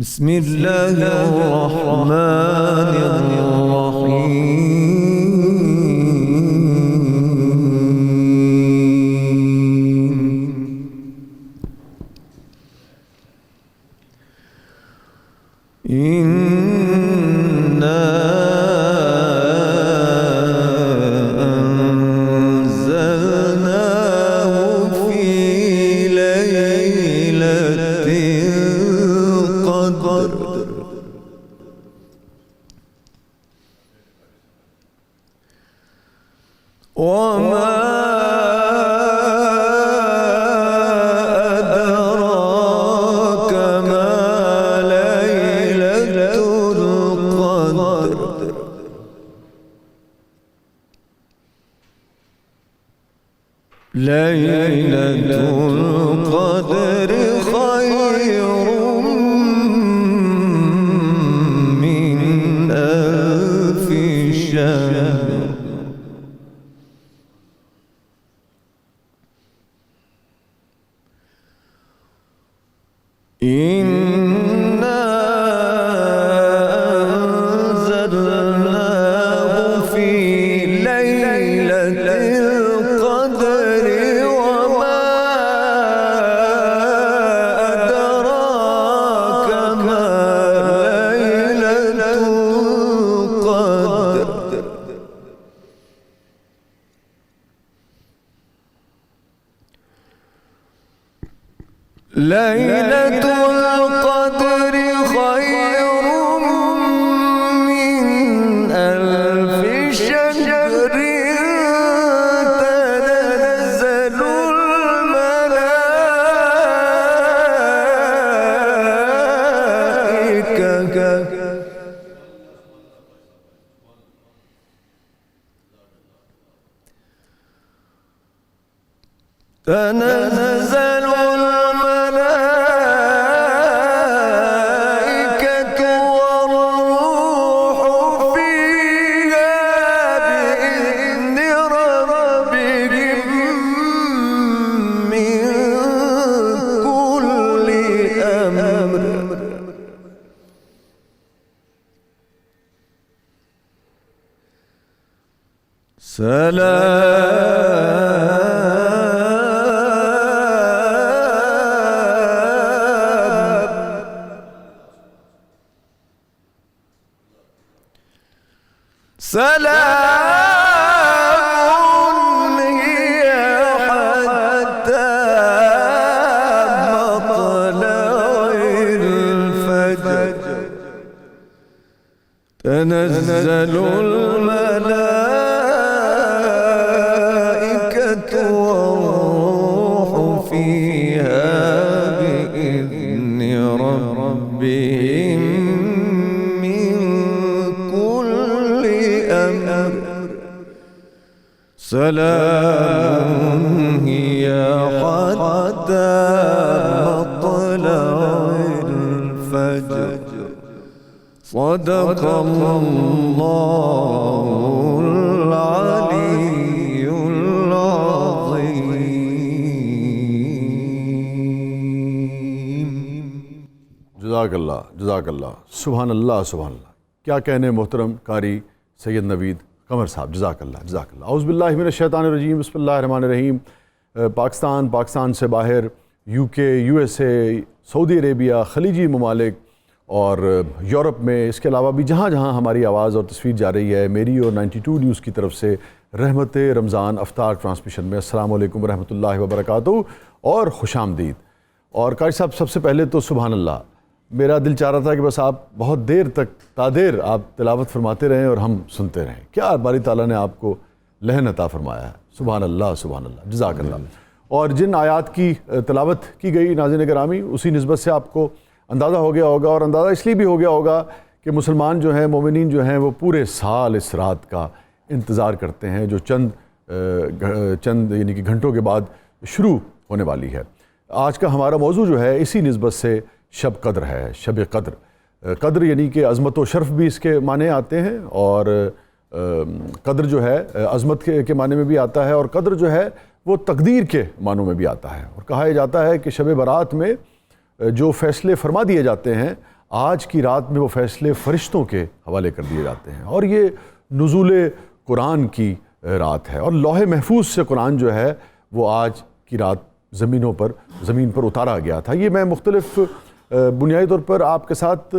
بسم الله الرحمن الرحيم إنا أنزلناه في ليلة القدر وما أدراك ما ليلة القدر ليلة القدر خير من ألف شهر إنا أنزلناه في ليلة القدر وما أدراك ما ليلة القدر ليلة القدر خير من ألف شهر تنزل الملائكة والروح فيها بإذن ربهم من كل أمر سلام هي حتى مطلع الفجر تنزل الملائكة والروح فيها بإذن ربهم من كل أمر سلام هي حتى مطلع الفجر صدق الله العلي العظيم جزاک اللہ سبحان اللہ سبحان اللہ. کیا کہنے محترم قاری سید نوید قمر صاحب، جزاک اللہ. اعوذ باللہ من الشیطان الرجیم، بسم اللہ الرحمن الرحیم. پاکستان سے باہر UK، USA، سعودی عربیہ، خلیجی ممالک اور یورپ میں، اس کے علاوہ بھی جہاں جہاں ہماری آواز اور تصویر جا رہی ہے، میری اور 92 نیوز کی طرف سے رحمت رمضان افطار ٹرانسمیشن میں السلام علیکم ورحمۃ اللہ وبرکاتہ اور خوش آمدید. اور قاری صاحب، سب سے پہلے تو سبحان اللہ. میرا دل چاہ رہا تھا کہ بس آپ بہت دیر تک تادیر آپ تلاوت فرماتے رہیں اور ہم سنتے رہیں. کیا باری تعالیٰ نے آپ کو لہن عطا فرمایا ہے. سبحان اللہ سبحان اللہ، جزاک اللہ. اور جن آیات کی تلاوت کی گئی ناظرین گرامی، اسی نسبت سے آپ کو اندازہ ہو گیا ہوگا، اور اندازہ اس لیے بھی ہو گیا ہوگا کہ مسلمان جو ہیں، مومنین جو ہیں، وہ پورے سال اس رات کا انتظار کرتے ہیں جو چند یعنی کہ گھنٹوں کے بعد شروع ہونے والی ہے. آج کا ہمارا موضوع جو ہے اسی نسبت سے شب قدر ہے. شب قدر، قدر یعنی کہ عظمت و شرف بھی اس کے معنی آتے ہیں، اور قدر جو ہے عظمت کے معنی میں بھی آتا ہے، اور قدر جو ہے وہ تقدیر کے معنوں میں بھی آتا ہے. اور کہا جاتا ہے کہ شب برات میں جو فیصلے فرما دیے جاتے ہیں آج کی رات میں وہ فیصلے فرشتوں کے حوالے کر دیے جاتے ہیں، اور یہ نزول قرآن کی رات ہے، اور لوح محفوظ سے قرآن جو ہے وہ آج کی رات زمین پر اتارا گیا تھا۔ یہ میں مختلف بنیادی طور پر آپ کے ساتھ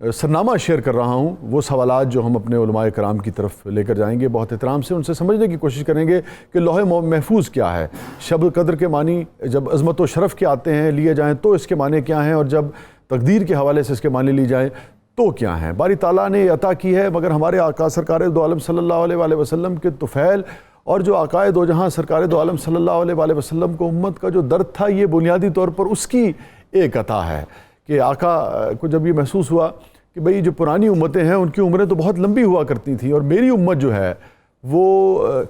سرنامہ شیئر کر رہا ہوں، وہ سوالات جو ہم اپنے علماء کرام کی طرف لے کر جائیں گے، بہت احترام سے ان سے سمجھنے کی کوشش کریں گے کہ لوح محفوظ کیا ہے، شب قدر کے معنی جب عظمت و شرف کے آتے ہیں لیے جائیں تو اس کے معنی کیا ہیں، اور جب تقدیر کے حوالے سے اس کے معنی لی جائیں تو کیا ہیں۔ باری تعالیٰ نے عطا کی ہے، مگر ہمارے آقا سرکار دو عالم صلی اللہ علیہ وآلہ وسلم کے طفیل اور جو آقائے دو جہاں سرکار دو عالم صلی اللہ علیہ وآلہ وسلم کو امت کا جو درد تھا، یہ بنیادی طور پر اس کی ایک عطا ہے کہ آقا کو جب یہ محسوس ہوا کہ بھئی جو پرانی امتیں ہیں ان کی عمریں تو بہت لمبی ہوا کرتی تھیں، اور میری امت جو ہے وہ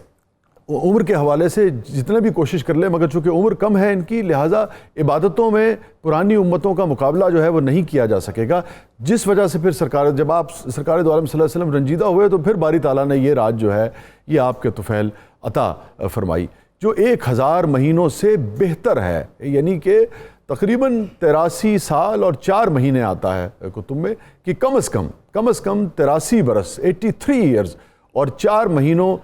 عمر کے حوالے سے جتنا بھی کوشش کر لے، مگر چونکہ عمر کم ہے ان کی، لہٰذا عبادتوں میں پرانی امتوں کا مقابلہ جو ہے وہ نہیں کیا جا سکے گا، جس وجہ سے پھر جب آپ سرکار دو عالم صلی اللہ علیہ وسلم رنجیدہ ہوئے تو پھر باری تعالیٰ نے یہ رات جو ہے یہ آپ کے طفیل عطا فرمائی، جو 1000 مہینوں سے بہتر ہے، یعنی کہ تقریباً 83 سال اور 4 مہینے آتا ہے کتب میں کہ کم از کم 83 برس 83 ایئرز اور 4 مہینوں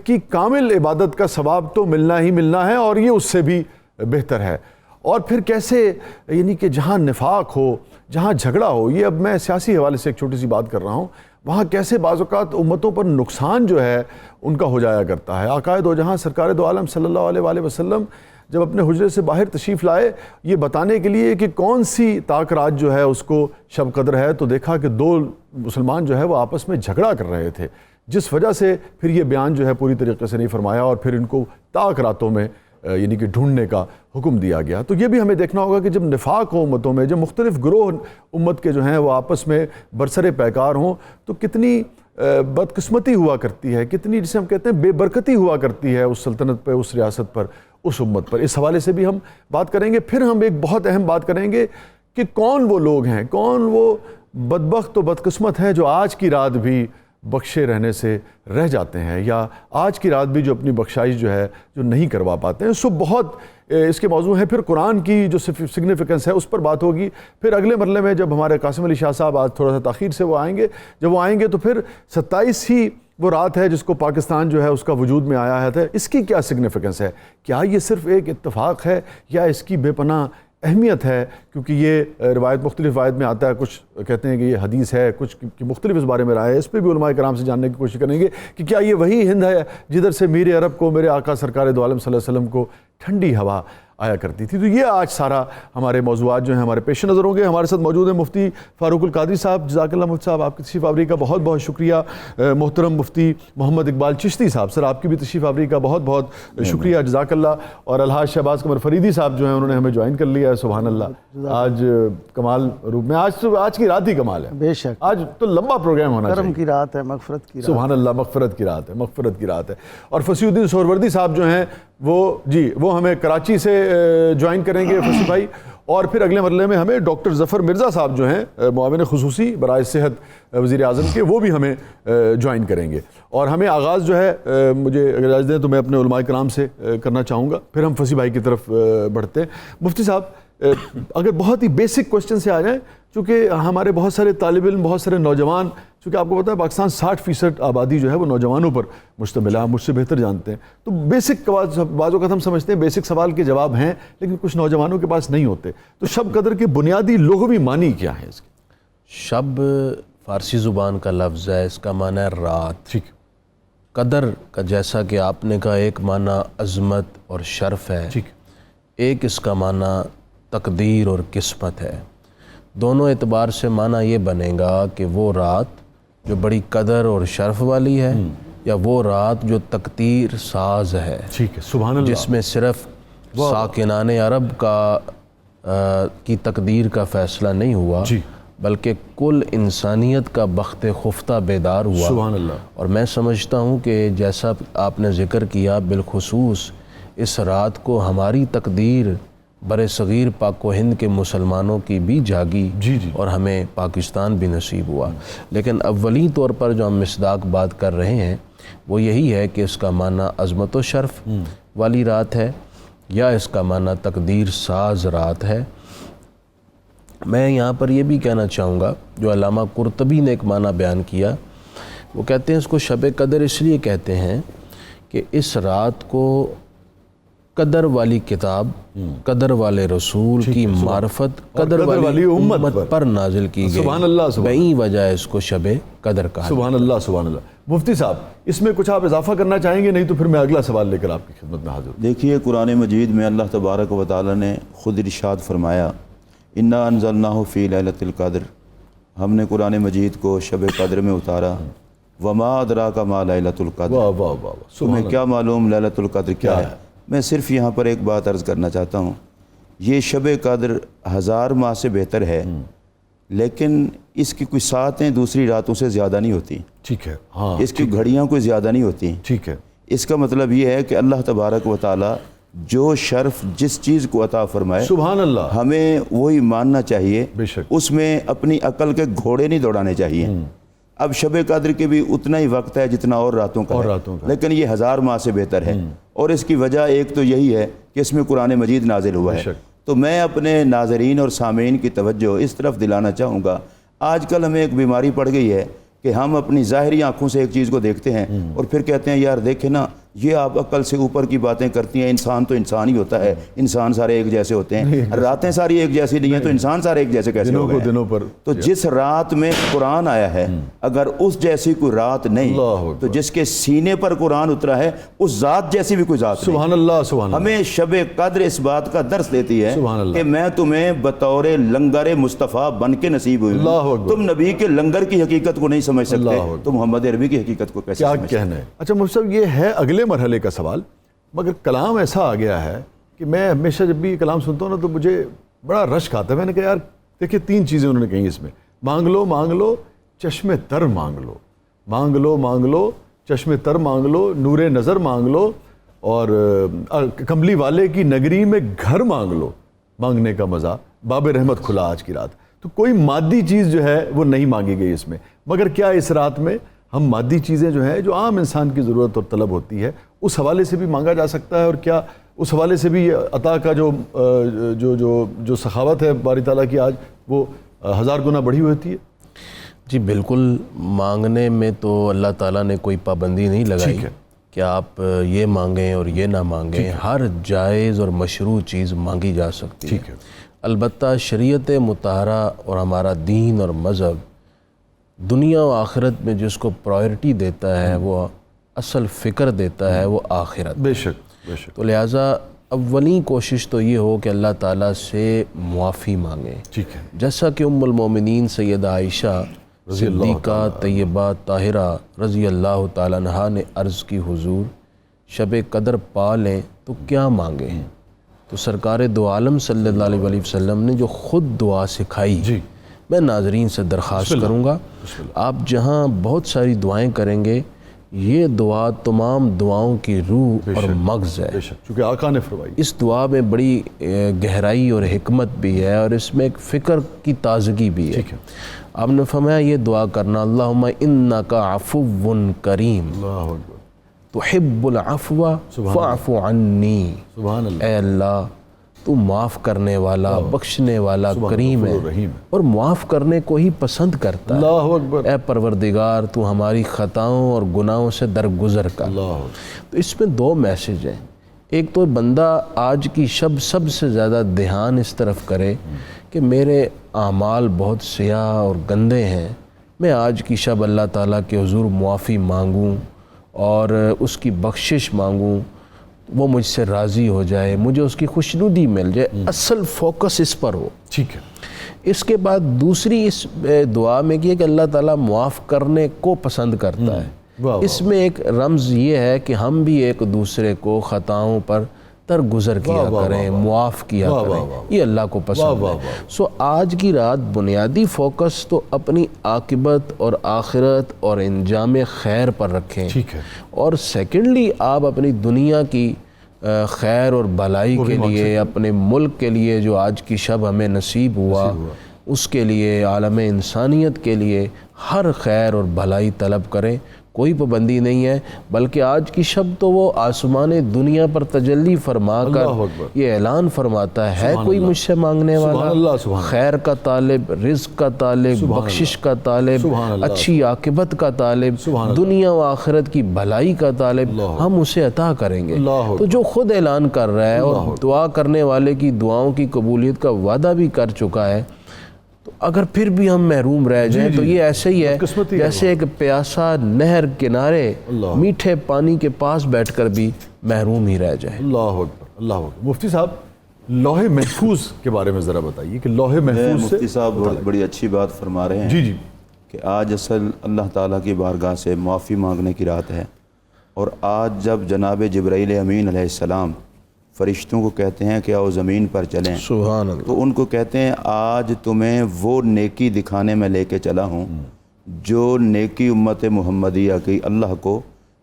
کی کامل عبادت کا ثواب تو ملنا ہی ملنا ہے، اور یہ اس سے بھی بہتر ہے۔ اور پھر کیسے، یعنی کہ جہاں نفاق ہو، جہاں جھگڑا ہو، یہ اب میں سیاسی حوالے سے ایک چھوٹی سی بات کر رہا ہوں، وہاں کیسے بعض اوقات امتوں پر نقصان جو ہے ان کا ہو جایا کرتا ہے۔ آقائے دو جہاں سرکار دو عالم صلی اللہ علیہ وآلہ وسلم جب اپنے حجرے سے باہر تشریف لائے یہ بتانے کے لیے کہ کون سی طاق رات جو ہے اس کو شب قدر ہے، تو دیکھا کہ 2 مسلمان جو ہے وہ آپس میں جھگڑا کر رہے تھے، جس وجہ سے پھر یہ بیان جو ہے پوری طریقے سے نہیں فرمایا، اور پھر ان کو طاق راتوں میں یعنی کہ ڈھونڈنے کا حکم دیا گیا۔ تو یہ بھی ہمیں دیکھنا ہوگا کہ جب نفاق ہو امتوں میں، جب مختلف گروہ امت کے جو ہیں وہ آپس میں برسر پیکار ہوں، تو کتنی بدقسمتی ہوا کرتی ہے، کتنی جسے ہم کہتے ہیں بے برکتی ہوا کرتی ہے اس سلطنت پہ، اس ریاست پر، اس امت پر۔ اس حوالے سے بھی ہم بات کریں گے۔ پھر ہم ایک بہت اہم بات کریں گے کہ کون وہ لوگ ہیں، کون وہ بدبخت و بدقسمت ہیں جو آج کی رات بھی بخشے رہنے سے رہ جاتے ہیں، یا آج کی رات بھی جو اپنی بخشائش جو ہے جو نہیں کروا پاتے ہیں۔ سو بہت اس کے موضوع ہیں۔ پھر قرآن کی جو سگنیفیکنس ہے اس پر بات ہوگی۔ پھر اگلے مرحلے میں جب ہمارے قاسم علی شاہ صاحب آج تھوڑا سا تاخیر سے وہ آئیں گے، جب وہ آئیں گے تو پھر 27 ہی وہ رات ہے جس کو پاکستان جو ہے اس کا وجود میں آیا ہے۔ اس کی کیا سگنیفیکنس ہے؟ کیا یہ صرف ایک اتفاق ہے یا اس کی بے پناہ اہمیت ہے؟ کیونکہ یہ مختلف روایت میں آتا ہے، کچھ کہتے ہیں کہ یہ حدیث ہے، کچھ کی مختلف اس بارے میں رائے ہے۔ اس پہ بھی علماء کرام سے جاننے کی کوشش کریں گے کہ کیا یہ وہی ہند ہے جدھر سے میر عرب کو، میرے آقا سرکار دو عالم صلی اللہ علیہ وسلم کو ٹھنڈی ہوا آیا کرتی تھی۔ تو یہ آج سارا ہمارے موضوعات جو ہیں ہمارے پیش نظر ہوں گے۔ ہمارے ساتھ موجود ہیں مفتی فاروق القادری صاحب، جزاک اللہ مفتی صاحب، آپ کی تشریف آوری کا بہت بہت شکریہ۔ محترم مفتی محمد اقبال چشتی صاحب، سر آپ کی بھی تشریف آوری کا بہت بہت شکریہ، جزاک اللہ۔ اور الحاج شہباز قمر فریدی صاحب جو ہیں انہوں نے ہمیں جوائن کر لیا ہے، سبحان اللہ، آج کمال روپ میں، آج کی رات ہی کمال ہے، بے شک، آج تو لمبا پروگرام ہونا چاہیے۔ کرم کی رات ہے، مغفرت کی رات، سبحان اللہ، مغفرت کی رات ہے، مغفرت کی رات ہے۔ اور فصیح الدین سہروردی صاحب جو ہیں وہ ہمیں کراچی سے جوائن کریں گے فصیح بھائی، اور پھر اگلے مرحلے میں ہمیں ڈاکٹر ظفر مرزا صاحب جو ہیں معاون خصوصی برائے صحت وزیر اعظم کے، وہ بھی ہمیں جوائن کریں گے۔ اور ہمیں آغاز جو ہے مجھے اگر اجازت دیں تو میں اپنے علماء کرام سے کرنا چاہوں گا، پھر ہم فصیح بھائی کی طرف بڑھتے ہیں۔ مفتی صاحب اگر بہت ہی بیسک کوسچن سے آ جائیں، چونکہ ہمارے بہت سارے طالب علم، بہت سارے نوجوان، چونکہ آپ کو پتہ ہے پاکستان 60% آبادی جو ہے وہ نوجوانوں پر مشتمل ہے، آپ مجھ سے بہتر جانتے ہیں، تو بیسک بعض اوقات ہم سمجھتے ہیں بیسک سوال کے جواب ہیں لیکن کچھ نوجوانوں کے پاس نہیں ہوتے۔ تو شب قدر کے بنیادی لغوی معنی کیا ہیں اس کے؟ شب فارسی زبان کا لفظ ہے، اس کا معنی ہے رات۔ ٹھیک۔ قدر کا جیسا کہ آپ نے کہا ایک معنی عظمت اور شرف ہے، ٹھیک، ایک اس کا معنی تقدیر اور قسمت ہے۔ دونوں اعتبار سے معنی یہ بنے گا کہ وہ رات جو بڑی قدر اور شرف والی ہے، یا وہ رات جو تقدیر ساز ہے، ٹھیک ہے، سبحان اللہ، جس میں صرف ساکنان عرب کی تقدیر کا فیصلہ نہیں ہوا، جی، بلکہ کل انسانیت کا بخت خفتہ بیدار ہوا۔ سبحان اللہ۔ اور میں سمجھتا ہوں کہ جیسا آپ نے ذکر کیا، بالخصوص اس رات کو ہماری تقدیر بر صغیر پاک و ہند کے مسلمانوں کی بھی جاگی، جی جی، اور ہمیں پاکستان بھی نصیب ہوا۔ لیکن اولی طور پر جو ہم مصداق بات کر رہے ہیں وہ یہی ہے کہ اس کا معنی عظمت و شرف والی رات ہے، یا اس کا معنی تقدیر ساز رات ہے۔ میں یہاں پر یہ بھی کہنا چاہوں گا، جو علامہ قرطبی نے ایک معنی بیان کیا، وہ کہتے ہیں اس کو شب قدر اس لیے کہتے ہیں کہ اس رات کو قدر والی کتاب، قدر والے رسول کی معرفت قدر والی امت پر نازل کی گئی، سبحان اللہ، بہی وجہ اس کو شب قدر کہا۔ سبحان اللہ، سبحان اللہ۔ مفتی صاحب اس میں کچھ آپ اضافہ کرنا چاہیں گے؟ نہیں تو پھر میں اگلا سوال لے کر آپ کی خدمت میں حاضر ہوں۔ دیکھیے قرآن مجید میں اللہ تبارک و تعالی نے خود ارشاد فرمایا، انا انزلناہ فی لیلۃ القدر، ہم نے قرآن مجید کو شب قدر میں اتارا، وما ادراک ما لیلۃ القدر، واہ واہ واہ، تمہیں کیا معلوم لیلۃ القدر کیا ہے؟ میں صرف یہاں پر ایک بات عرض کرنا چاہتا ہوں، یہ شب قدر 1000 ماہ سے بہتر ہے، لیکن اس کی کوئی ساتیں دوسری راتوں سے زیادہ نہیں ہوتی، ٹھیک ہے، ہاں اس کی گھڑیاں کوئی زیادہ نہیں ہوتی۔ ٹھیک ہے، اس کا مطلب یہ ہے کہ اللہ تبارک و تعالی جو شرف جس چیز کو عطا فرمائے سبحان اللہ، ہمیں وہی ماننا چاہیے، بے شک، اس میں اپنی عقل کے گھوڑے نہیں دوڑانے چاہیے۔ اب شب قدر کے بھی اتنا ہی وقت ہے جتنا اور راتوں کا ہے، لیکن یہ 1000 ماہ سے بہتر ہے، اور اس کی وجہ ایک تو یہی ہے کہ اس میں قرآن مجید نازل ہوا ہے۔ تو میں اپنے ناظرین اور سامعین کی توجہ اس طرف دلانا چاہوں گا، آج کل ہمیں ایک بیماری پڑ گئی ہے کہ ہم اپنی ظاہری آنکھوں سے ایک چیز کو دیکھتے ہیں اور پھر کہتے ہیں یار دیکھیں نا، یہ آپ عقل سے اوپر کی باتیں کرتی ہیں، انسان تو انسان ہی ہوتا ہے، انسان سارے ایک جیسے ہوتے ہیں، راتیں ساری ایک جیسی نہیں ہیں تو انسان سارے ایک جیسے کیسے ہو گئے؟ دنوں پر تو جس رات میں قرآن آیا ہے اگر اس جیسی کوئی رات نہیں تو جس کے سینے پر قرآن اترا ہے اس ذات جیسی بھی کوئی ذات نہیں۔ سبحان اللہ، سبحان اللہ۔ ہمیں شب قدر اس بات کا درس دیتی ہے کہ میں تمہیں بطور لنگر مصطفیٰ بن کے نصیب ہوئی ہوں، تم نبی کے لنگر کی حقیقت کو نہیں سمجھ سکتے تو محمد عربی کی حقیقت کو کیسے سمجھ سکتے؟ کیا کہنا ہے؟ اچھا مفتی صاحب یہ ہے اگلے مرحلے کا سوال، مگر کلام ایسا آ گیا ہے کہ میں ہمیشہ جب بھی یہ کلام سنتا ہوں نا تو مجھے بڑا رشک آتا ہے۔ میں نے کہا یار دیکھیں 3 چیزیں انہوں نے کہیں اس میں، مانگ لو مانگ لو چشم تر مانگ لو، مانگ لو مانگ لو چشم تر مانگ لو، نور نظر مانگ لو، اور کملی والے کی نگری میں گھر مانگ لو، مانگنے کا مزہ، باب رحمت کھلا آج کی رات۔ تو کوئی مادی چیز جو ہے وہ نہیں مانگی گئی اس میں، مگر کیا اس رات میں ہم مادی چیزیں جو ہیں جو عام انسان کی ضرورت اور طلب ہوتی ہے اس حوالے سے بھی مانگا جا سکتا ہے؟ اور کیا اس حوالے سے بھی عطا کا جو سخاوت ہے باری تعالیٰ کی آج وہ 1000 گنا بڑھی ہوتی ہے؟ جی بالکل، مانگنے میں تو اللہ تعالیٰ نے کوئی پابندی نہیں لگائی کہ آپ یہ مانگیں اور یہ نہ مانگیں، ہر جائز اور مشروع چیز مانگی جا سکتی ہے۔ البتہ شریعت مطہرہ اور ہمارا دین اور مذہب دنیا و آخرت میں جس کو پرائرٹی دیتا ہے وہ اصل فکر دیتا ہے وہ آخرت، بے شک بے شک۔ تو لہٰذا اولین کوشش تو یہ ہو کہ اللہ تعالیٰ سے معافی مانگیں، ٹھیک ہے، جیسا کہ ام المومنین سیدہ عائشہ صدیقہ طیبہ طاہرہ رضی اللہ تعالیٰ عنہا نے عرض کی حضور شب قدر پا لیں تو کیا مانگیں؟ تو سرکار دو عالم صلی اللہ علیہ وسلم نے جو خود دعا سکھائی، میں ناظرین سے درخواست کروں گا آپ جہاں بہت ساری دعائیں کریں گے یہ دعا تمام دعاؤں کی روح اور مغز ہے، چونکہ آقا نے فرمائی۔ اس دعا میں بڑی گہرائی اور حکمت بھی ہے اور اس میں ایک فکر کی تازگی بھی ہے۔ آپ نے فرمایا یہ دعا کرنا، اللہم انکا عفو کریم تحب العفو فاعف عنی، اے اللہ تو معاف کرنے والا بخشنے والا کریم ہے اور معاف کرنے کو ہی پسند کرتا ہے، اللہ اکبر، اے پروردگار تو ہماری خطاؤں اور گناہوں سے درگزر کر۔ تو اس میں 2 میسج ہیں، ایک تو بندہ آج کی شب سب سے زیادہ دھیان اس طرف کرے کہ میرے اعمال بہت سیاہ اور گندے ہیں، میں آج کی شب اللہ تعالیٰ کے حضور معافی مانگوں اور اس کی بخشش مانگوں، وہ مجھ سے راضی ہو جائے، مجھے اس کی خوشنودی مل جائے، اصل فوکس اس پر ہو۔ ٹھیک ہے۔ اس کے بعد دوسری اس دعا میں یہ کہ اللہ تعالیٰ معاف کرنے کو پسند کرتا ہے، اس میں ایک رمز یہ ہے کہ ہم بھی ایک دوسرے کو خطاؤں پر درگزر کیا کریں، معاف کیا کریں، یہ اللہ کو پسند ہے۔ سو آج کی رات بنیادی فوکس تو اپنی عاقبت اور آخرت اور انجام خیر پر رکھیں، اور سیکنڈلی آپ اپنی دنیا کی خیر اور بھلائی کے لیے، اپنے ملک کے لیے جو آج کی شب ہمیں نصیب ہوا اس کے لیے، عالم انسانیت کے لیے ہر خیر اور بھلائی طلب کریں۔ کوئی پابندی نہیں ہے، بلکہ آج کی شب تو وہ آسمان دنیا پر تجلی فرما کر یہ اعلان فرماتا ہے کوئی مجھ سے مانگنے والا، خیر کا طالب، رزق کا طالب، بخشش کا طالب، اچھی عاقبت کا طالب، دنیا و آخرت کی بھلائی کا طالب، ہم اسے عطا کریں گے۔ تو جو خود اعلان کر رہا ہے اور دعا کرنے والے کی دعاؤں کی قبولیت کا وعدہ بھی کر چکا ہے، تو اگر پھر بھی ہم محروم رہ جائیں تو یہ ایسے ہی ہے جیسے ایک پیاسا نہر کنارے میٹھے پانی کے پاس بیٹھ کر بھی محروم ہی رہ جائے۔ اللہ اکبر، اللہ اکبر۔ مفتی صاحب لوح محفوظ کے بارے میں ذرا بتائیے کہ لوح محفوظ سے مفتی صاحب بڑی اچھی بات فرما رہے ہیں جی کہ آج اصل اللہ تعالیٰ کی بارگاہ سے معافی مانگنے کی رات ہے، اور آج جب جناب جبرائیل امین علیہ السلام فرشتوں کو کہتے ہیں کہ آؤ زمین پر چلیں، سبحان اللہ، تو ان کو کہتے ہیں آج تمہیں وہ نیکی دکھانے میں لے کے چلا ہوں جو نیکی امت محمدیہ کی اللہ کو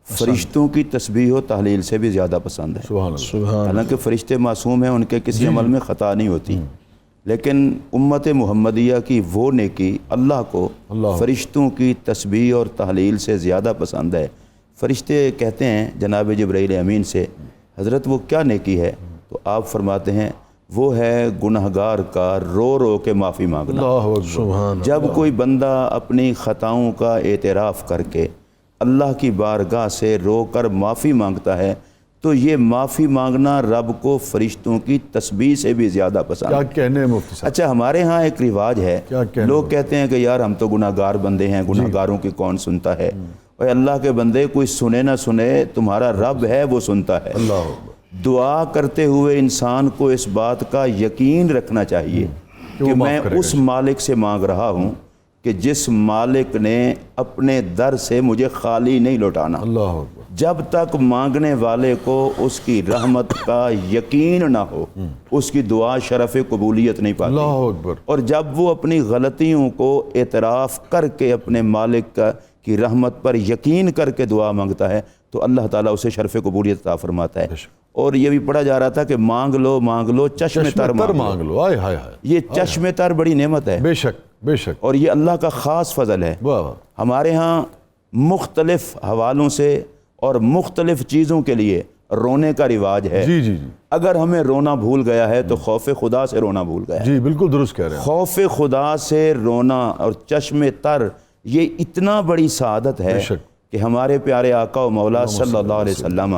فرشتوں کی تسبیح و تحلیل سے بھی زیادہ پسند ہے۔ سبحان اللہ۔ حالانکہ فرشتے معصوم ہیں، ان کے کسی عمل میں خطا نہیں ہوتی، لیکن امت محمدیہ کی وہ نیکی اللہ کو فرشتوں کی تسبیح اور تحلیل سے زیادہ پسند ہے۔ فرشتے کہتے ہیں جناب جبرائیل امین سے حضرت وہ کیا نیکی ہے؟ تو آپ فرماتے ہیں وہ ہے گنہگار کا رو رو کے معافی مانگنا۔ جب کوئی بندہ اپنی خطاؤں کا اعتراف کر کے اللہ کی بارگاہ سے رو کر معافی مانگتا ہے تو یہ معافی مانگنا رب کو فرشتوں کی تسبیح سے بھی زیادہ پسند ہے۔ کیا کہنے ہیں مفتی صاحب؟ اچھا، ہمارے ہاں ایک رواج ہے، لوگ کہتے ہیں کہ یار ہم تو گناہگار بندے ہیں، گناہگاروں کی کون سنتا ہے؟ اور اللہ کے بندے کوئی سنے نہ سنے، تمہارا رب ہے وہ سنتا ہے۔ دعا کرتے ہوئے انسان کو اس بات کا یقین رکھنا چاہیے کہ میں اس مالک سے مانگ رہا ہوں کہ جس مالک نے اپنے در سے مجھے خالی نہیں لوٹانا۔ جب تک مانگنے والے کو اس کی رحمت کا یقین نہ ہو اس کی دعا شرف قبولیت نہیں پاتی۔ اور جب وہ اپنی غلطیوں کو اعتراف کر کے اپنے مالک کی رحمت پر یقین کر کے دعا مانگتا ہے تو اللہ تعالیٰ اسے شرف قبولیت عطا فرماتا ہے۔ اور یہ بھی پڑھا جا رہا تھا کہ مانگ لو چشم تر مانگ لو۔ یہ چشم تر بڑی نعمت ہے، بے شک بے شک، اور یہ اللہ کا خاص فضل ہے۔ ہمارے ہاں مختلف حوالوں سے اور مختلف چیزوں کے لیے رونے کا رواج ہے۔ اگر ہمیں رونا بھول گیا ہے تو خوف خدا سے رونا بھول گیا ہے۔ جی بالکل درست کہہ رہے ہیں۔ خوف خدا سے رونا اور چشم تر یہ اتنا بڑی سعادت ہے کہ ہمارے پیارے آقا و مولا صلی اللہ علیہ وسلم،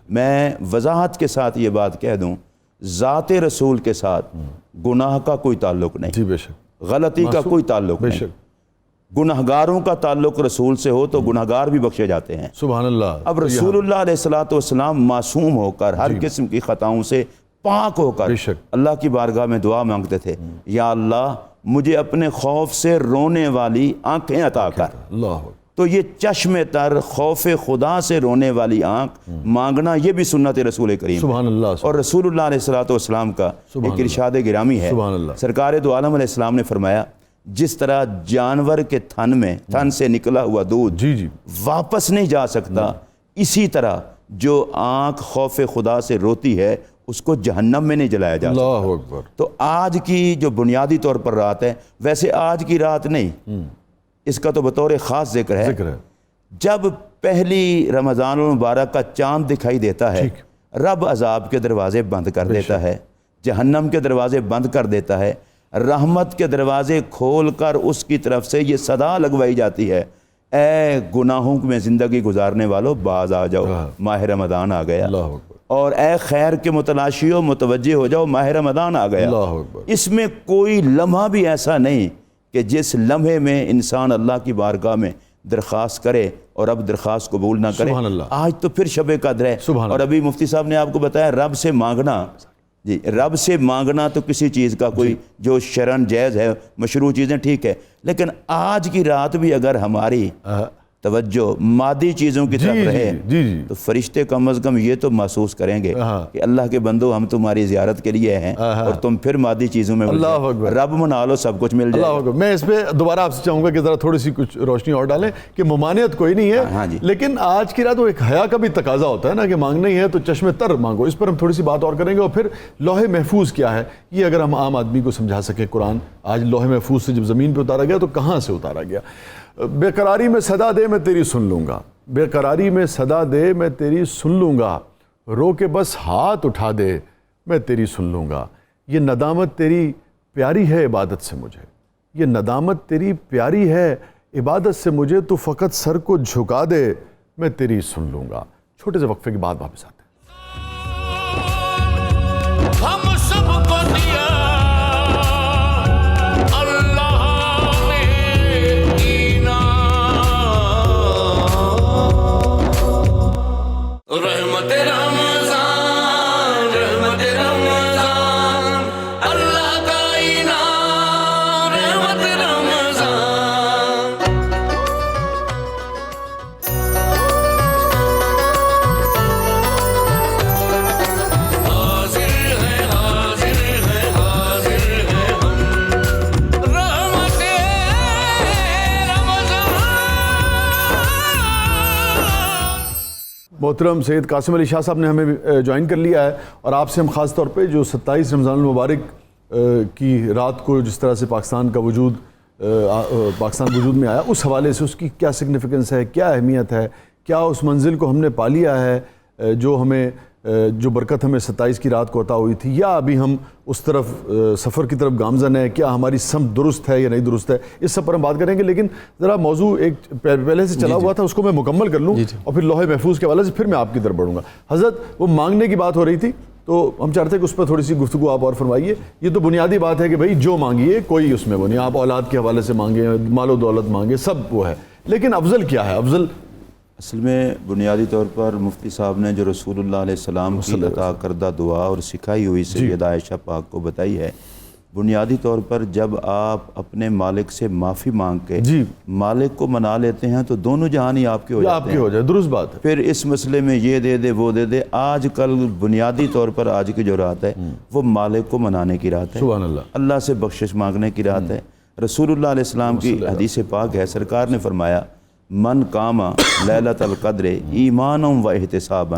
میں وضاحت کے ساتھ یہ بات کہہ دوں، ذات رسول کے ساتھ گناہ کا کوئی تعلق نہیں، بے شک، غلطی کا کوئی تعلق نہیں۔ گناہگاروں کا تعلق رسول سے ہو تو گناہگار بھی بخشے جاتے ہیں، سبحان اللہ۔ اب رسول اللہ علیہ السلام معصوم ہو کر ہر قسم کی خطاؤں سے پاک ہو کر اللہ کی بارگاہ میں دعا مانگتے تھے، یا اللہ مجھے اپنے خوف سے رونے والی آنکھیں عطا کر۔ تو یہ چشم تر خوف خدا سے رونے والی آنکھ مانگنا یہ بھی سنت رسول کریم سبحان اللہ۔ اور رسول اللہ علیہ السلام کا ایک ارشاد گرامی ہے، سرکار دو عالم علیہ السلام نے فرمایا جس طرح جانور کے تھن سے نکلا ہوا دودھ واپس نہیں جا سکتا، اسی طرح جو آنکھ خوف خدا سے روتی ہے اس کو جہنم میں نہیں جلایا جا سکتا۔ اللہ اکبر۔ تو آج کی جو بنیادی طور پر رات ہے، ویسے آج کی رات نہیں، اس کا تو بطور خاص ذکر ہے، جب پہلی رمضان المبارک کا چاند دکھائی دیتا ہے رب عذاب کے دروازے بند کر دیتا ہے، جہنم کے دروازے بند کر دیتا ہے، رحمت کے دروازے کھول کر اس کی طرف سے یہ صدا لگوائی جاتی ہے، اے گناہوں میں زندگی گزارنے والوں باز آ جاؤ، ماہ رمضان آ گیا، اور اے خیر کے متلاشیوں متوجہ ہو جاؤ، ماہ رمضان آ گیا۔ اس میں کوئی لمحہ بھی ایسا نہیں کہ جس لمحے میں انسان اللہ کی بارگاہ میں درخواست کرے اور اب درخواست قبول نہ کرے۔ آج تو پھر شب قدر ہے، اور ابھی مفتی صاحب نے آپ کو بتایا رب سے مانگنا، رب سے مانگنا تو کسی چیز کا کوئی جو شرعاً جائز ہے، مشروع چیزیں ٹھیک ہے، لیکن آج کی رات بھی اگر ہماری توجہ مادی چیزوں کی طرف رہے تو فرشتے کم از کم یہ تو محسوس کریں گے کہ اللہ کے بندو ہم تمہاری زیارت کے لیے ہیں، اور تم پھر مادی چیزوں میں رب منا لو سب کچھ مل جائے۔ میں اس پہ دوبارہ آپ سے چاہوں گا کہ ذرا تھوڑی سی کچھ روشنی اور ڈالیں کہ ممانعت کوئی نہیں ہے، لیکن آج کی رات وہ ایک حیا کا بھی تقاضا ہوتا ہے نا کہ مانگنا ہی ہے تو چشم تر مانگو۔ اس پر ہم تھوڑی سی بات اور کریں گے، اور پھر لوح محفوظ کیا ہے یہ اگر ہم عام آدمی کو سمجھا سکیں۔ قرآن آج لوح محفوظ سے جب زمین پہ اتارا گیا تو کہاں سے اتارا گیا؟ بے قراری میں صدا دے میں تیری سن لوں گا، بے قراری میں صدا دے میں تیری سن لوں گا، رو کے بس ہاتھ اٹھا دے میں تیری سن لوں گا، یہ ندامت تیری پیاری ہے عبادت سے مجھے، یہ ندامت تیری پیاری ہے عبادت سے مجھے، تو فقط سر کو جھکا دے میں تیری سن لوں گا۔ چھوٹے سے وقفے کے بعد واپس آتے ہیں۔ ہم سب کو دیا اللہ نے انعام، رحمت رمضان، رحمت رمضان، اللہ کا انعام، رحمت رمضان۔ حاضر ہے حاضر ہے حاضر ہے ہم، رحمت رمضان۔ محترم سید قاسم علی شاہ صاحب نے ہمیں جوائن کر لیا ہے، اور آپ سے ہم خاص طور پہ جو 27 رمضان المبارک کی رات کو جس طرح سے پاکستان کا وجود وجود میں آیا، اس حوالے سے اس کی کیا سگنیفیکنس ہے، کیا اہمیت ہے، کیا اس منزل کو ہم نے پا لیا ہے جو ہمیں جو برکت ہمیں 27 کی رات کو عطا ہوئی تھی، یا ابھی ہم اس طرف سفر کی طرف گامزن ہے، کیا ہماری سمت درست ہے یا نہیں درست ہے، اس سب پر ہم بات کریں گے۔ لیکن ذرا موضوع ایک پہلے سے چلا ہوا تھا، اس کو میں مکمل کر لوں اور پھر لوح محفوظ کے حوالے سے پھر میں آپ کی طرف بڑھوں گا۔ حضرت وہ مانگنے کی بات ہو رہی تھی، تو ہم چاہتے ہیں کہ اس پر تھوڑی سی گفتگو آپ اور فرمائیے۔ یہ تو بنیادی بات ہے کہ بھائی جو مانگیے کوئی اس میں وہ نہیں، آپ اولاد کے حوالے سے مانگیں، مال و دولت مانگیں، سب وہ ہے، لیکن افضل کیا ہے؟ افضل اصل میں بنیادی طور پر مفتی صاحب نے جو رسول اللہ علیہ السلام کی عطا کردہ دعا اور سکھائی ہوئی سیدہ عائشہ پاک کو بتائی ہے، بنیادی طور پر جب آپ اپنے مالک سے معافی مانگ کے مالک کو منا لیتے ہیں تو دونوں جہان ہی آپ کے ہو جاتے ہیں۔ ہو جائے، درست بات ہے۔ پھر اس مسئلے میں یہ دے دے وہ دے دے، آج کل بنیادی طور پر آج کی جو رات ہے وہ مالک کو منانے کی رات ہے، سبحان اللہ، اللہ سے بخشش مانگنے کی رات ہے۔ رسول اللہ علیہ السلام کی حدیث پاک ہے، سرکار نے فرمایا من قام لیلۃ القدر ایمانا و احتسابا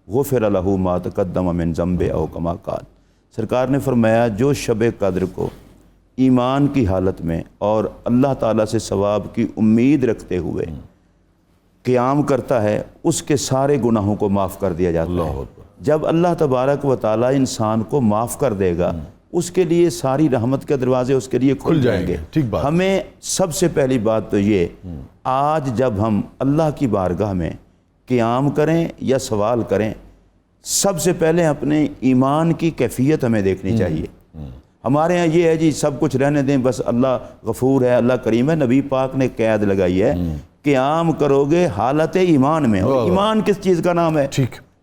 غفر لہ ما تقدم من ذنب او کما قال۔ سرکار نے فرمایا جو شب قدر کو ایمان کی حالت میں اور اللہ تعالیٰ سے ثواب کی امید رکھتے ہوئے قیام کرتا ہے، اس کے سارے گناہوں کو معاف کر دیا جاتا ہے۔ جب اللہ تبارک و تعالیٰ انسان کو معاف کر دے گا، اس کے لیے ساری رحمت کے دروازے اس کے لیے کھل جائیں گے۔ ہمیں سب سے پہلی بات تو یہ، آج جب ہم اللہ کی بارگاہ میں قیام کریں یا سوال کریں، سب سے پہلے اپنے ایمان کی کیفیت ہمیں دیکھنی چاہیے۔ ہمارے ہاں یہ ہے جی سب کچھ رہنے دیں، بس اللہ غفور ہے، اللہ کریم ہے۔ نبی پاک نے قید لگائی ہے، قیام کرو گے حالت ایمان میں۔ اور ایمان کس چیز کا نام ہے؟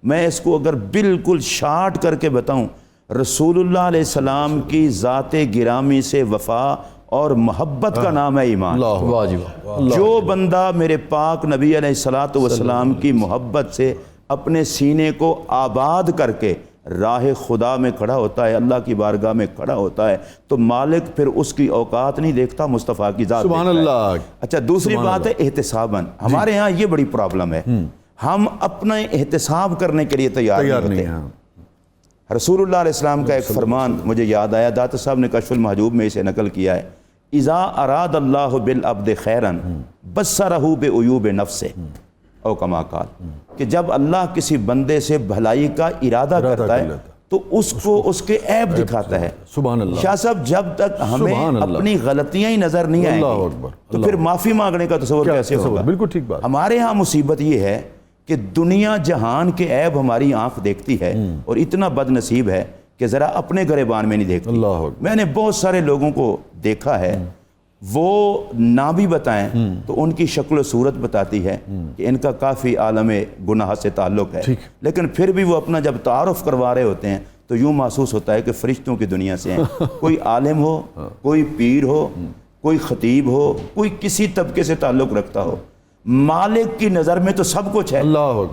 میں اس کو اگر بالکل شارٹ کر کے بتاؤں، رسول اللہ علیہ السلام کی ذات گرامی سے وفا اور محبت کا نام ہے ایمان۔ جو بندہ میرے پاک نبی علیہ الصلاۃ والسلام کی محبت سے اپنے سینے کو آباد کر کے راہ خدا میں کھڑا ہوتا ہے، اللہ کی بارگاہ میں کھڑا ہوتا ہے، تو مالک پھر اس کی اوقات نہیں دیکھتا، مصطفیٰ کی ذات سبحان اللہ۔ اچھا، دوسری بات ہے احتساباً۔ ہمارے ہاں یہ بڑی پرابلم ہے، ہم اپنا احتساب کرنے کے لیے تیار نہیں ہیں۔ رسول اللہ علیہ السلام کا ایک فرمان مجھے یاد آیا، داتا صاحب نے کشف المحجوب میں اسے نقل کیا ہے، اذا اراد اللہ بالعبد خیرا بصرہ بعیوب نفسہ او کما قال، کہ جب اللہ کسی بندے سے بھلائی کا ارادہ کرتا ہے تو اس کو اس کے عیب دکھاتا ہے۔ سبحان اللہ۔ شاہ صاحب جب تک ہمیں اپنی غلطیاں ہی نظر نہیں آئیں گی تو پھر معافی مانگنے کا تصور کیسے ہوگا؟ بالکل ٹھیک بات۔ ہمارے ہاں مصیبت یہ ہے کہ دنیا جہان کے عیب ہماری آنکھ دیکھتی ہے، اور اتنا بد نصیب ہے کہ ذرا اپنے گریبان میں نہیں دیکھتی۔ میں نے بہت سارے لوگوں کو دیکھا ہے، وہ نہ بھی بتائیں تو ان کی شکل و صورت بتاتی ہے کہ ان کا کافی عالم گناہ سے تعلق ہے، لیکن پھر بھی وہ اپنا جب تعارف کروا رہے ہوتے ہیں تو یوں محسوس ہوتا ہے کہ فرشتوں کی دنیا سے ہیں۔ کوئی عالم ہو، کوئی پیر ہو، کوئی خطیب ہو، کوئی کسی طبقے سے تعلق رکھتا ہو، مالک کی نظر میں تو سب کچھ ہے،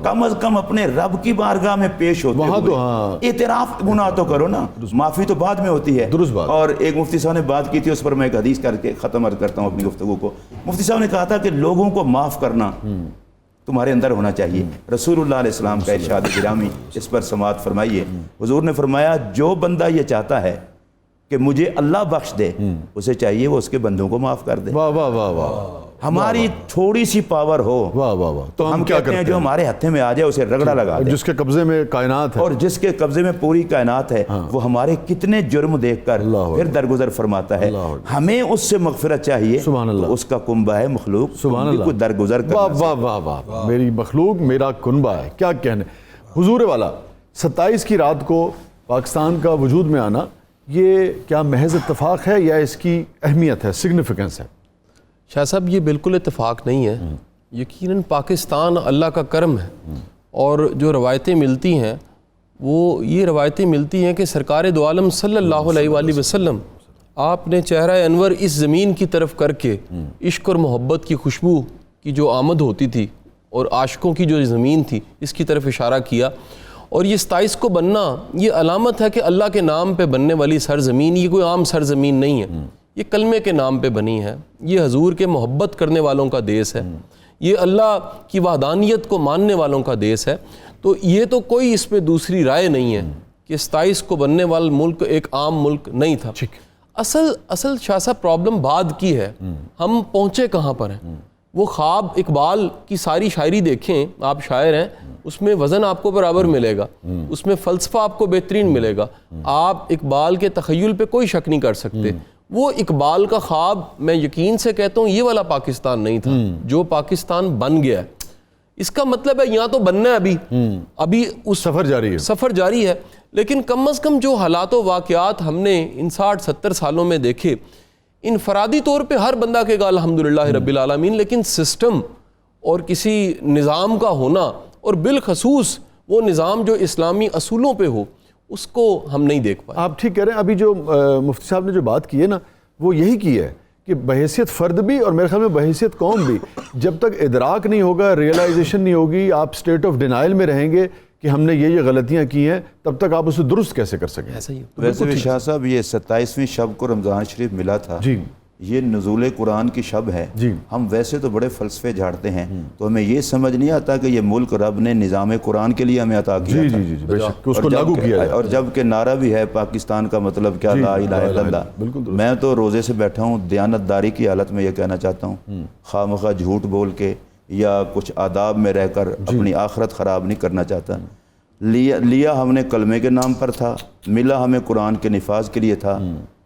کم از کم اپنے رب کی بارگاہ میں پیش ہوتے ہوئے اعتراف گناہ تو کرو نا، معافی تو بعد میں ہوتی ہے۔ اور ایک مفتی صاحب نے بات کی تھی، اس پر میں ایک حدیث کر کے ختم کرتا ہوں اپنی گفتگو کو۔ مفتی صاحب نے کہا تھا کہ لوگوں کو معاف کرنا تمہارے اندر ہونا چاہیے۔ رسول اللہ علیہ السلام کا ارشاد گرامی، اس پر سماعت فرمائیے۔ حضور نے فرمایا جو بندہ یہ چاہتا ہے کہ مجھے اللہ بخش دے، اسے چاہیے وہ اس کے بندوں کو معاف کر دے۔ ہماری تھوڑی سی پاور ہو واہ واہ واہ، تو ہم کیا کہتے ہیں کرتے جو ہمارے ہتھے میں آ جائے اسے رگڑا لگا دیں، جس کے قبضے میں کائنات ہے، اور جس کے قبضے میں پوری کائنات ہے وہ ہمارے کتنے جرم دیکھ کر اللہ پھر درگزر فرماتا ہے. ہمیں اس سے مغفرت چاہیے، سبحان اللہ. تو اس کا کنبہ ہے مخلوق، سبحان تم بھی اللہ. کوئی درگزر واہ کرنا. واہ واہ واہ واہ، میری مخلوق میرا کنبہ ہے، کیا کہنے. حضور والا 27 کی رات کو پاکستان کا وجود میں آنا، یہ کیا محض اتفاق ہے یا اس کی اہمیت ہے، سگنیفیکنس ہے؟ شاہ صاحب یہ بالکل اتفاق نہیں ہے. یقیناً پاکستان اللہ کا کرم ہے، اور جو روایتیں ملتی ہیں وہ یہ روایتیں ملتی ہیں کہ سرکار دو عالم صلی اللہ علیہ وآلہ وسلم آپ نے چہرہ انور اس زمین کی طرف کر کے عشق اور محبت کی خوشبو کی جو آمد ہوتی تھی اور عاشقوں کی جو زمین تھی اس کی طرف اشارہ کیا. اور یہ 27 کو بننا یہ علامت ہے کہ اللہ کے نام پہ بننے والی سرزمین یہ کوئی عام سرزمین نہیں ہے، یہ کلمے کے نام پہ بنی ہے، یہ حضور کے محبت کرنے والوں کا دیس ہے، یہ اللہ کی وحدانیت کو ماننے والوں کا دیس ہے. تو یہ تو کوئی اس میں دوسری رائے نہیں ہے کہ 27 کو بننے والا ملک ایک عام ملک نہیں تھا. اصل شاہ صاحب پرابلم بعد کی ہے، ہم پہنچے کہاں پر ہیں. وہ خواب اقبال کی ساری شاعری دیکھیں، آپ شاعر ہیں، اس میں وزن آپ کو برابر ملے گا، اس میں فلسفہ آپ کو بہترین ملے گا. آپ اقبال کے تخیل پہ کوئی شک نہیں کر سکتے. وہ اقبال کا خواب میں یقین سے کہتا ہوں یہ والا پاکستان نہیں تھا جو پاکستان بن گیا ہے. اس کا مطلب ہے یہاں تو بننا ہے، ابھی اس سفر جاری ہے. لیکن کم از کم جو حالات و واقعات ہم نے ان 60-70 سالوں میں دیکھے، انفرادی طور پہ ہر بندہ کہے گا الحمدللہ رب العالمین، لیکن سسٹم اور کسی نظام کا ہونا، اور بالخصوص وہ نظام جو اسلامی اصولوں پہ ہو، اس کو ہم نہیں دیکھ پائے. آپ ٹھیک کہہ رہے ہیں. ابھی جو مفتی صاحب نے جو بات کی ہے نا، وہ یہی کی ہے کہ بحیثیت فرد بھی اور میرے خیال میں بحیثیت قوم بھی، جب تک ادراک نہیں ہوگا، ریئلائزیشن نہیں ہوگی، آپ اسٹیٹ آف ڈینائل میں رہیں گے کہ ہم نے یہ غلطیاں کی ہیں، تب تک آپ اسے درست کیسے کر سکیں. ویسے بھی شاہ صاحب یہ 27ویں شب کو رمضان شریف ملا تھا، یہ نزول قرآن کی شب ہے. ہم ویسے تو بڑے فلسفے جھاڑتے ہیں، تو ہمیں یہ سمجھ نہیں آتا کہ یہ ملک رب نے نظام قرآن کے لیے ہمیں عطا کیا تھا، اس کو لاگو کیا، اور جب کہ نعرہ بھی ہے پاکستان کا مطلب کیا، لا الہ الا اللہ. میں تو روزے سے بیٹھا ہوں، دیانت داری کی حالت میں یہ کہنا چاہتا ہوں، خواہ مخواہ جھوٹ بول کے یا کچھ آداب میں رہ کر اپنی آخرت خراب نہیں کرنا چاہتا. لیا ہم نے کلمے کے نام پر تھا، ملا ہمیں قرآن کے نفاذ کے لیے تھا،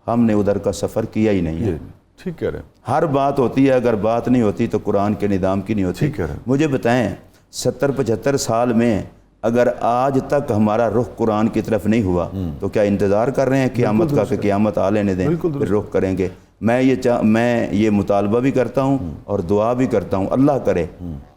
ہم نے ادھر کا سفر کیا ہی نہیں ہے. ٹھیک کہہ رہے ہیں. ہر بات ہوتی ہے، اگر بات نہیں ہوتی تو قرآن کے نظام کی نہیں ہوتی. مجھے بتائیں 70-75 سال میں اگر آج تک ہمارا رخ قرآن کی طرف نہیں ہوا تو کیا انتظار کر رہے ہیں قیامت کا کہ قیامت آ لینے دیں پھر رخ کریں گے؟ میں یہ مطالبہ بھی کرتا ہوں اور دعا بھی کرتا ہوں، اللہ کرے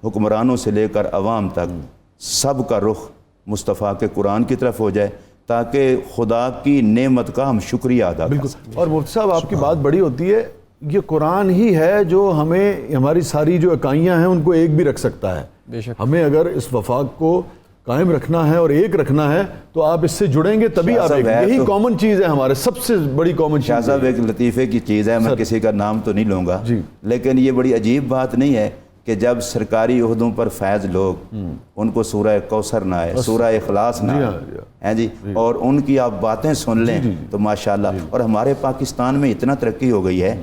حکمرانوں سے لے کر عوام تک سب کا رخ مصطفیٰ کے قرآن کی طرف ہو جائے تاکہ خدا کی نعمت کا ہم شکریہ ادا کر سکیں. اور مفتی صاحب آپ کی بات بڑی ہوتی ہے، یہ قرآن ہی ہے جو ہمیں ہماری ساری جو اکائیاں ہیں ان کو ایک بھی رکھ سکتا ہے. ہمیں اگر اس وفاق کو قائم رکھنا ہے اور ایک رکھنا ہے تو آپ اس سے جڑیں گے تبھی آپ ایک. یہی کامن چیز ہے ہمارے، سب سے بڑی کامن چیز. شاہ صاحب ایک لطیفے کی چیز ہے، میں کسی کا نام تو نہیں لوں گا، لیکن یہ بڑی عجیب بات نہیں ہے کہ جب سرکاری عہدوں پر فیض لوگ ان کو سورہ کوثر نہ آئے، سورہ اخلاص نہ آئے جی، اور ان کی آپ باتیں سن لیں تو ماشاءاللہ. اور ہمارے پاکستان میں اتنا ترقی ہو گئی ہے،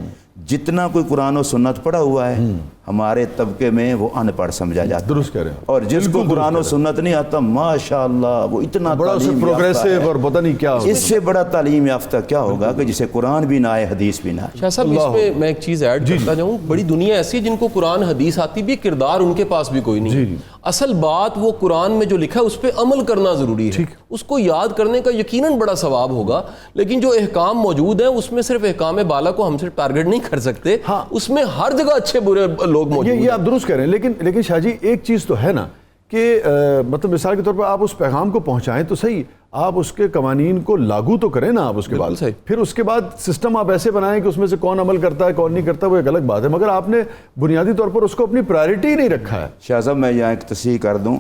جتنا کوئی قرآن و سنت پڑھا ہوا ہے ہمارے طبقے میں وہ ان پڑھ سمجھا جاتا ہے. درست کہہ رہے ہیں. اور جس کو قرآن و سنت نہیں آتا ماشاءاللہ وہ اتنا بڑا پروگریسو اور پتہ نہیں کیا ہوگا. اس سے بڑا تعلیم یافتہ کیا ہوگا کہ جسے قرآن بھی نہ آئے، حدیث بھی نہ آئے. شاہ صاحب اس میں میں ایک چیز ایڈ کرتا جاؤں، بڑی دنیا ایسی ہے جن کو قرآن حدیث آتی بھی، کردار ان کے پاس بھی کوئی نہیں. اصل بات وہ قرآن میں جو لکھا ہے اس پہ عمل کرنا ضروری ہے. اس کو یاد کرنے کا یقیناً بڑا ثواب ہوگا، لیکن جو احکام موجود ہیں اس میں صرف احکام بالا کو ہم سے ٹارگٹ نہیں کر سکتے، اس میں ہر جگہ اچھے برے لوگ موجود ہیں. یہ آپ درست کہہ رہے ہیں، لیکن شاہ جی ایک چیز تو ہے نا کہ مطلب مثال کے طور پر آپ اس پیغام کو پہنچائیں تو صحیح، آپ اس کے قوانین کو لاگو تو کریں نا. آپ اس کے بعد پھر اس کے بعد سسٹم آپ ایسے بنائیں کہ اس میں سے کون عمل کرتا ہے کون نہیں کرتا، وہ ایک الگ بات ہے، مگر آپ نے بنیادی طور پر اس کو اپنی پرائرٹی نہیں رکھا ہے. شاہ صاحب میں یہاں ایک تصحیح کر دوں،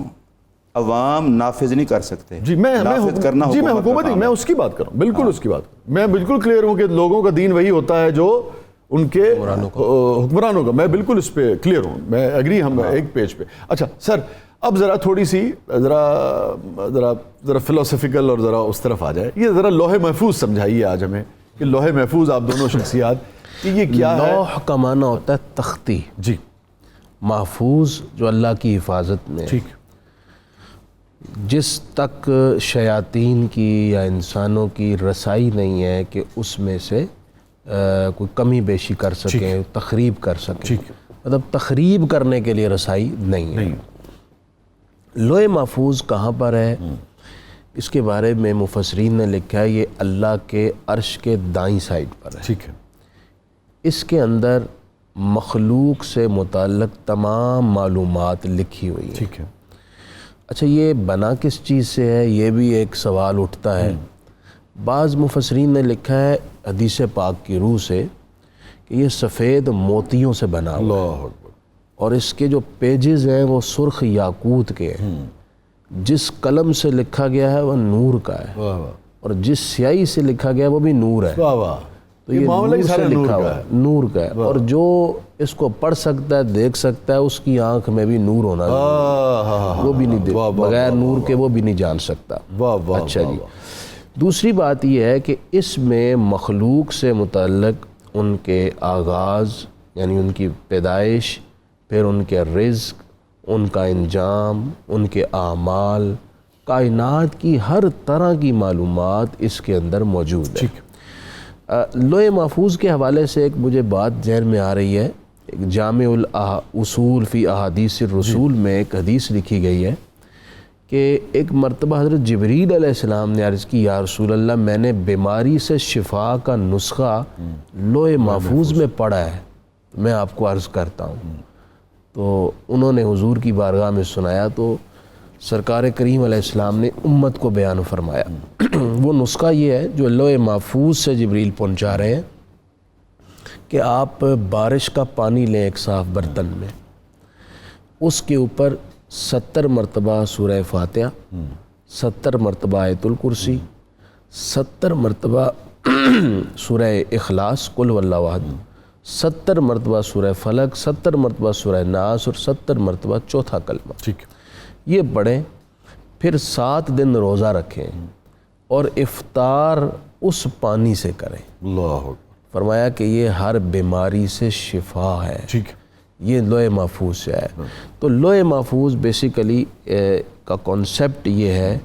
عوام نافذ نہیں کر سکتے. میں حکومت میں اس کی بات کروں، بالکل اس کی بات کروں. میں بالکل کلیئر ہوں کہ لوگوں کا دین وہی ہوتا ہے جو ان کے حکمرانوں کا. میں بالکل اس پہ کلیئر ہوں، میں ایگری، ہم ایک پیج پہ. اچھا سر، اب ذرا تھوڑی سی ذرا فلسفیکل اور ذرا اس طرف آ جائے. یہ ذرا لوح محفوظ سمجھائیے آج ہمیں کہ لوح محفوظ آپ دونوں شخصیات کہ یہ کیا ہے؟ لوح کا معنی ہوتا ہے تختی، جی محفوظ جو اللہ کی حفاظت میں، ٹھیک، جس تک شیاطین کی یا انسانوں کی رسائی نہیں ہے کہ اس میں سے کوئی کمی بیشی کر سکیں، تخریب کر سکیں، مطلب تخریب کرنے کے لیے رسائی نہیں ہے۔ لوح محفوظ کہاں پر ہے؟ اس کے بارے میں مفسرین نے لکھا ہے یہ اللہ کے عرش کے دائیں سائڈ پر ہے، ٹھیک ہے، اس کے اندر مخلوق سے متعلق تمام معلومات لکھی ہوئی ہیں۔ ٹھیک ہے، اچھا یہ بنا کس چیز سے ہے، یہ بھی ایک سوال اٹھتا ہے۔ بعض مفسرین نے لکھا ہے حدیث پاک کی روح سے کہ یہ سفید موتیوں سے بنا ہوا ہے، اللہ اکبر، اور اس کے جو پیجز ہیں وہ سرخ یاقوت کے ہیں، جس قلم سے لکھا گیا ہے وہ نور کا ہے، واہ واہ اور جس سیاہی سے لکھا گیا وہ بھی نور ہے، واہ واہ، تو یہ معاملہ ہی نور سارا سے نور لکھا کا ہوا ہے۔ ہے، نور کا ہے، اور جو اس کو پڑھ سکتا ہے دیکھ سکتا ہے اس کی آنکھ میں بھی نور ہونا ضروری ہے، وہ بھی نہیں دیکھ، بغیر نور کے وہ بھی نہیں جان سکتا۔ واہ واہ، اچھا جی، دوسری بات یہ ہے کہ اس میں مخلوق سے متعلق ان کے آغاز یعنی ان کی پیدائش، پھر ان کے رزق، ان کا انجام، ان کے اعمال، کائنات کی ہر طرح کی معلومات اس کے اندر موجود ہے۔ لوح محفوظ کے حوالے سے ایک مجھے بات ذہن میں آ رہی ہے، ایک جامع الاصول فی احادیث الرسول میں ایک حدیث لکھی گئی ہے کہ ایک مرتبہ حضرت جبریل علیہ السلام نے عرض کی یا رسول اللہ میں نے بیماری سے شفا کا نسخہ لوح محفوظ میں پڑھا ہے، میں آپ کو عرض کرتا ہوں۔ تو انہوں نے حضور کی بارگاہ میں سنایا تو سرکار کریم علیہ السلام نے امت کو بیان فرمایا۔ وہ نسخہ یہ ہے جو لوح محفوظ سے جبریل پہنچا رہے ہیں کہ آپ بارش کا پانی لیں ایک صاف برتن میں، اس کے اوپر 70 مرتبہ سورہ فاتحہ، 70 مرتبہ آیت الکرسی، 70 مرتبہ سورہ اخلاص قل هو اللہ احد، 70 مرتبہ سورہ فلق، 70 مرتبہ سورہ ناس، اور 70 مرتبہ چوتھا کلمہ، ٹھیک، یہ پڑھیں، پھر 7 دن روزہ رکھیں اور افطار اس پانی سے کریں۔ اللہ اکبر، فرمایا کہ یہ ہر بیماری سے شفا ہے، ٹھیک، یہ لوح محفوظ سے ہے۔ تو لوح محفوظ بیسیکلی کا کانسیپٹ یہ ہے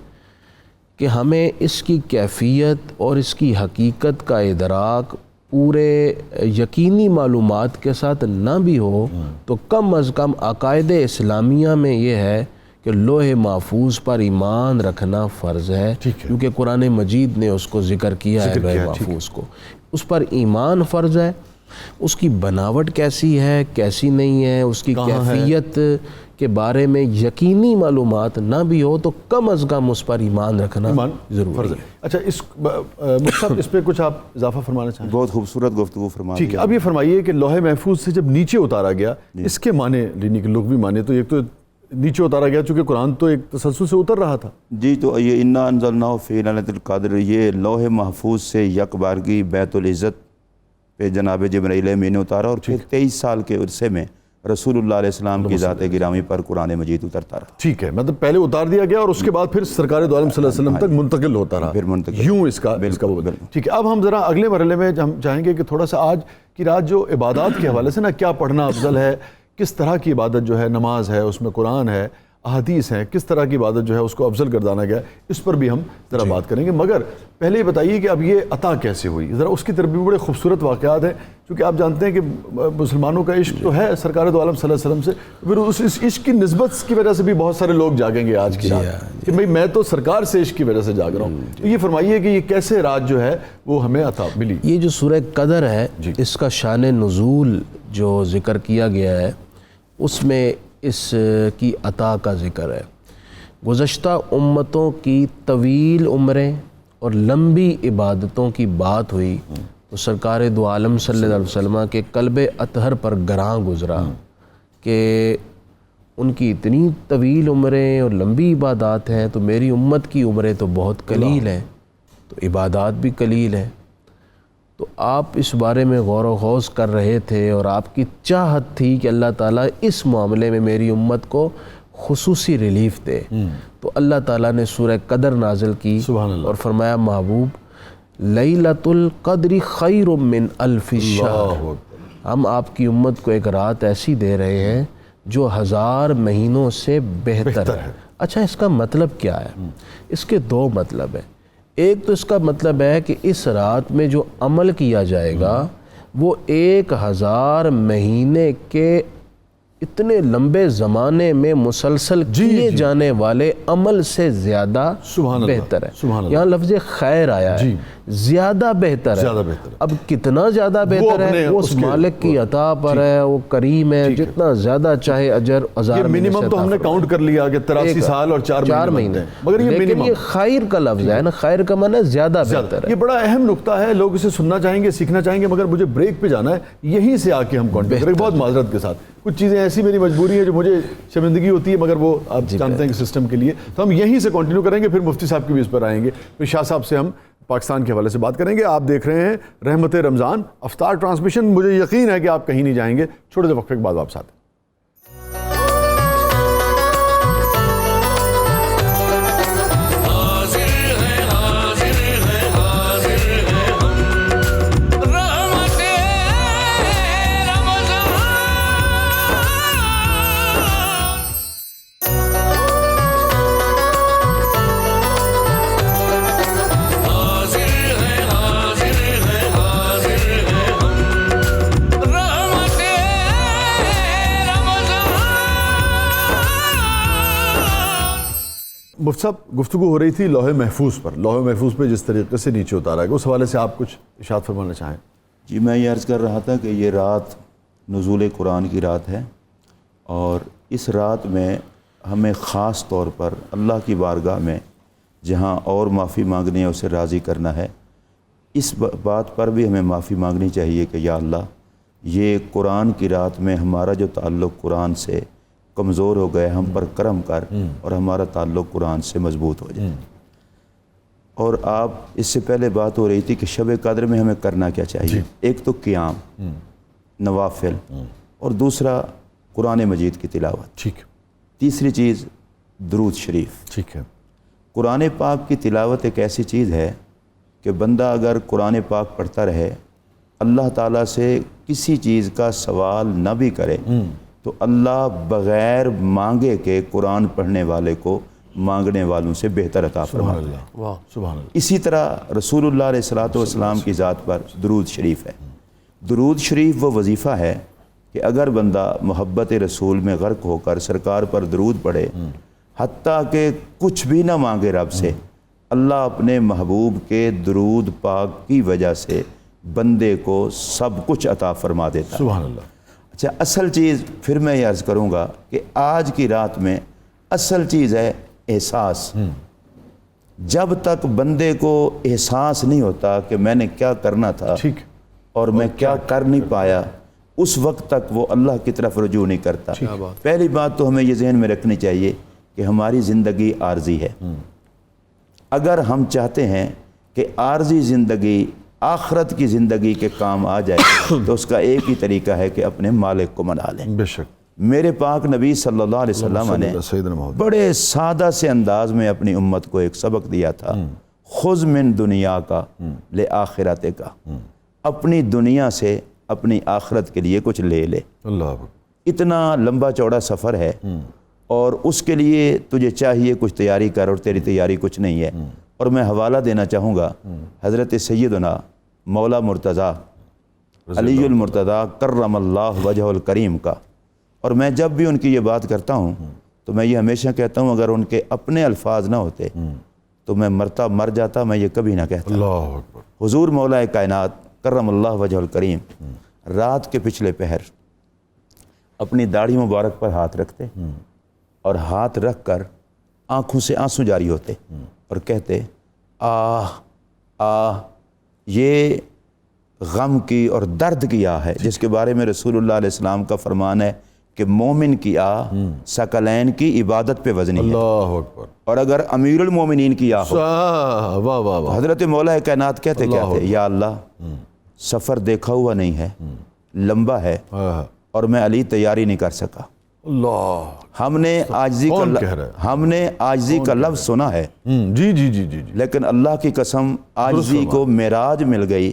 کہ ہمیں اس کی کیفیت اور اس کی حقیقت کا ادراک پورے یقینی معلومات کے ساتھ نہ بھی ہو تو کم از کم عقائد اسلامیہ میں یہ ہے کہ لوح محفوظ پر ایمان رکھنا فرض ہے، کیونکہ قرآن مجید نے اس کو ذکر کیا ہے لوح محفوظ کو، اس پر ایمان فرض ہے۔ اس کی بناوٹ کیسی ہے کیسی نہیں ہے، اس کی کیفیت کے بارے میں یقینی معلومات نہ بھی ہو تو کم از کم اس پر ایمان رکھنا ضروری ہے۔ اچھا اس پہ کچھ آپ اضافہ فرمانا چاہیں؟ بہت خوبصورت گفتگو فرما ٹھیک ہے، اب یہ فرمائیے کہ لوح محفوظ سے جب نیچے اتارا گیا، اس کے معنی لینے کے لغوی معنی تو ایک تو نیچے اتارا گیا چونکہ قرآن تو ایک تسلسل سے اتر رہا تھا۔ جی، تو یہ انا انزلناہ فی لیلۃ القدر، یہ لوح محفوظ سے یک بارگی بیت العزت پہ جناب جبرائیل امین نے اتارا، اور پھر 23 سال کے عرصے میں رسول اللہ علیہ السلام کی ذات گرامی پر قرآن مجید اترتا رہا۔ ٹھیک ہے، مطلب پہلے اتار دیا گیا اور اس کے بعد پھر سرکار دو عالم صلی اللہ علیہ وسلم تک منتقل ہوتا رہا، پھر منتقل، یوں اس کا ٹھیک ہے۔ اب ہم ذرا اگلے مرحلے میں ہم چاہیں گے کہ تھوڑا سا آج کی رات جو عبادات کے حوالے سے نا کیا پڑھنا افضل ہے، کس طرح کی عبادت جو ہے، نماز ہے، اس میں قرآن ہے، احادیث ہیں، کس طرح کی عبادت جو ہے اس کو افضل گردانا گیا، اس پر بھی ہم ذرا بات کریں گے۔ مگر پہلے یہ بتائیے کہ اب یہ عطا کیسے ہوئی، ذرا اس کی طرف بھی بڑے خوبصورت واقعات ہیں، کیونکہ آپ جانتے ہیں کہ مسلمانوں کا عشق تو ہے سرکار دو عالم صلی اللہ علیہ وسلم سے، پھر اس عشق کی نسبت کی وجہ سے بھی بہت سارے لوگ جاگیں گے آج کی رات کہ بھئی میں تو سرکار سے عشق کی وجہ سے جاگ رہا ہوں۔ تو یہ فرمائیے کہ یہ کیسے رات جو ہے وہ ہمیں عطا ملی؟ یہ جو سورہ قدر ہے اس کا شان نزول جو ذکر کیا گیا ہے اس میں اس کی عطا کا ذکر ہے۔ گزشتہ امتوں کی طویل عمریں اور لمبی عبادتوں کی بات ہوئی تو سرکار دو عالم صلی اللہ علیہ وسلم کے قلب اطہر پر گراں گزرا کہ ان کی اتنی طویل عمریں اور لمبی عبادات ہیں تو میری امت کی عمریں تو بہت قلیل ہیں، تو عبادات بھی قلیل ہیں۔ تو آپ اس بارے میں غور و خوض کر رہے تھے اور آپ کی چاہت تھی کہ اللہ تعالیٰ اس معاملے میں میری امت کو خصوصی ریلیف دے، تو اللہ تعالیٰ نے سورہ قدر نازل کی اور فرمایا محبوب لیلۃ القدر خیر من الف شہر، ہم آپ کی امت کو ایک رات ایسی دے رہے ہیں جو 1000 مہینوں سے بہتر ہے۔ اچھا، اس کا مطلب کیا ہے؟ اس کے 2 مطلب ہیں۔ ایک تو اس کا مطلب ہے کہ اس رات میں جو عمل کیا جائے گا وہ 1000 مہینے کے اتنے لمبے زمانے میں مسلسل کیے جانے والے عمل سے زیادہ بہتر ہے۔ یہاں لفظ خیر آیا ہے، زیادہ بہتر ہے۔ اب کتنا زیادہ بہتر ہے وہ اس مالک کی عطا پر ہے، وہ کریم ہے، جتنا زیادہ چاہے اجر 1000 منیمم تو ہم نے کاؤنٹ کر لیا کہ 83 سال اور 4 مہینے، مگر یہ لیکن یہ خیر کا لفظ ہے نا، خیر کا معنی زیادہ بہتر ہے۔ یہ بڑا اہم نقطہ ہے، لوگ اسے سننا چاہیں گے، سیکھنا چاہیں گے، مگر مجھے بریک پہ جانا ہے، یہیں سے آ کے ہم کنٹینیو کریں۔ بہت معذرت کے ساتھ کچھ چیزیں ایسی میری مجبوری ہے جو مجھے شرمندگی ہوتی ہے، مگر وہ آپ جانتے ہیں کہ سسٹم کے لیے، تو ہم یہیں سے کنٹینیو کریں گے، پھر مفتی صاحب کی بھی اس پر آئیں گے، پھر شاہ صاحب سے ہم پاکستان کے حوالے سے بات کریں گے۔ آپ دیکھ رہے ہیں رحمت رمضان افطار ٹرانسمیشن۔ مجھے یقین ہے کہ آپ کہیں نہیں جائیں گے، چھوٹے سے وقفے کے بعد واپس آتے ہیں۔ مفتی صاحب، گفتگو ہو رہی تھی لوح محفوظ پر، لوح محفوظ پہ جس طریقے سے نیچے اتارا گیا، اس حوالے سے آپ کچھ ارشاد فرمانا چاہیں؟ جی، میں یہ عرض کر رہا تھا کہ یہ رات نزول قرآن کی رات ہے، اور اس رات میں ہمیں خاص طور پر اللہ کی بارگاہ میں جہاں اور معافی مانگنی ہے اسے راضی کرنا ہے، اس بات پر بھی ہمیں معافی مانگنی چاہیے کہ یا اللہ، یہ قرآن کی رات میں ہمارا جو تعلق قرآن سے کمزور ہو گئے، ہم پر کرم کر اور ہمارا تعلق قرآن سے مضبوط ہو جائے۔ اور آپ اس سے پہلے بات ہو رہی تھی کہ شب قدر میں ہمیں کرنا کیا چاہیے۔ ایک تو قیام، نوافل، اور دوسرا قرآن مجید کی تلاوت۔ ٹھیک۔ تیسری چیز درود شریف۔ ٹھیک ہے۔ قرآن پاک کی تلاوت ایک ایسی چیز ہے کہ بندہ اگر قرآن پاک پڑھتا رہے، اللہ تعالیٰ سے کسی چیز کا سوال نہ بھی کرے، تو اللہ بغیر مانگے کے قرآن پڑھنے والے کو مانگنے والوں سے بہتر عطا فرماتا ہے۔ سبحان اللہ۔ اسی طرح رسول اللہ علیہ الصلوۃ والسلام کی ذات پر درود شریف ہے۔ درود شریف وہ وظیفہ ہے کہ اگر بندہ محبت رسول میں غرق ہو کر سرکار پر درود پڑھے، حتیٰ کہ کچھ بھی نہ مانگے رب سے، اللہ اپنے محبوب کے درود پاک کی وجہ سے بندے کو سب کچھ عطا فرما دیتا ہے۔ سبحان اللہ۔ اچھا، اصل چیز پھر میں یہ عرض کروں گا کہ آج کی رات میں اصل چیز ہے احساس۔ جب تک بندے کو احساس نہیں ہوتا کہ میں نے کیا کرنا تھا اور میں کیا کر نہیں پایا، اس وقت تک وہ اللہ کی طرف رجوع نہیں کرتا۔ پہلی بات تو ہمیں یہ ذہن میں رکھنی چاہیے کہ ہماری زندگی عارضی ہے۔ اگر ہم چاہتے ہیں کہ عارضی زندگی آخرت کی زندگی کے کام آ جائے تو اس کا ایک ہی طریقہ ہے کہ اپنے مالک کو منا لیں۔ بے شک۔ میرے پاک نبی صلی اللہ علیہ وسلم نے بڑے سادہ سے انداز میں اپنی امت کو ایک سبق دیا تھا، خذ من دنیا کا لے آخرت کا، اپنی دنیا سے اپنی آخرت کے لیے کچھ لے لے۔ اللہ، اتنا لمبا چوڑا سفر ہے اور اس کے لیے تجھے چاہیے کچھ تیاری کر، اور تیری تیاری کچھ نہیں ہے۔ اور میں حوالہ دینا چاہوں گا حضرت سیدنا مولا مرتضیٰ علی المرتضیٰ کرم اللہ وجہ الکریم کا، اور میں جب بھی ان کی یہ بات کرتا ہوں تو میں یہ ہمیشہ کہتا ہوں اگر ان کے اپنے الفاظ نہ ہوتے تو میں مر جاتا، میں یہ کبھی نہ کہتا۔ اللہ اکبر۔ حضور مولا کائنات کرم اللہ وجہ الکریم رات کے پچھلے پہر اپنی داڑھی مبارک پر ہاتھ رکھتے اور ہاتھ رکھ کر آنکھوں سے آنسو جاری ہوتے اور کہتے آہ آہ، یہ غم کی اور درد کی آہ ہے، جس کے بارے میں رسول اللہ علیہ السلام کا فرمان ہے کہ مومن کی آہ ثقلین کی عبادت پہ وزنی ہے۔ اللہ اکبر۔ اور اگر امیر المومنین کی آہ ہو، واہ واہ واہ، حضرت مولا کائنات کہتے کیا تھے، یا اللہ سفر دیکھا ہوا نہیں ہے، لمبا ہے، اور میں علی تیاری نہیں کر سکا، اللہ، ہم نے عاجزی کون کہہ رہا ہے؟ ہم نے عاجزی کا لفظ سنا ہے، جی جی جی جی جی، لیکن اللہ کی قسم عاجزی کو معراج مل گئی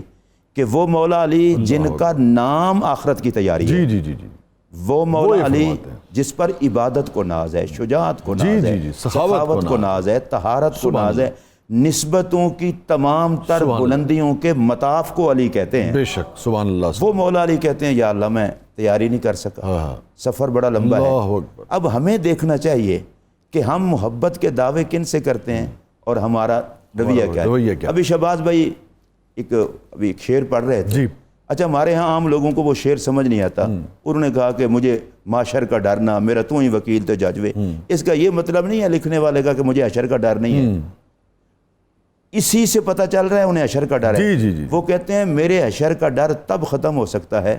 کہ وہ مولا علی جن کا نام آخرت کی تیاری ہے، جی جی جی جی، وہ مولا علی فرماتے ہیں۔ جس پر عبادت کو ناز ہے، شجاعت کو جی ناز جی ہے، جی، سخاوت کو ناز ہے، طہارت کو ناز ہے، نسبتوں کی تمام تر بلندیوں کے مطاف کو علی کہتے ہیں۔ بے شک، سبحان اللہ، وہ مولا علی کہتے ہیں یا اللہ میں تیاری نہیں کر سکا، سفر بڑا لمبا اللہ ہے۔ اکبر۔ اب ہمیں دیکھنا چاہیے کہ ہم محبت کے دعوے کن سے کرتے ہیں اور ہمارا رویہ کیا رویہ ہے۔ کیا؟ ابھی شہباز بھائی ابھی ایک شعر پڑھ رہے تھے، جی، اچھا ہمارے ہاں عام لوگوں کو وہ شعر سمجھ نہیں آتا، انہوں نے کہا کہ مجھے معاشر کا ڈر نہ، میرا تو ہی وکیل تو ججوے۔ اس کا یہ مطلب نہیں ہے لکھنے والے کا کہ مجھے حشر کا ڈر نہیں ہے، اسی سے پتہ چل رہا ہے انہیں حشر کا ڈر ہے۔ جی جی جی، وہ کہتے ہیں میرے حشر کا ڈر تب ختم ہو سکتا ہے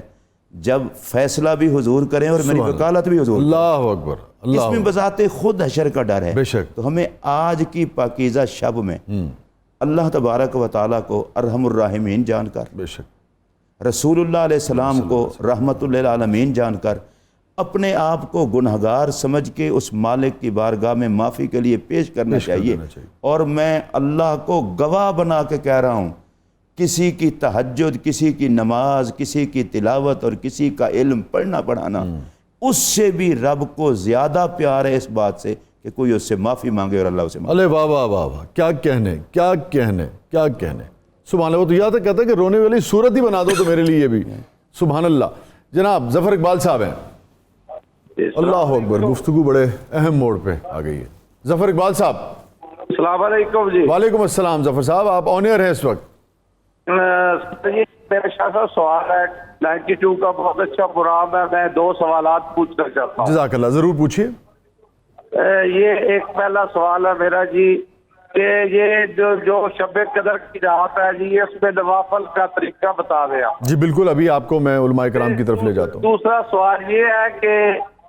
جب فیصلہ بھی حضور کریں اور میری وکالت بھی حضور کریں۔ اللہ اکبر، اللہ اس میں بذات خود حشر کا ڈر ہے۔ بے شک۔ تو ہمیں آج کی پاکیزہ شب میں اللہ تبارک و تعالیٰ کو ارحم الراحمین جان کر، بے شک، رسول اللہ علیہ السلام کو رحمت للعالمین جان کر، اپنے آپ کو گنہگار سمجھ کے اس مالک کی بارگاہ میں معافی کے لیے پیش کرنا چاہیے۔ اور میں اللہ کو گواہ بنا کے کہہ رہا ہوں، کسی کی تہجد، کسی کی نماز، کسی کی تلاوت اور کسی کا علم پڑھنا پڑھانا اس سے بھی رب کو زیادہ پیار ہے اس بات سے کہ کوئی اس سے معافی مانگے اور اللہ اسے معافی۔ ارے واہ واہ واہ واہ، کیا کہنے، کیا کہنے، کیا کہنے، سبحان اللہ۔ وہ تو یاد کہتا ہے کہ رونے والی صورت ہی بنا دو تو میرے لیے بھی، سبحان اللہ۔ جناب ظفر اقبال صاحب ہیں، اللہ اکبر، گفتگو بڑے اہم موڑ پہ آ گئی ہے۔ ظفر اقبال صاحب، السلام علیکم جی۔ وعلیکم السلام۔ ظفر صاحب آپ آن ایئر ہیں اس وقت۔ میرا شاہ صاحب سوال ہے 92 کا بہت اچھا پروگرام ہے، میں 2 سوالات پوچھنا چاہتا ہوں۔ جزاک اللہ، ضرور پوچھیے۔ یہ ایک پہلا سوال ہے میرا جی کہ یہ جو شب قدر کی رات ہے جی، اس میں نوافل کا طریقہ بتا دیں آپ۔ جی بالکل، ابھی آپ کو میں علماء کرام کی طرف لے جاتا ہوں۔ دوسرا سوال یہ ہے کہ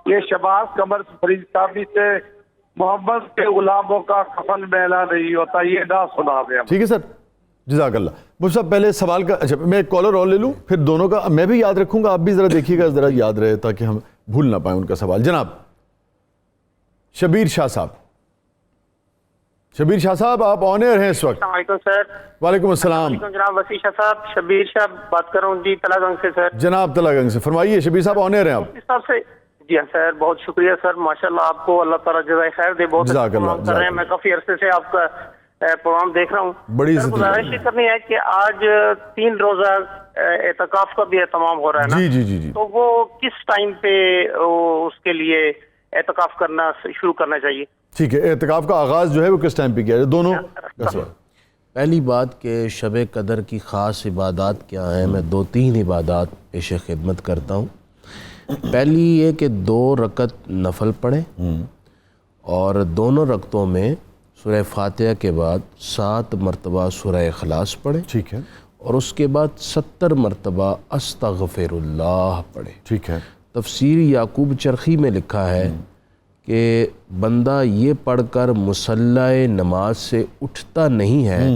یہ شہباز قمر فرید صاحبی سے محمد کے غلاموں کا کفن میلا نہیں ہوتا، یہ نہ سنا دیں۔ ٹھیک ہے سر، جزاک اللہ۔ مجھ سے پہلے سوال کا، اچھا میں ایک کالر اور لے لوں، پھر دونوں کا میں بھی یاد رکھوں گا، آپ بھی ذرا دیکھیے گا، ذرا یاد رہے تاکہ ہم بھول نہ پائیں ان کا سوال۔ جناب شبیر شاہ صاحب، شبیر شاہ صاحب آپ آن ایئر ہیں اس وقت۔ السلام علیکم سر۔ وعلیکم السلام جناب وسیع شاہ صاحب، شبیر شاہ بات کر رہا ہوں جی، تلا گنج سے سر۔ جناب تلا گنج سے، فرمائیے شبیر صاحب، آن ایئر ہیں آپ۔ اس صاحب سے جی ہاں سر، بہت شکریہ سر، ماشاءاللہ آپ کو اللہ تعالیٰ جزائے خیر دے، بہت جزاک اللہ، کر رہے ہیں۔ میں کافی عرصے سے آپ کا پروگرام دیکھ رہا ہوں۔ بڑی سر گزارش یہ کرنی ہے کہ آج 3 روزہ اعتکاف کا بھی اہتمام ہو رہا ہے نا، جی جی جی جی، تو وہ کس ٹائم پہ اس کے لیے اعتکاف کرنا شروع کرنا چاہیے؟ ٹھیک ہے، اعتکاف کا آغاز جو ہے وہ کس ٹائم پہ کیا جائے؟ دونوں کا سوال۔ پہلی بات کہ شب قدر کی خاص عبادات کیا ہیں، میں 2-3 عبادات پیش خدمت کرتا ہوں۔ پہلی یہ کہ 2 رکعت نفل پڑھیں اور دونوں رکعتوں میں سورہ فاتحہ کے بعد 7 مرتبہ سورہ اخلاص پڑھیں، ٹھیک ہے، اور اس کے بعد 70 مرتبہ استغفر اللہ پڑھیں۔ ٹھیک ہے، تفسیر یعقوب چرخی میں لکھا ہے کہ بندہ یہ پڑھ کر مصلی نماز سے اٹھتا نہیں ہے،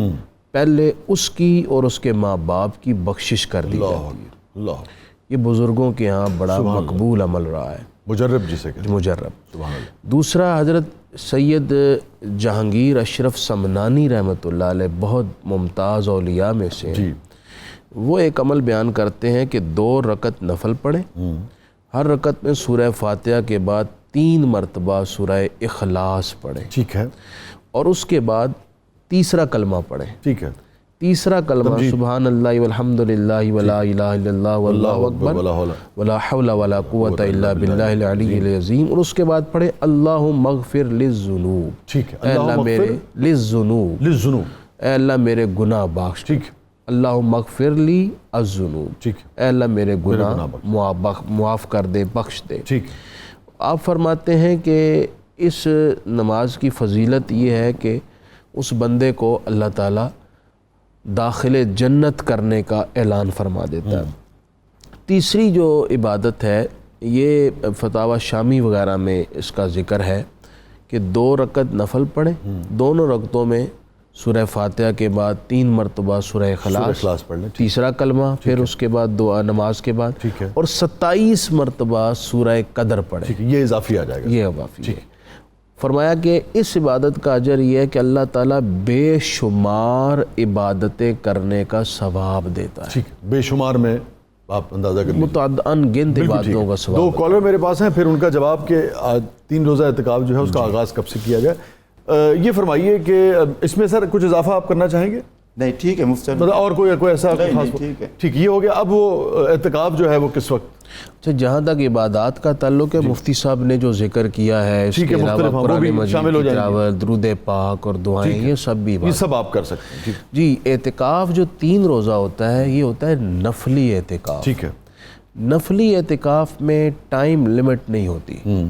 پہلے اس کی اور اس کے ماں باپ کی بخشش کر دی جاتی ہے۔ اللہ یہ بزرگوں کے ہاں بڑا مقبول عمل رہا ہے، مجرب جسے کہتے ہیں۔ مجرب۔ سبحان اللہ۔ دوسرا حضرت سید جہانگیر اشرف سمنانی رحمۃ اللہ علیہ، بہت ممتاز اولیاء میں سے جی، وہ ایک عمل بیان کرتے ہیں کہ 2 رکعت نفل پڑھیں، ہر رکعت میں سورہ فاتحہ کے بعد 3 مرتبہ سورہ اخلاص پڑھیں، ٹھیک ہے، اور اس کے بعد تیسرا کلمہ پڑھیں۔ ٹھیک ہے، تیسرا کلمہ سبحان اللہ والحمد للہ ولا الہ الا اللہ واللہ اکبر ولا حول ولا قوت الا باللہ العلی العظیم، اور اس کے بعد پڑھیں اللہم اغفر للذنوب، ٹھیک ہے، اے اللہ میرے للذنوب، للذنوب، اے اللہ میرے گناہ بخش، ٹھیک ہے، اللہم اغفر لی الذنوب، ٹھیک ہے، اے اللہ میرے گناہ معاف کر دے، بخش دے۔ ٹھیک۔ آپ فرماتے ہیں کہ اس نماز کی فضیلت یہ ہے کہ اس بندے کو اللہ تعالیٰ داخل جنت کرنے کا اعلان فرما دیتا ہے۔ تیسری جو عبادت ہے، یہ فتاوی شامی وغیرہ میں اس کا ذکر ہے کہ 2 رکعت نفل پڑھیں، دونوں رکعتوں میں سورہ فاتحہ کے بعد 3 مرتبہ سورہ اخلاص پڑھ لیں، تیسرا کلمہ، پھر اس کے بعد دعا نماز کے بعد، ٹھیک ہے، اور 27 مرتبہ سورہ قدر پڑھیں، ٹھیک ہے، یہ اضافی آ جائے گا، یہ اضافی ہے۔ فرمایا کہ اس عبادت کا اجر یہ ہے کہ اللہ تعالیٰ بے شمار عبادتیں کرنے کا ثواب دیتا ہے، ٹھیک ہے، بے شمار میں آپ اندازہ کر لیجیے، متعدد انگنت عبادتوں کا ثواب۔ 2 کالر میرے پاس ہیں، پھر ان کا جواب کہ 3 روزہ اعتکاف جو ہے اس کا آغاز کب سے کیا گیا۔ یہ فرمائیے کہ اس میں سر کچھ اضافہ آپ کرنا چاہیں گے؟ نہیں ٹھیک ہے مفتی صاحب، مطلب اور کوئی ایسا خاص؟ ٹھیک ہے، ٹھیک، یہ ہو گیا۔ اب وہ اعتکاف جو ہے وہ کس وقت؟ اچھا، جہاں تک عبادات کا تعلق ہے، مفتی صاحب نے جو ذکر کیا ہے، اس کے علاوہ قرآن مجید کی تلاوت، درود پاک اور دعائیں، یہ سب بھی یہ سب آپ کر سکتے ہیں۔ جی، اعتکاف جو 3 روزہ ہوتا ہے، یہ ہوتا ہے نفلی اعتکاف۔ ٹھیک ہے، نفلی اعتکاف میں ٹائم لیمٹ نہیں ہوتی،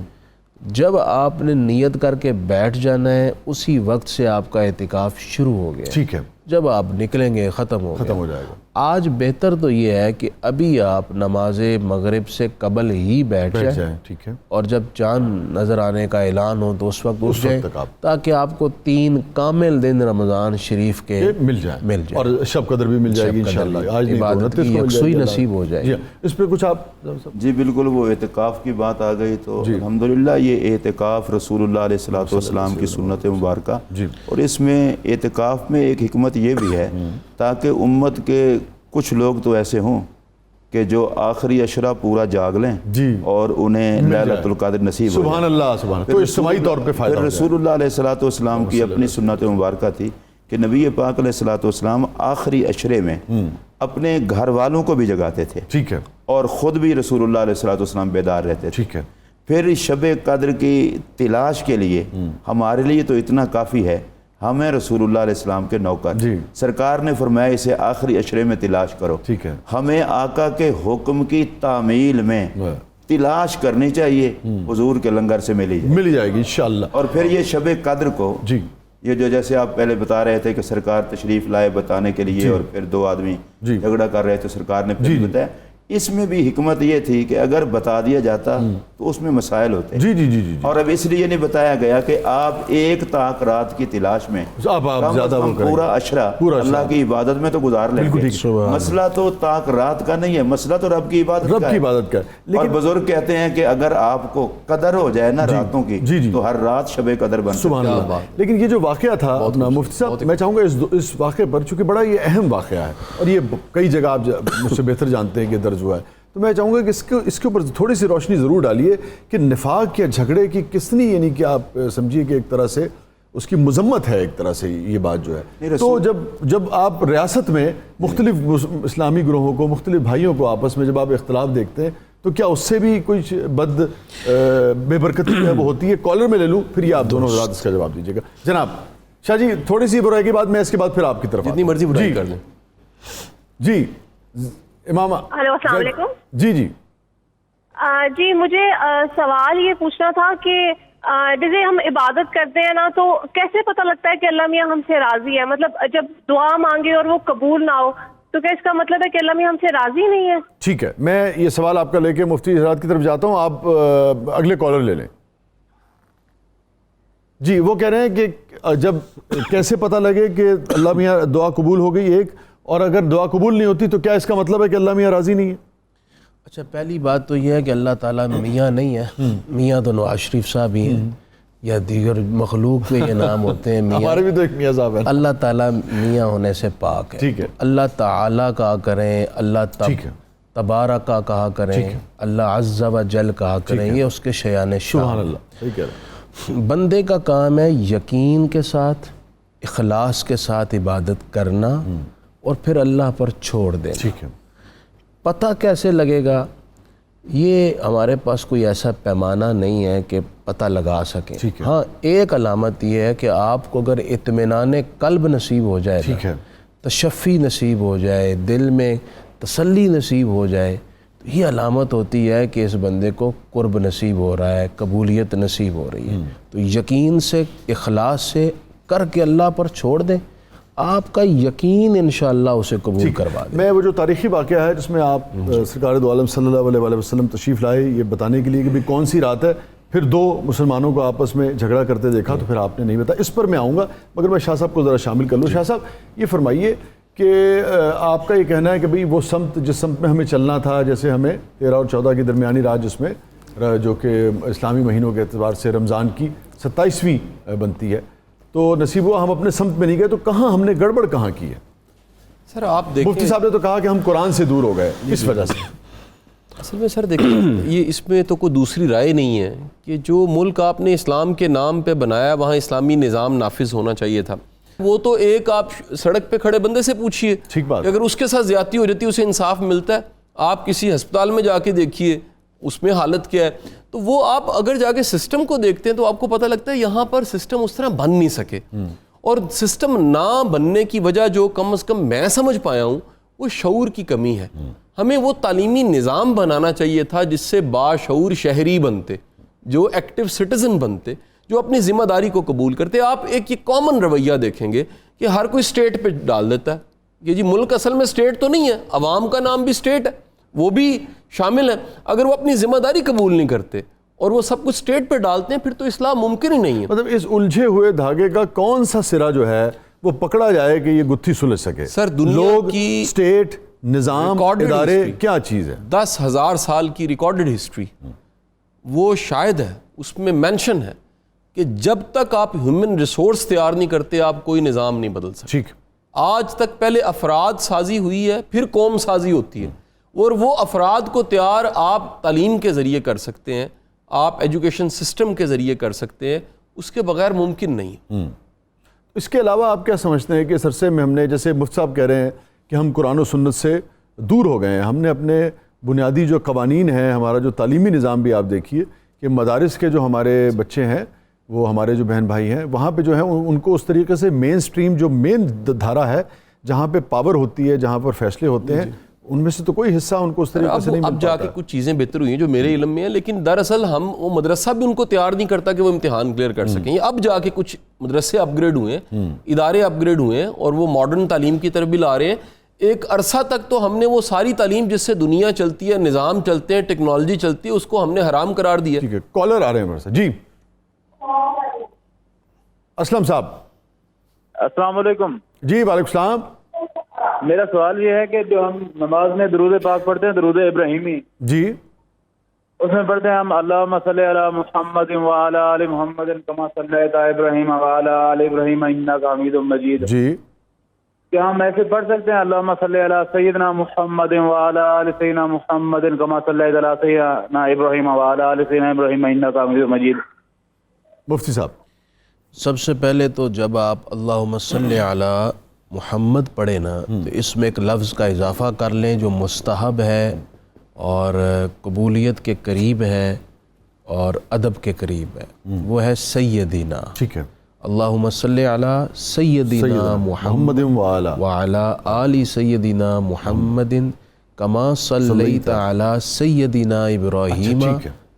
جب آپ نے نیت کر کے بیٹھ جانا ہے اسی وقت سے آپ کا اعتکاف شروع ہو گیا، ٹھیک ہے، جب آپ نکلیں گے ختم ہو جائے گا۔ آج بہتر تو یہ ہے کہ ابھی آپ نماز مغرب سے قبل ہی بیٹھ جائیں، ٹھیک ہے، اور جب چاند نظر آنے کا اعلان ہو تو اس وقت اٹھ جائیں، تک آپ تاکہ آپ کو 3 کامل دن رمضان شریف کے مل جائیں، اور شب قدر بھی مل جائے گی انشاءاللہ، آج نہیں عبادت کی یکسوئی نصیب ہو جائے گی۔ اس پہ کچھ آپ؟ جی بالکل، وہ اعتکاف کی بات آ گئی تو الحمدللہ یہ اعتکاف رسول اللہ علیہ الصلوۃ والسلام کی سنت مبارکہ، اور اس میں اعتکاف میں ایک حکمت یہ بھی ہے تاکہ امت کے کچھ لوگ تو ایسے ہوں کہ جو آخری عشرہ پورا جاگ لیں اور انہیں لیلۃ القدر نصیب ہو جائے۔ سبحان اللہ، سبحان اللہ، تو اجتماعی طور پہ فائدہ ہو جائے۔ رسول اللہ علیہ الصلوۃ والسلام کی اپنی سنت مبارکہ تھی کہ نبی پاک علیہ الصلوۃ والسلام آخری عشرے میں اپنے گھر والوں کو بھی جگاتے تھے، ٹھیک ہے، اور خود بھی رسول اللہ علیہ الصلوۃ والسلام بیدار رہتے تھے، ٹھیک ہے۔ پھر شب قدر کی تلاش کے لیے ہمارے لیے تو اتنا کافی ہے، ہمیں رسول اللہ علیہ السلام کے نوکر، سرکار نے فرمایا اسے آخری عشرے میں تلاش کرو، ٹھیک ہے، ہمیں آقا کے حکم کی تعمیل میں تلاش کرنی چاہیے، حضور کے لنگر سے مل جائے گی انشاءاللہ۔ اور پھر یہ شب قدر کو یہ جو جیسے آپ پہلے بتا رہے تھے کہ سرکار تشریف لائے بتانے کے لیے، اور پھر 2 آدمی جھگڑا کر رہے تھے، سرکار نے پھر بتایا، اس میں بھی حکمت یہ تھی کہ اگر بتا دیا جاتا تو اس میں مسائل ہوتے، اور اب اس لیے نہیں بتایا گیا کہ آپ 1 تاک رات کی تلاش میں پورا عشرہ اللہ کی عبادت میں تو گزار لیں گے۔ مسئلہ تو تاک رات کا نہیں ہے، مسئلہ تو رب کی عبادت کا ہے۔ اور بزرگ کہتے ہیں کہ اگر آپ کو قدر ہو جائے نا راتوں کی تو ہر رات شب قدر بن سکتی ہے۔ لیکن یہ جو واقعہ تھا مفتی صاحب، میں چاہوں گا اس واقعے پر، چونکہ بڑا یہ اہم واقعہ ہے اور یہ کئی جگہ آپ مجھ سے بہتر جانتے ہیں کہ درج ہوا ہے، تو میں چاہوں گا کہ اس کے اوپر تھوڑی سی روشنی ضرور ڈالیے کہ نفاق یا جھگڑے کی کتنی، یعنی کہ آپ سمجھیے کہ ایک طرح سے اس کی مذمت ہے، ایک طرح سے یہ بات جو ہے۔ تو جب آپ ریاست میں مختلف اسلامی گروہوں کو، مختلف بھائیوں کو آپس میں جب آپ اختلاف دیکھتے ہیں تو کیا اس سے بھی کچھ بے برکتی جو ہے وہ ہوتی ہے؟ کالر میں لے لوں، پھر یہ آپ دونوں حضرات اس کا جواب دیجیے گا۔ جناب شاہ جی، تھوڑی سی برائی کے بعد میں اس کے بعد پھر آپ کی طرف جتنی مرضی برائی کر دیں۔ جی امامہ، ہلو السلام علیکم۔ جی جی، مجھے سوال یہ پوچھنا تھا کہ جیسے ہم عبادت کرتے ہیں نا، تو کیسے پتہ لگتا ہے کہ اللہ میاں ہم سے راضی ہے؟ مطلب جب دعا مانگے اور وہ قبول نہ ہو تو کیا اس کا مطلب ہے کہ اللہ میاں ہم سے راضی نہیں ہے؟ ٹھیک ہے، میں یہ سوال آپ کا لے کے مفتی حضرات کی طرف جاتا ہوں، آپ اگلے کالر لے لیں۔ جی، وہ کہہ رہے ہیں کہ جب کیسے پتہ لگے کہ اللہ میاں دعا قبول ہو گئی ایک، اور اگر دعا قبول نہیں ہوتی تو کیا اس کا مطلب ہے کہ اللہ میاں راضی نہیں ہے؟ اچھا، پہلی بات تو یہ ہے کہ اللہ تعالیٰ میاں نہیں ہے، میاں تو نواز شریف صاحب ہی ہیں، یا دیگر مخلوق کے یہ نام ہوتے ہیں میاں، ہمارے بھی تو ایک میاں صاحب ہے۔ اللہ تعالیٰ میاں ہونے سے پاک ہے۔ ٹھیک ہے، اللہ تعالیٰ کہا کریں، اللہ تبارک کہا کریں، اللہ عز و جل کہا کریں، یہ اس کے شیان شان۔ سبحان اللہ، صحیح کہہ رہے ہیں۔ بندے کا کام ہے یقین کے ساتھ، اخلاص کے ساتھ عبادت کرنا، اور پھر اللہ پر چھوڑ دینا۔ ٹھیک ہے، پتہ کیسے لگے گا؟ یہ ہمارے پاس کوئی ایسا پیمانہ نہیں ہے کہ پتہ لگا سکیں۔ ہاں، ایک علامت یہ ہے کہ آپ کو اگر اطمینان قلب نصیب ہو جائے، ٹھیک ہے، تشفی نصیب ہو جائے، دل میں تسلی نصیب ہو جائے، تو یہ علامت ہوتی ہے کہ اس بندے کو قرب نصیب ہو رہا ہے، قبولیت نصیب ہو رہی ہے۔ تو یقین سے، اخلاص سے کر کے اللہ پر چھوڑ دیں، آپ کا یقین انشاءاللہ اسے قبول کروا دیں۔ میں وہ جو تاریخی واقعہ ہے جس میں آپ سرکار دو عالم صلی اللہ علیہ وسلم تشریف لائے، یہ بتانے کے لیے کہ بھی کون سی رات ہے، پھر دو مسلمانوں کو آپس میں جھگڑا کرتے دیکھا تو پھر آپ نے نہیں بتایا. اس پر میں آؤں گا مگر میں شاہ صاحب کو ذرا شامل کر لوں. شاہ صاحب یہ فرمائیے کہ آپ کا یہ کہنا ہے کہ بھئی وہ سمت جس سمت میں ہمیں چلنا تھا، جیسے ہمیں 13 اور 14 کی درمیانی رات جس میں جو کہ اسلامی مہینوں کے اعتبار سے رمضان کی 27ویں بنتی ہے، تو نصیب ہوا ہم اپنے سمت میں نہیں گئے، تو کہاں ہم نے گڑبڑ کہاں کی ہے؟ سر آپ دیکھیں، مفتی صاحب نے تو کہا کہ ہم قرآن سے دور ہو گئے اس وجہ سے. اصل میں سر دیکھیں یہ اس میں تو کوئی دوسری رائے نہیں ہے کہ جو ملک آپ نے اسلام کے نام پہ بنایا وہاں اسلامی نظام نافذ ہونا چاہیے تھا. وہ تو ایک آپ سڑک پہ کھڑے بندے سے پوچھیے ٹھیک بات، اگر اس کے ساتھ زیادتی ہو جاتی ہے اسے انصاف ملتا ہے. آپ کسی ہسپتال میں جا کے دیکھیے اس میں حالت کیا ہے. تو وہ آپ اگر جا کے سسٹم کو دیکھتے ہیں تو آپ کو پتہ لگتا ہے یہاں پر سسٹم اس طرح بن نہیں سکے. اور سسٹم نہ بننے کی وجہ جو کم از کم میں سمجھ پایا ہوں وہ شعور کی کمی ہے. ہمیں وہ تعلیمی نظام بنانا چاہیے تھا جس سے باشعور شہری بنتے، جو ایکٹیو سٹیزن بنتے، جو اپنی ذمہ داری کو قبول کرتے. آپ ایک یہ کامن رویہ دیکھیں گے کہ ہر کوئی اسٹیٹ پہ ڈال دیتا ہے کہ جی ملک اصل میں اسٹیٹ تو نہیں ہے، عوام کا نام بھی اسٹیٹ ہے، وہ بھی شامل ہے. اگر وہ اپنی ذمہ داری قبول نہیں کرتے اور وہ سب کچھ اسٹیٹ پہ ڈالتے ہیں پھر تو اسلام ممکن ہی نہیں ہے. مطلب اس الجھے ہوئے دھاگے کا کون سا سرا جو ہے وہ پکڑا جائے کہ یہ گتھی سلجھ سکے؟ سر دنیا لوگ، کی اسٹیٹ، نظام، ادارے کیا چیز ہے؟ 10,000 سال کی ریکارڈڈ ہسٹری وہ شاید ہے، اس میں مینشن ہے کہ جب تک آپ ہیومن ریسورس تیار نہیں کرتے آپ کوئی نظام نہیں بدل سکتے. ٹھیک. آج تک پہلے افراد سازی ہوئی ہے پھر قوم سازی ہوتی ہے، اور وہ افراد کو تیار آپ تعلیم کے ذریعے کر سکتے ہیں، آپ ایجوکیشن سسٹم کے ذریعے کر سکتے ہیں، اس کے بغیر ممکن نہیں. اس کے علاوہ آپ کیا سمجھتے ہیں کہ اس عرصے میں ہم نے، جیسے مفتی صاحب کہہ رہے ہیں کہ ہم قرآن و سنت سے دور ہو گئے ہیں، ہم نے اپنے بنیادی جو قوانین ہیں، ہمارا جو تعلیمی نظام بھی آپ دیکھیے کہ مدارس کے جو ہمارے بچے ہیں، وہ ہمارے جو بہن بھائی ہیں، وہاں پہ جو ہیں ان کو اس طریقے سے مین سٹریم جو مین دھارا ہے جہاں پہ پاور ہوتی ہے، جہاں پر فیصلے ہوتے ہیں، ان میں سے تو کوئی حصہ ان کو اس طریقے سے نہیں مل اب جا کے کچھ چیزیں بہتر ہوئی ہیں جو میرے علم میں ہیں، لیکن دراصل وہ مدرسہ بھی ان کو تیار نہیں کرتا کہ وہ امتحان کلیئر کر سکیں. اب جا کے کچھ مدرسے اپ گریڈ ہوئے ہیں، ادارے اپ گریڈ ہوئے ہیں اور وہ ماڈرن تعلیم کی طرف بھی لا رہے ہیں. ایک عرصہ تک تو ہم نے وہ ساری تعلیم جس سے دنیا چلتی ہے، نظام چلتے ہیں، ٹیکنالوجی چلتی ہے، اس کو ہم نے حرام قرار دیا. ٹھیک ہے، کالر آ رہے ہیں میرے سے. جی اسلم صاحب. السلام علیکم. جی وعلیکم السلام. میرا سوال یہ ہے کہ جو ہم نماز میں درود پاک پڑھتے ہیں، درود ابراہیمی، جی اس میں پڑھتے ہیں ہم اللہم صلی علی محمد وعلی آل محمد کما صلیت علی ابراہیم وعلی آل ابراہیم انک حمید مجید. جی کیا ہم ایسے پڑھ سکتے ہیں اللہم صلی علی سیدنا محمد وعلی آل سیدنا محمد کما صلیت علی سیدنا ابراہیم وعلی آل سیدنا ابراہیم انک حمید مجید؟ مفتی صاحب، سب سے پہلے تو جب آپ اللہم صلی علی محمد پڑھیں نا تو اس میں ایک لفظ کا اضافہ کر لیں جو مستحب ہے اور قبولیت کے قریب ہے اور ادب کے قریب ہے، وہ ہے سیدنا. ٹھیک ہے. اللہم صلی علی سیدنا محمد وعلی آل سیدنا محمد کما صلیت علی سیدنا ابراہیم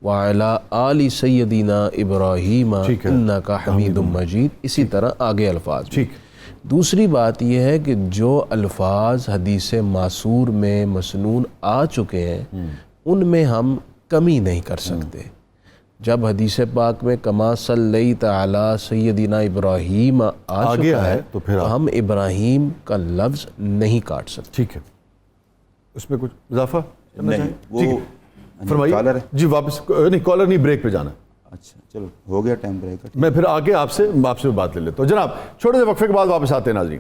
وعلی آل سیدنا ابراہیم انک حمید مجید. اسی طرح آگے الفاظ. ٹھیک. دوسری بات یہ ہے کہ جو الفاظ حدیث معصور میں مسنون آ چکے ہیں ان میں ہم کمی نہیں کر سکتے. جب حدیث پاک میں کما صلیت علی سیدنا ابراہیم آ چکا ہے تو پھر ہم ابراہیم کا لفظ نہیں کاٹ سکتے. ٹھیک ہے. اس میں کچھ اضافہ نہیں، وہ فرمائیے. جی واپس نہیں، کالر نہیں، بریک پہ جانا. اچھا چلو ہو گیا ٹائم بریک. میں پھر آگے آپ سے بات لے لیتا ہوں. جناب چھوٹے سے وقفے کے بعد واپس آتے ہیں. ناظرین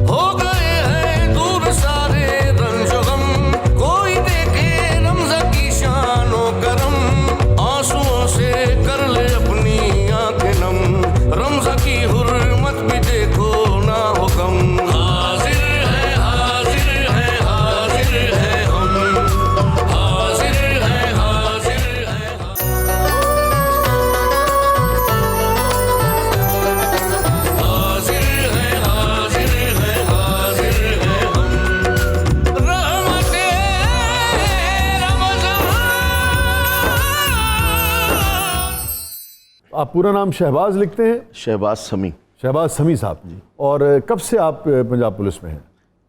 ہو گئے ہیں دور سارے رنج و غم، کوئی دیکھے رمضان کی شان و کرم، آنسوؤں سے کر لے اپنی آنکھیں نم، رمضان کی حرمت بھی دیکھو نہ ہو کم. حاضر ہے حاضر ہے حاضر ہے ہم، حاضر ہے حاضر ہے. آپ پورا نام شہباز لکھتے ہیں؟ شہباز سمیع. شہباز سمیع صاحب. اور کب سے آپ پنجاب پولیس میں ہیں؟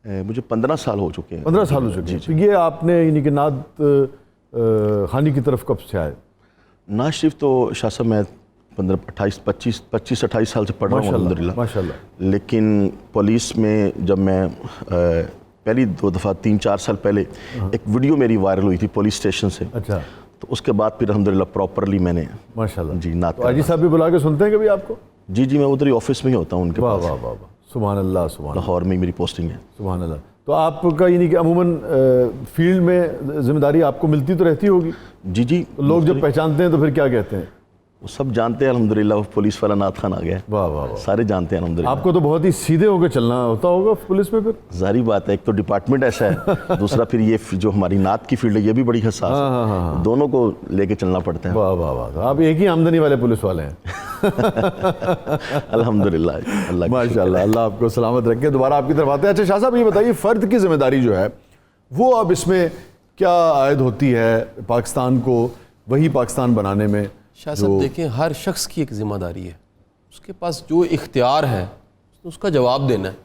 مجھے 15 سال ہو چکے ہیں. 15 سال ہو چکے ہیں. تو یہ آپ نے یعنی کہ نعت خوانی کی طرف کب سے آئے؟ نعت شریف تو شاہ صاحب میں 25-28 سال سے پڑھ رہا ہوں الحمدللہ. ماشاءاللہ. لیکن پولیس میں جب میں پہلی 2 دفعہ 3-4 سال پہلے ایک ویڈیو میری وائرل ہوئی تھی پولیس اسٹیشن سے. اچھا. تو اس کے بعد پھر الحمدللہ پراپرلی میں نے ماشاءاللہ جی نعت. حاجی صاحب بھی بلا کے سنتے ہیں کبھی آپ کو؟ جی میں ادھر ہی آفس میں ہی ہوتا ہوں ان کے پاس. واہ واہ واہ واہ، سبحان اللہ سبحان اللہ. لاہور میں میری پوسٹنگ ہے. سبحان اللہ. تو آپ کا یعنی کہ عموماً فیلڈ میں ذمہ داری آپ کو ملتی تو رہتی ہوگی؟ جی. لوگ جب پہچانتے ہیں تو پھر کیا کہتے ہیں؟ وہ سب جانتے ہیں الحمدللہ وہ پولیس والا نعت خان آ گیا. واہ واہ واہ. سارے جانتے ہیں الحمدللہ. آپ کو تو بہت ہی سیدھے ہو کے چلنا ہوتا ہوگا پولیس میں پھر؟ ظاہری بات ہے، ایک تو ڈپارٹمنٹ ایسا ہے، دوسرا پھر یہ جو ہماری نعت کی فیلڈ ہے یہ بھی بڑی حساس ہے. دونوں کو لے کے چلنا پڑتا ہے. واہ واہ واہ. آپ ایک ہی آمدنی والے پولیس والے ہیں. الحمدللہ. اللہ ماشاء اللہ. اللہ آپ کو سلامت رکھے. دوبارہ آپ کی طرف آتے ہیں. اچھا شاہ صاحب یہ بتائیے فرد کی ذمہ داری جو ہے وہ اب اس میں کیا عائد ہوتی ہے پاکستان کو وہی پاکستان بنانے میں؟ شاہ صاحب دیکھیں ہر شخص کی ایک ذمہ داری ہے، اس کے پاس جو اختیار ہے اس کا جواب دینا ہے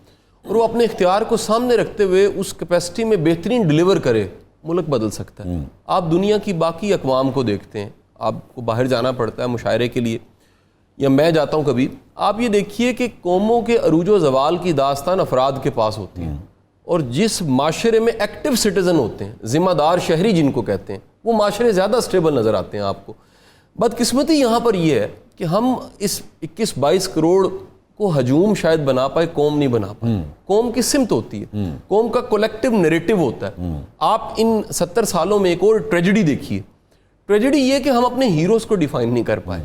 اور وہ اپنے اختیار کو سامنے رکھتے ہوئے اس کیپیسٹی میں بہترین ڈیلیور کرے. ملک بدل سکتا ہے. آپ دنیا کی باقی اقوام کو دیکھتے ہیں، آپ کو باہر جانا پڑتا ہے مشاعرے کے لیے یا میں جاتا ہوں کبھی، آپ یہ دیکھیے کہ قوموں کے عروج و زوال کی داستان افراد کے پاس ہوتی ہے اور جس معاشرے میں ایکٹیو سٹیزن ہوتے ہیں، ذمہ دار شہری جن کو کہتے ہیں، وہ معاشرے زیادہ سٹیبل نظر آتے ہیں آپ کو. بدقسمتی یہاں پر یہ ہے کہ ہم اس 21-22 کروڑ کو ہجوم شاید بنا پائے، قوم نہیں بنا پائے. قوم کی سمت ہوتی ہے، قوم کا کولیکٹیو نیریٹو ہوتا ہے. آپ ان 70 سالوں میں ایک اور ٹریجڈی دیکھیے. ٹریجڈی یہ کہ ہم اپنے ہیروز کو ڈیفائن نہیں کر پائے.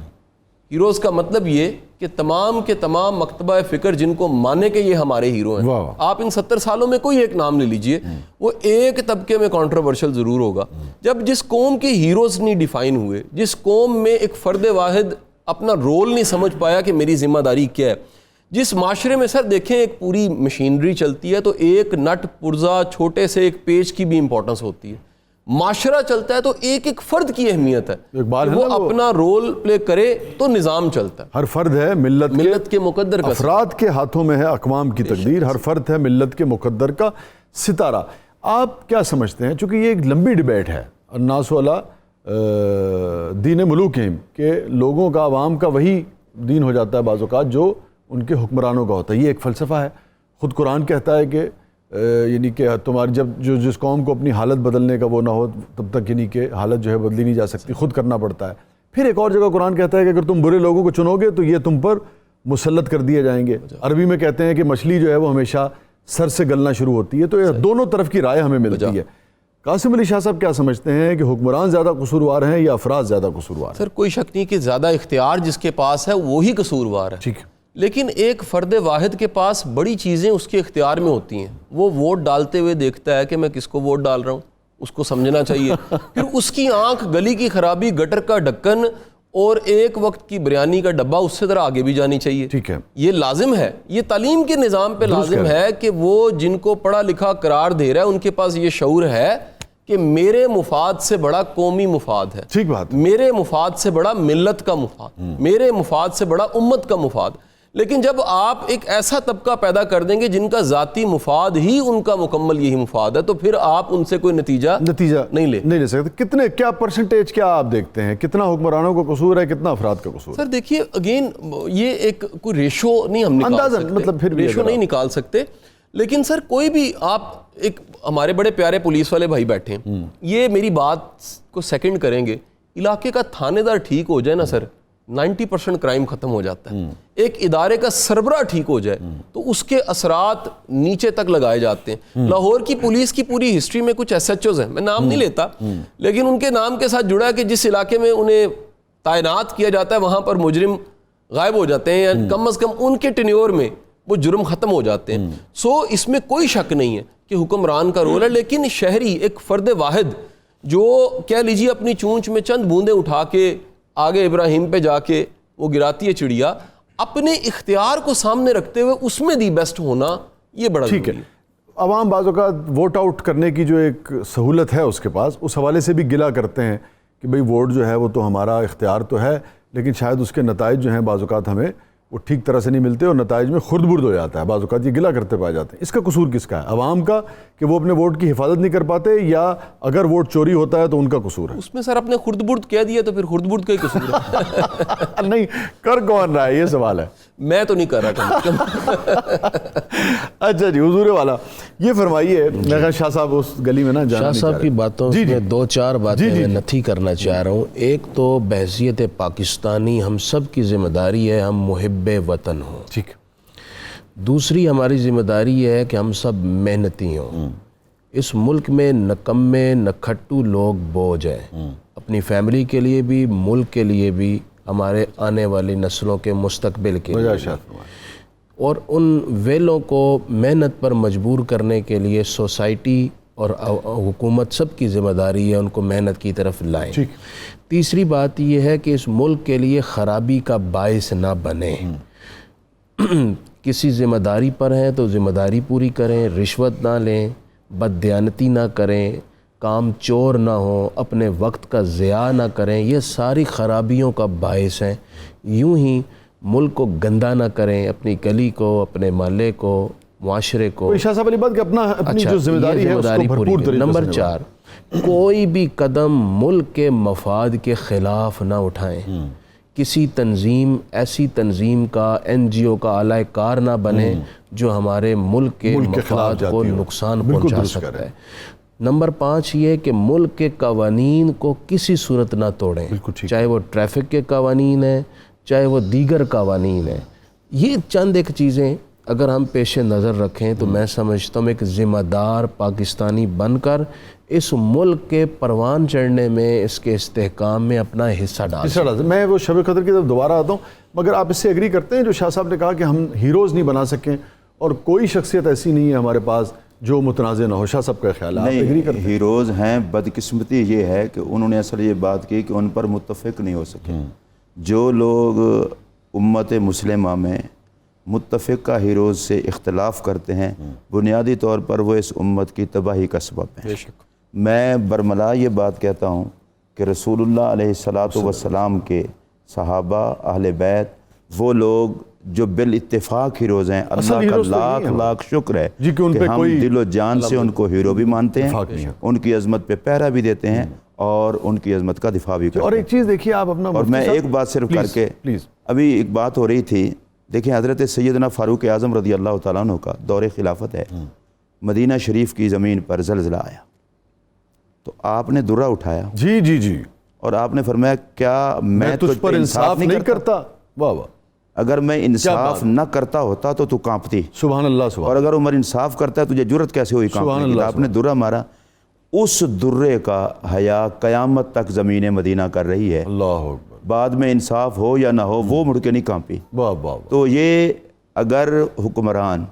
ہیروز کا مطلب یہ کہ تمام کے تمام مکتبہ فکر جن کو مانے کہ یہ ہمارے ہیرو ہیں، آپ ان 70 سالوں میں کوئی ایک نام لے لیجئے، وہ ایک طبقے میں کنٹروورشل ضرور ہوگا. جب جس قوم کے ہیروز نہیں ڈیفائن ہوئے، جس قوم میں ایک فرد واحد اپنا رول نہیں سمجھ پایا کہ میری ذمہ داری کیا ہے، جس معاشرے میں سر دیکھیں ایک پوری مشینری چلتی ہے تو ایک نٹ پرزا چھوٹے سے ایک پیج کی بھی امپورٹنس ہوتی ہے. معاشرہ چلتا ہے تو ایک ایک فرد کی اہمیت ہے، وہ اپنا رول پلے کرے تو نظام چلتا ہے. ہر فرد ہے ملت کے مقدر کا افراد کے ہاتھوں میں ہے اقوام کی تقدیر. ہر فرد ہے ملت کے مقدر کا ستارہ. آپ کیا سمجھتے ہیں، چونکہ یہ ایک لمبی ڈیبیٹ ہے، الناس علی دین ملوکہم، کہ لوگوں کا عوام کا وہی دین ہو جاتا ہے بعض اوقات جو ان کے حکمرانوں کا ہوتا ہے. یہ ایک فلسفہ ہے. خود قرآن کہتا ہے کہ یعنی کہ تمہاری جس قوم کو اپنی حالت بدلنے کا وہ نہ ہو تب تک یعنی کہ حالت جو ہے بدلی نہیں جا سکتی، خود کرنا پڑتا ہے. پھر ایک اور جگہ قرآن کہتا ہے کہ اگر تم برے لوگوں کو چنو گے تو یہ تم پر مسلط کر دیے جائیں گے. عربی میں کہتے ہیں کہ مچھلی جو ہے وہ ہمیشہ سر سے گلنا شروع ہوتی ہے. تو یہ دونوں طرف کی رائے ہمیں ملتی ہے. قاسم علی شاہ صاحب کیا سمجھتے ہیں کہ حکمران زیادہ قصوروار ہیں یا افراد زیادہ قصوروار ہیں؟ سر کوئی شک نہیں کہ زیادہ اختیار جس کے پاس ہے وہی قصوروار ہے. ٹھیک ہے. لیکن ایک فرد واحد کے پاس بڑی چیزیں اس کے اختیار میں ہوتی ہیں. وہ ووٹ ڈالتے ہوئے دیکھتا ہے کہ میں کس کو ووٹ ڈال رہا ہوں، اس کو سمجھنا چاہیے. پھر اس کی آنکھ گلی کی خرابی، گٹر کا ڈھکن اور ایک وقت کی بریانی کا ڈبہ اس سے ذرا آگے بھی جانی چاہیے. ٹھیک ہے. یہ لازم ہے، یہ تعلیم کے نظام پہ لازم ہے کہ وہ جن کو پڑھا لکھا قرار دے رہا ہے ان کے پاس یہ شعور ہے کہ میرے مفاد سے بڑا قومی مفاد ہے. ٹھیک بات. میرے مفاد سے بڑا ملت کا مفاد، میرے مفاد سے بڑا امت کا مفاد. لیکن جب آپ ایک ایسا طبقہ پیدا کر دیں گے جن کا ذاتی مفاد ہی ان کا مکمل یہی مفاد ہے تو پھر آپ ان سے کوئی نتیجہ نہیں لے سکتے. کتنے کیا پرسنٹیج کیا آپ دیکھتے ہیں، کتنا حکمرانوں کا قصور ہے، کتنا افراد کا قصور؟ سر دیکھیے اگین یہ ایک کوئی ریشو نہیں ہم نکال سکتے، مطلب پھر ریشو نہیں نکال سکتے. لیکن سر کوئی بھی آپ ایک ہمارے بڑے پیارے پولیس والے بھائی بیٹھے ہیں، یہ میری بات کو سیکنڈ کریں گے، علاقے کا تھانے دار ٹھیک ہو جائے نا سر 90% کرائم ختم ہو جاتا ہے. ایک ادارے کا سربراہ ٹھیک ہو جائے تو اس کے اثرات نیچے تک لگائے جاتے ہیں. لاہور کی پولیس کی پوری ہسٹری میں کچھ ایس ایچ اوز ہیں، میں نام نہیں لیتا، لیکن ان کے نام کے ساتھ جڑا ہے کہ جس علاقے میں انہیں تعینات کیا جاتا ہے وہاں پر مجرم غائب ہو جاتے ہیں یا کم از کم ان کے ٹینیور میں وہ جرم ختم ہو جاتے ہیں. سو اس میں کوئی شک نہیں ہے کہ حکمران کا رول ہے، لیکن شہری ایک فرد واحد جو کہہ لیجیے اپنی چونچ میں چند بوندیں اٹھا کے آگے ابراہیم پہ جا کے وہ گراتی ہے چڑیا، اپنے اختیار کو سامنے رکھتے ہوئے اس میں دی بیسٹ ہونا یہ بڑا ٹھیک ہے. عوام بعض اوقات ووٹ آؤٹ کرنے کی جو ایک سہولت ہے اس کے پاس، اس حوالے سے بھی گلہ کرتے ہیں کہ بھئی ووٹ جو ہے وہ تو ہمارا اختیار تو ہے لیکن شاید اس کے نتائج جو ہیں بعض اوقات ہمیں وہ ٹھیک طرح سے نہیں ملتے اور نتائج میں خرد برد ہو جاتا ہے، بعض اوقات یہ گلہ کرتے پائے جاتے ہیں۔ اس کا قصور کس کا ہے؟ عوام کا کہ وہ اپنے ووٹ کی حفاظت نہیں کر پاتے، یا اگر ووٹ چوری ہوتا ہے تو ان کا قصور ہے؟ اس میں سر اپنے خرد برد کہہ دیا تو پھر خرد برد کا ہی قصور ہے۔ نہیں، کر کون رہا ہے یہ سوال ہے۔ میں تو نہیں کر رہا تھا۔ اچھا جی، حضور والا یہ فرمائیے، میں کہا شاہ صاحب اس گلی میں نا جانا شاہ نہیں صاحب چاہ کی رہے۔ باتوں میں دو چار باتیں میں نتھی کرنا چاہ رہا ہوں۔ ایک تو بحیثیت پاکستانی ہم سب کی ذمہ داری ہے ہم محب وطن ہوں، ٹھیک۔ دوسری ہماری ذمہ داری یہ ہے کہ ہم سب محنتی ہوں۔ اس ملک میں نکمے نکھٹو لوگ بوجھ ہیں، اپنی فیملی کے لیے بھی، ملک کے لیے بھی، ہمارے آنے والی نسلوں کے مستقبل کے لیے، اور ان ویلوں کو محنت پر مجبور کرنے کے لیے سوسائٹی اور حکومت سب کی ذمہ داری ہے ان کو محنت کی طرف لائیں۔ تیسری بات یہ ہے کہ اس ملک کے لیے خرابی کا باعث نہ بنے۔ کسی ذمہ داری پر ہیں تو ذمہ داری پوری کریں، رشوت نہ لیں، بددیانتی نہ کریں، کام چور نہ ہوں، اپنے وقت کا ضیاع نہ کریں، یہ ساری خرابیوں کا باعث ہیں۔ یوں ہی ملک کو گندہ نہ کریں، اپنی گلی کو، اپنے محلے کو، معاشرے کو۔ شاہ صاحب والی بات کہ اپنی جو ذمہ داری ہے اس کو بھرپور طریقے سے۔ نمبر 4، کوئی بھی قدم ملک کے مفاد کے خلاف نہ اٹھائیں۔ کسی تنظیم، ایسی تنظیم کا، NGO کا اعلی کار نہ بنے جو ہمارے ملک کے مفاد کو نقصان پہنچا سکتا ہے۔ نمبر 5 یہ کہ ملک کے قوانین کو کسی صورت نہ توڑیں، چاہے وہ ٹریفک کے قوانین ہیں، چاہے وہ دیگر قوانین ہیں۔ یہ چند ایک چیزیں اگر ہم پیش نظر رکھیں تو میں سمجھتا ہوں ایک ذمہ دار پاکستانی بن کر اس ملک کے پروان چڑھنے میں، اس کے استحکام میں اپنا حصہ ڈال۔ میں وہ شب قدر کی طرف دوبارہ آتا ہوں، مگر آپ اس سے ایگری کرتے ہیں جو شاہ صاحب نے کہا کہ ہم ہیروز نہیں بنا سکیں اور کوئی شخصیت ایسی نہیں ہے ہمارے پاس جو متنازع نہ ہو؟ شاہ صاحب کا خیال ہے، نہیں، ہیروز ہیں، بدقسمتی یہ ہے کہ انہوں نے اصل یہ بات کی کہ ان پر متفق نہیں ہو سکے۔ جو لوگ امت مسلمہ میں متفقہ ہیروز سے اختلاف کرتے ہیں، بنیادی طور پر وہ اس امت کی تباہی کا سبب ہیں۔ میں برملا یہ بات کہتا ہوں کہ رسول اللہ علیہ السلام کے صحابہ، اہل بیت، وہ لوگ جو بالاتفاق ہیروز ہیں، اللہ کا لاکھ لاکھ شکر ہے کہ ہم دل و جان سے ان کو ہیرو بھی مانتے ہیں، ان کی عظمت پہ پہرا بھی دیتے ہیں اور ان کی عظمت کا دفاع بھی کرتے ہیں۔ اور ایک چیز دیکھیے آپ اپنا، اور میں ایک بات صرف کر کے، ابھی ایک بات ہو رہی تھی، دیکھیں حضرت سیدنا فاروق اعظم رضی اللہ تعالیٰ عنہ کا دور خلافت ہے، مدینہ شریف کی زمین پر زلزلہ آیا تو آپ نے درہ اٹھایا، جی جی جی، اور آپ نے فرمایا کیا میں تجھ پر انصاف نہیں کرتا؟ واہ واہ، اگر میں انصاف نہ کرتا ہوتا تو تو کانپتی۔ سبحان اللہ، سبحان اور اگر عمر انصاف کرتا ہے تجھے جرت کیسے ہوئی کانپنے کی؟ آپ نے درہ مارا، اس درے کا حیا قیامت تک زمین مدینہ کر رہی ہے۔ اللہ اکبر، بعد میں انصاف ہو یا نہ ہو وہ مڑ کے نہیں کانپی۔ واہ واہ۔ تو یہ اگر حکمران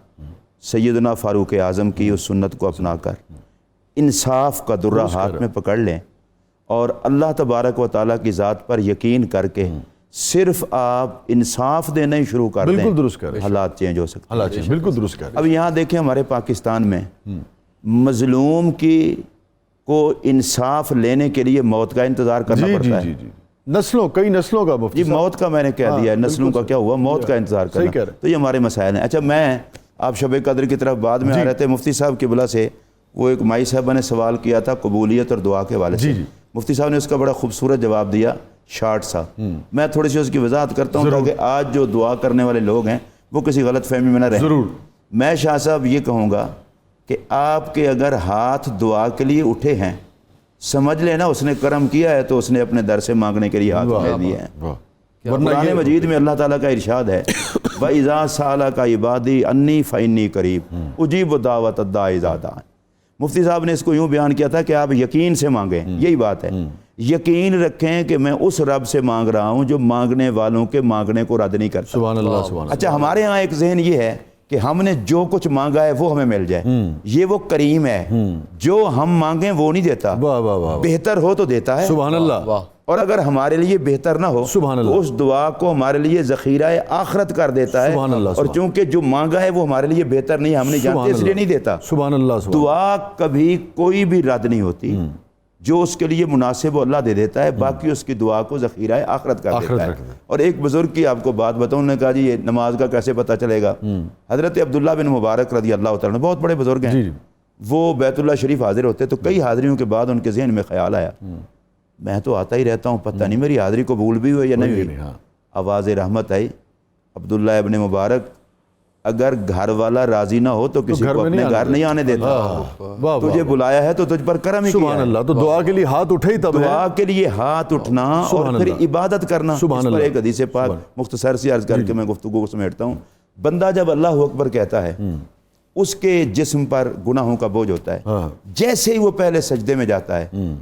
سیدنا فاروق اعظم کی اس سنت کو اپنا کر انصاف کا درہ ہاتھ میں پکڑ لیں اور اللہ تبارک و تعالیٰ کی ذات پر یقین کر کے صرف آپ انصاف دینا ہی شروع کر دیں، بالکل درست کر رہے ہیں، حالات چینج ہو سکتے ہیں۔ بالکل درست کر رہے ہیں۔ اب یہاں دیکھیں ہمارے پاکستان میں مظلوم کی کو انصاف لینے کے لیے موت کا انتظار کرنا پڑتا ہے۔ نسلوں، کئی نسلوں کا مفتی جی، موت کا میں نے کہہ دیا ہے، نسلوں کا کیا ہوا، موت کا انتظار کرنا، تو یہ ہمارے مسائل ہیں۔ اچھا، میں آپ شب قدر کی طرف بعد میں آ رہے تھے، مفتی صاحب کی بلا سے وہ ایک مائی صاحبہ نے سوال کیا تھا قبولیت اور دعا کے حوالے سے، مفتی صاحب نے اس کا بڑا خوبصورت جواب دیا، شارٹ سا۔ میں تھوڑی سی اس کی وضاحت کرتا ہوں تاکہ آج جو دعا کرنے والے لوگ ہیں وہ کسی غلط فہمی میں نہ رہیں۔ ضرور۔ میں شاہ صاحب یہ کہوں گا کہ آپ کے اگر ہاتھ دعا کے لیے اٹھے ہیں، سمجھ لینا اس نے کرم کیا ہے تو اس نے اپنے در سے مانگنے کے لیے ہاتھ اٹھا دیے ہیں۔ قرآن مجید میں اللہ تعالیٰ کا ارشاد ہے، وَإِذَا سَأَلَكَ عِبَادِي عَنِّي فَإِنِّي قَرِيبٌ أُجِيبُ دَعْوَةَ الدَّاعِ إِذَا دَعَانِ۔ مفتی صاحب نے اس کو یوں بیان کیا تھا کہ آپ یقین سے مانگیں، یہی بات ہے، یقین رکھیں کہ میں اس رب سے مانگ رہا ہوں جو مانگنے والوں کے مانگنے کو رد نہیں کرتا۔ سبحان اللہ، سبحان اللہ۔ اچھا، ہمارے ہاں ایک ذہن یہ ہے کہ ہم نے جو کچھ مانگا ہے وہ ہمیں مل جائے، یہ وہ کریم ہے، جو ہم مانگیں وہ نہیں دیتا، بہتر ہو تو دیتا ہے۔ سبحان اللہ۔ اور اگر ہمارے لیے بہتر نہ ہو تو اس دعا کو ہمارے لیے ذخیرہ آخرت کر دیتا ہے، اور چونکہ جو مانگا ہے وہ ہمارے لیے بہتر نہیں، ہم نہیں جانتے اس لیے نہیں دیتا۔ سبحان اللہ۔ دعا کبھی کوئی بھی رد نہیں ہوتی، جو اس کے لیے مناسب اللہ دے دیتا ہے، باقی اس کی دعا کو ذخیرہ آخرت کر دیتا ہے۔ اور ایک بزرگ کی آپ کو بات بتاؤں، انہوں نے کہا جی یہ نماز کا کیسے پتہ چلے گا؟ حضرت عبداللہ بن مبارک رضی اللہ تعالیٰ عنہ بہت بڑے بزرگ ہیں، وہ بیت اللہ شریف حاضر ہوتے تو کئی حاضریوں کے بعد ان کے ذہن میں خیال آیا، میں تو آتا ہی رہتا ہوں، پتہ نہیں میری حاضری قبول بھی ہوئی یا نہیں ہوئی۔ آواز رحمت آئی، عبداللہ ابن مبارک اگر گھر والا راضی نہ ہو تو کسی کو اپنے گھر نہیں آنے دیتا، تجھے بلایا ہے تو تجھ پر کرم ہی کیا ہے۔ سبحان اللہ، تو دعا کے لیے ہاتھ اٹھے ہی تب ہے، دعا کے لیے ہاتھ اٹھنا اور پھر عبادت کرنا۔ اس پر ایک حدیث پاک مختصر سی عرض کر کے میں گفتگو کو سمیٹتا ہوں، بندہ جب اللہ اکبر کہتا ہے اس کے جسم پر گناہوں کا بوجھ ہوتا ہے، جیسے ہی وہ پہلے سجدے میں جاتا ہے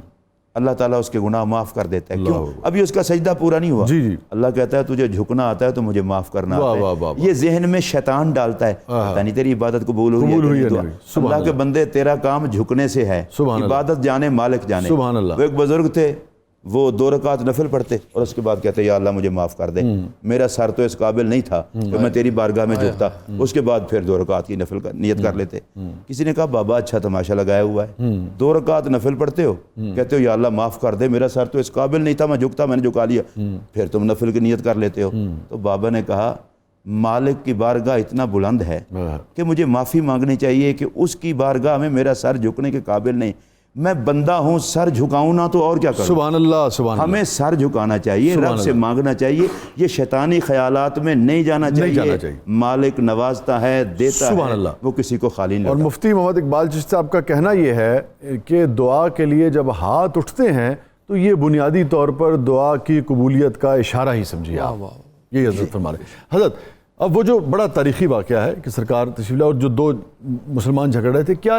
اللہ تعالیٰ اس کے گناہ معاف کر دیتا ہے۔ کیوں؟ ابھی اس کا سجدہ پورا نہیں ہوا، اللہ کہتا ہے تجھے جھکنا آتا ہے تو مجھے معاف کرنا آتا ہے۔ یہ ذہن میں شیطان ڈالتا ہے، پتہ نہیں تیری عبادت قبول ہوئی ہے۔ اللہ کے بندے تیرا کام جھکنے سے ہے، عبادت جانے مالک جانے۔ وہ ایک بزرگ تھے، وہ 2 رکعت نفل پڑھتے اور اس کے بعد کہتے یا اللہ مجھے معاف کر دے، میرا سر تو اس قابل نہیں تھا کہ میں تیری بارگاہ میں جھکتا۔ اس کے بعد پھر 2 رکعت کی نفل نیت کر لیتے۔ کسی نے کہا بابا اچھا تماشا لگایا ہوا ہے، 2 رکعت نفل پڑھتے ہو، کہتے ہو یا اللہ معاف کر دے، میرا سر تو اس قابل نہیں تھا میں جھکتا، میں نے جھکا لیا، پھر تم نفل کی نیت کر لیتے ہو۔ تو بابا نے کہا مالک کی بارگاہ اتنا بلند ہے کہ مجھے معافی مانگنی چاہیے کہ اس کی بارگاہ میں میرا سر جھکنے کے قابل نہیں، میں بندہ ہوں، سر جھکاؤں نہ تو اور کیا کروں۔ سبحان اللہ، سبحان اللہ۔ ہمیں سر جھکانا چاہیے، رب سے مانگنا چاہیے، یہ شیطانی خیالات میں نہیں جانا چاہیے۔ مالک نوازتا ہے، دیتا ہے، وہ کسی کو خالی نہیں۔ اور مفتی محمد اقبال چشتی صاحب کا کہنا یہ ہے کہ دعا کے لیے جب ہاتھ اٹھتے ہیں تو یہ بنیادی طور پر دعا کی قبولیت کا اشارہ ہی سمجھیے آپ، یہ حضرت فرما رہے ہیں۔ حضرت اب وہ جو بڑا تاریخی واقعہ ہے کہ سرکار تشریف لائے اور جو 2 مسلمان جھگڑ رہے تھے، کیا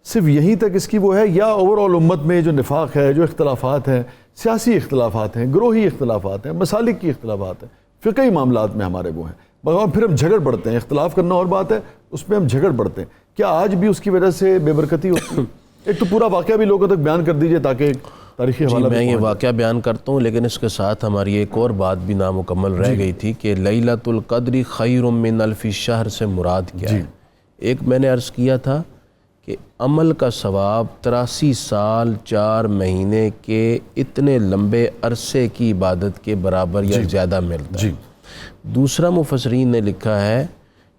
صرف یہیں تک اس کی وہ ہے یا اوورآل امت میں جو نفاق ہے، جو اختلافات ہیں، سیاسی اختلافات ہیں، گروہی اختلافات ہیں، مسالک کی اختلافات ہیں، فقہی معاملات میں ہمارے وہ ہیں، مگر پھر ہم جھگڑ پڑتے ہیں، اختلاف کرنا اور بات ہے، اس پہ ہم جھگڑ پڑتے ہیں، کیا آج بھی اس کی وجہ سے بے برکتی ہوتی ہے؟ ایک تو پورا واقعہ بھی لوگوں تک بیان کر دیجئے تاکہ تاریخی حوالہ میں یہ واقعہ بیان کرتا ہوں، لیکن اس کے ساتھ ہماری ایک اور بات بھی نامکمل رہ گئی تھی کہ لیلۃ القدر خیر من الف شہر سے مراد کیا ہے۔ ایک میں نے عرض کیا تھا کہ عمل کا ثواب 83 سال 4 مہینے کے اتنے لمبے عرصے کی عبادت کے برابر یا زیادہ ملتا ہے۔ دوسرا مفسرین نے لکھا ہے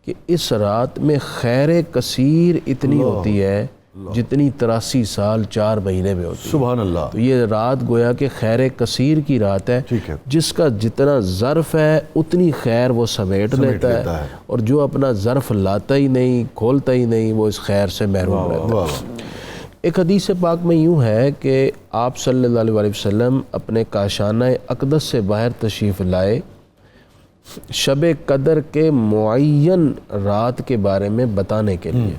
کہ اس رات میں خیر کثیر اتنی ہوتی ہے جتنی 83 سال 4 مہینے میں ہوتی ہے۔ سبحان اللہ۔ تو یہ رات گویا کہ خیر کثیر کی رات ہے، جس کا جتنا ظرف ہے اتنی خیر وہ سمیٹ لیتا ہے، اور جو اپنا ظرف لاتا ہی نہیں، کھولتا ہی نہیں، وہ اس خیر سے محروم رہتا ہے۔ ایک حدیث پاک میں یوں ہے کہ آپ صلی اللہ علیہ وسلم اپنے کاشانہ اقدس سے باہر تشریف لائے، شب قدر کے معین رات کے بارے میں بتانے کے لیے۔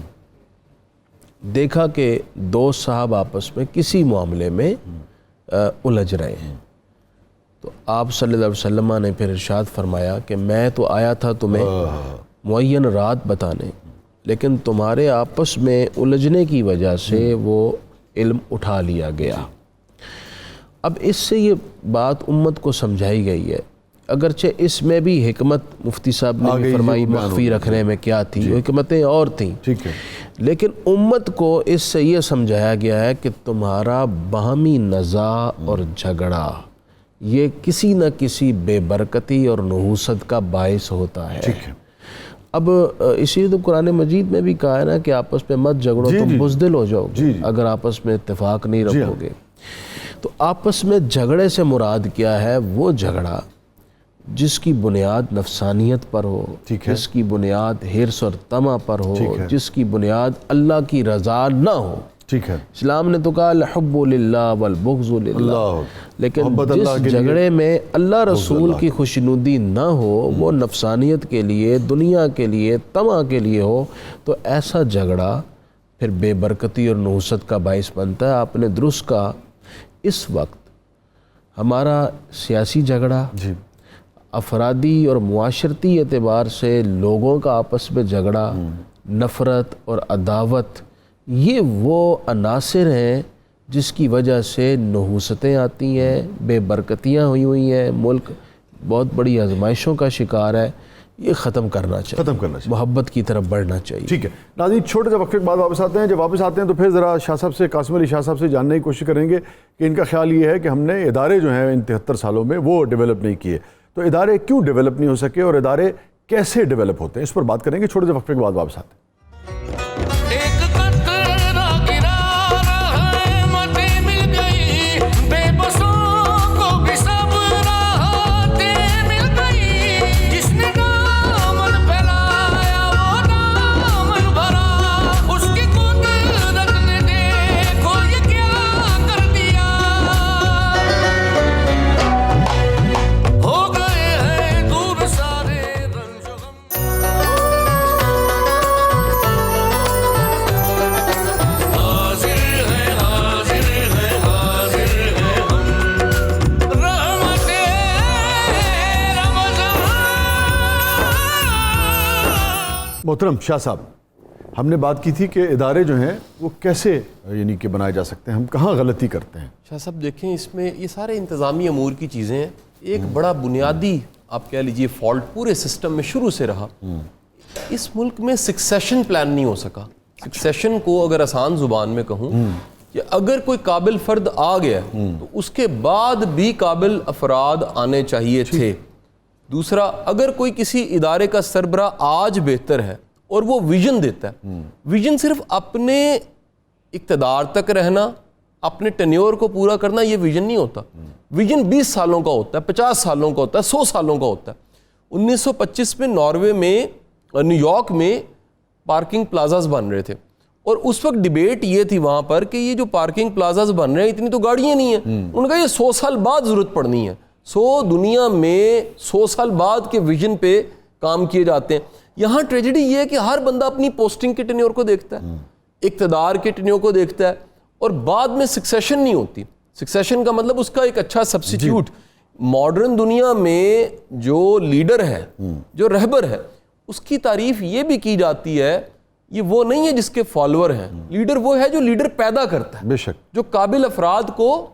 دیکھا کہ 2 صاحب آپس میں کسی معاملے میں الجھ رہے ہیں، تو آپ صلی اللہ علیہ وسلم نے پھر ارشاد فرمایا کہ میں تو آیا تھا تمہیں معین رات بتانے، لیکن تمہارے آپس میں الجھنے کی وجہ سے وہ علم اٹھا لیا گیا۔ اب اس سے یہ بات امت کو سمجھائی گئی ہے، اگرچہ اس میں بھی حکمت مفتی صاحب نے بھی فرمائی مخفی رکھنے میں کیا تھی، وہ حکمتیں اور تھیں، لیکن امت کو اس سے یہ سمجھایا گیا ہے کہ تمہارا باہمی نزاع اور جھگڑا یہ کسی نہ کسی بے برکتی اور نحوست کا باعث ہوتا ہے۔ اب اسی تو قرآن مجید میں بھی کہا ہے نا کہ آپس میں مت جھگڑو، تم بزدل ہو جاؤ گے اگر آپس میں اتفاق نہیں رکھو گے۔ تو آپس میں جھگڑے سے مراد کیا ہے؟ وہ جھگڑا جس کی بنیاد نفسانیت پر ہو، جس کی بنیاد حرص اور طمع پر ہو، جس کی بنیاد اللہ کی رضا نہ ہو۔ اسلام نے تو کہا الحب للہ والبغض للہ، لیکن جس جھگڑے میں اللہ رسول کی خوشنودی نہ ہو، وہ نفسانیت کے لیے، دنیا کے لیے، طمع کے لیے ہو، تو ایسا جھگڑا پھر بے برکتی اور نحوست کا باعث بنتا ہے۔ آپ نے درست کہا، اس وقت ہمارا سیاسی جھگڑا، افرادی اور معاشرتی اعتبار سے لوگوں کا آپس میں جھگڑا، نفرت اور عداوت، یہ وہ عناصر ہیں جس کی وجہ سے نحوستیں آتی ہیں، بے برکتیاں ہوئی ہیں، ملک بہت بڑی آزمائشوں کا شکار ہے۔ یہ ختم کرنا چاہیے، محبت کی طرف بڑھنا چاہیے. ٹھیک ہے ناظرین، چھوٹے سے وقفے کے بعد واپس آتے ہیں. جب واپس آتے ہیں تو پھر ذرا شاہ صاحب سے، قاسم علی شاہ صاحب سے جاننے کی کوشش کریں گے کہ ان کا خیال یہ ہے کہ ہم نے ادارے جو ہیں ان 73 سالوں میں وہ ڈیولپ نہیں کیے، تو ادارے کیوں ڈیولپ نہیں ہو سکے اور ادارے کیسے ڈیولپ ہوتے ہیں، اس پر بات کریں گے. چھوٹے سے وقفے کے بعد واپس آتے ہیں. محترم شاہ صاحب، ہم نے بات کی تھی کہ ادارے جو ہیں وہ کیسے یعنی کہ بنائے جا سکتے ہیں، ہم کہاں غلطی کرتے ہیں؟ شاہ صاحب دیکھیں، اس میں یہ سارے انتظامی امور کی چیزیں ہیں. ایک بڑا بنیادی آپ کہہ لیجئے فالٹ پورے سسٹم میں شروع سے رہا. اس ملک میں سکسیشن پلان نہیں ہو سکا. سکسیشن کو اگر آسان زبان میں کہوں کہ اگر کوئی قابل فرد آ گیا تو اس کے بعد بھی قابل افراد آنے چاہیے تھے. دوسرا، اگر کوئی کسی ادارے کا سربراہ آج بہتر ہے اور وہ ویژن دیتا ہے، ویژن صرف اپنے اقتدار تک رہنا، اپنے ٹینیور کو پورا کرنا، یہ ویژن نہیں ہوتا. ویژن 20 سالوں کا ہوتا ہے، 50 سالوں کا ہوتا ہے، 100 سالوں کا ہوتا ہے. 1925 میں ناروے میں، نیو یارک میں پارکنگ پلازاز بن رہے تھے اور اس وقت ڈیبیٹ یہ تھی وہاں پر کہ یہ جو پارکنگ پلازاز بن رہے ہیں اتنی تو گاڑیاں نہیں ہیں. انہوں نے کہا یہ 100 سال بعد ضرورت پڑنی ہے. دنیا میں 100 سال بعد کے ویژن پہ کام کیے جاتے ہیں. یہاں ٹریجڈی یہ ہے کہ ہر بندہ اپنی پوسٹنگ کے ٹینیور کو دیکھتا ہے، اقتدار کے ٹینیور کو دیکھتا ہے، اور بعد میں سکسیشن نہیں ہوتی. سکسیشن کا مطلب اس کا ایک اچھا سبسٹیٹیوٹ. ماڈرن دنیا میں جو لیڈر ہے، جو رہبر ہے، اس کی تعریف یہ بھی کی جاتی ہے، یہ وہ نہیں ہے جس کے فالوور ہیں. لیڈر وہ ہے جو لیڈر پیدا کرتا ہے، بے شک، جو قابل افراد کو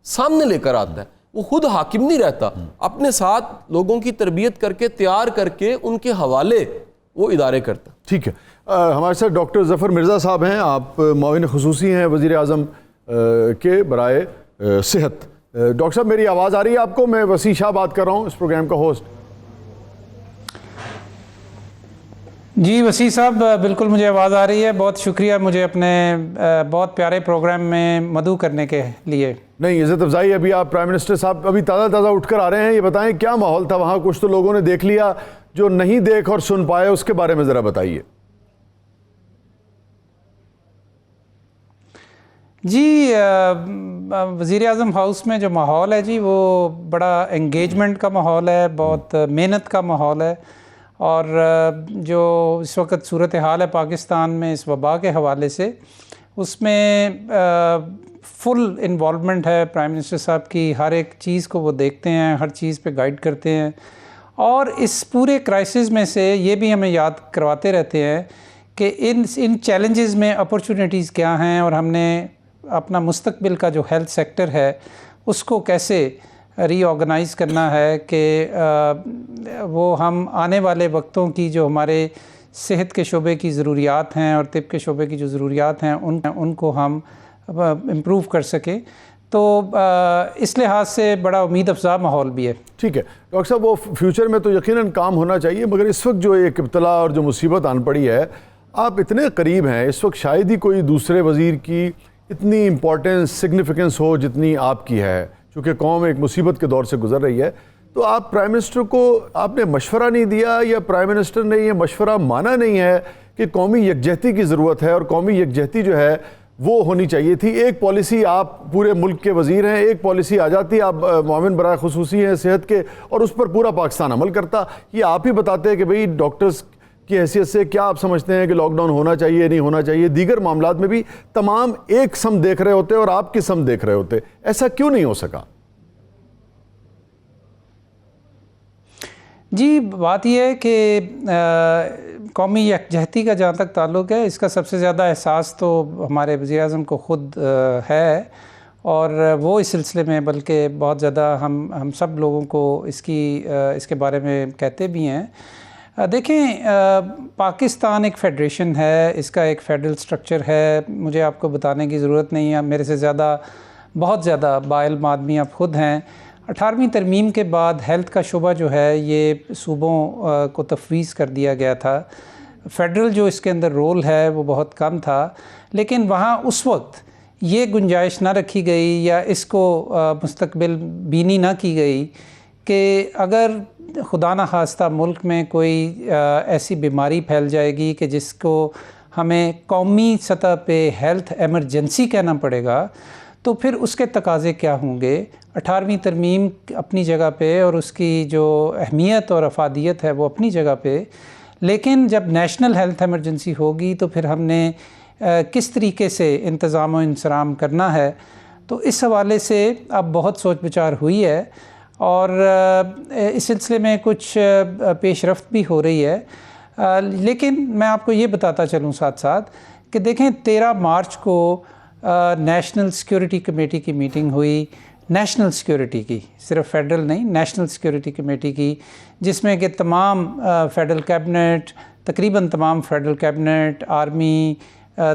سامنے لے کر آتا ہے. وہ خود حاکم نہیں رہتا، اپنے ساتھ لوگوں کی تربیت کر کے، تیار کر کے ان کے حوالے وہ ادارے کرتا. ٹھیک ہے، ہمارے ساتھ ڈاکٹر ظفر مرزا صاحب ہیں، آپ معاون خصوصی ہیں وزیر اعظم کے برائے صحت. ڈاکٹر صاحب میری آواز آ رہی ہے آپ کو؟ میں وسیع شاہ بات کر رہا ہوں، اس پروگرام کا ہوسٹ. جی وسیع صاحب، بالکل مجھے آواز آ رہی ہے. بہت شکریہ مجھے اپنے بہت پیارے پروگرام میں مدعو کرنے کے لیے. نہیں، عزت افزائی. ابھی آپ پرائم منسٹر صاحب ابھی تازہ اٹھ کر آ رہے ہیں، یہ بتائیں کیا ماحول تھا وہاں؟ کچھ تو لوگوں نے دیکھ لیا، جو نہیں دیکھ اور سن پائے اس کے بارے میں ذرا بتائیے. جی وزیر اعظم ہاؤس میں جو ماحول ہے جی، وہ بڑا انگیجمنٹ کا ماحول ہے، بہت محنت کا ماحول ہے. اور جو اس وقت صورتحال ہے پاکستان میں اس وبا کے حوالے سے، اس میں فل انوالومنٹ ہے پرائم منسٹر صاحب کی. ہر ایک چیز کو وہ دیکھتے ہیں، ہر چیز پہ گائیڈ کرتے ہیں، اور اس پورے کرائسس میں سے یہ بھی ہمیں یاد کرواتے رہتے ہیں کہ ان چیلنجز میں اپرچونیٹیز کیا ہیں، اور ہم نے اپنا مستقبل کا جو ہیلتھ سیکٹر ہے اس کو کیسے ری آرگنائز کرنا ہے کہ وہ ہم آنے والے وقتوں کی جو ہمارے صحت کے شعبے کی ضروریات ہیں اور طب کے شعبے کی جو ضروریات ہیں ان کو ہم امپروو کر سکیں. تو اس لحاظ سے بڑا امید افزا ماحول بھی ہے. ٹھیک ہے ڈاکٹر صاحب، وہ فیوچر میں تو یقیناً کام ہونا چاہیے، مگر اس وقت جو ایک ابتلا اور جو مصیبت آن پڑی ہے، آپ اتنے قریب ہیں، اس وقت شاید ہی کوئی دوسرے وزیر کی اتنی امپورٹنس سگنیفیکنس ہو جتنی آپ کی ہے، چونکہ قوم ایک مصیبت کے دور سے گزر رہی ہے. تو آپ پرائم منسٹر کو آپ نے مشورہ نہیں دیا، یا پرائم منسٹر نے یہ مشورہ مانا نہیں ہے کہ قومی یکجہتی کی ضرورت ہے اور قومی یکجہتی جو ہے وہ ہونی چاہیے تھی؟ ایک پالیسی، آپ پورے ملک کے وزیر ہیں، ایک پالیسی آ جاتی، آپ معاون برائے خصوصی ہیں صحت کے، اور اس پر پورا پاکستان عمل کرتا. یہ آپ ہی بتاتے ہیں کہ بھئی ڈاکٹرز کی حیثیت سے کیا آپ سمجھتے ہیں کہ لاک ڈاؤن ہونا چاہیے نہیں ہونا چاہیے. دیگر معاملات میں بھی تمام ایک سم دیکھ رہے ہوتے اور آپ کی سم دیکھ رہے ہوتے. ایسا کیوں نہیں ہو سکا؟ جی بات یہ ہے کہ قومی یکجہتی کا جہاں تک تعلق ہے، اس کا سب سے زیادہ احساس تو ہمارے وزیر اعظم کو خود ہے، اور وہ اس سلسلے میں بلکہ بہت زیادہ ہم سب لوگوں کو اس کے بارے میں کہتے بھی ہیں. دیکھیں پاکستان ایک فیڈریشن ہے، اس کا ایک فیڈرل سٹرکچر ہے، مجھے آپ کو بتانے کی ضرورت نہیں ہے، میرے سے زیادہ بہت زیادہ باعلم آدمی آپ خود ہیں۔ 18ویں ترمیم کے بعد ہیلتھ کا شعبہ جو ہے یہ صوبوں کو تفویض کر دیا گیا تھا۔ فیڈرل جو اس کے اندر رول ہے وہ بہت کم تھا، لیکن وہاں اس وقت یہ گنجائش نہ رکھی گئی یا اس کو مستقبل بینی نہ کی گئی کہ اگر خدا نہ خواستہ ملک میں کوئی ایسی بیماری پھیل جائے گی کہ جس کو ہمیں قومی سطح پہ ہیلتھ ایمرجنسی کہنا پڑے گا، تو پھر اس کے تقاضے کیا ہوں گے۔ 18ویں ترمیم اپنی جگہ پہ اور اس کی جو اہمیت اور افادیت ہے وہ اپنی جگہ پہ، لیکن جب نیشنل ہیلتھ ایمرجنسی ہوگی تو پھر ہم نے کس طریقے سے انتظام و انصرام کرنا ہے، تو اس حوالے سے اب بہت سوچ بچار ہوئی ہے اور اس سلسلے میں کچھ پیش رفت بھی ہو رہی ہے۔ لیکن میں آپ کو یہ بتاتا چلوں ساتھ ساتھ کہ دیکھیں 13 مارچ کو نیشنل سیکیورٹی کمیٹی کی میٹنگ ہوئی، نیشنل سیکیورٹی کی، صرف فیڈرل نہیں، نیشنل سیکیورٹی کمیٹی کی، جس میں کہ تمام فیڈرل کیبنٹ، تقریباً تمام فیڈرل کیبنٹ، آرمی،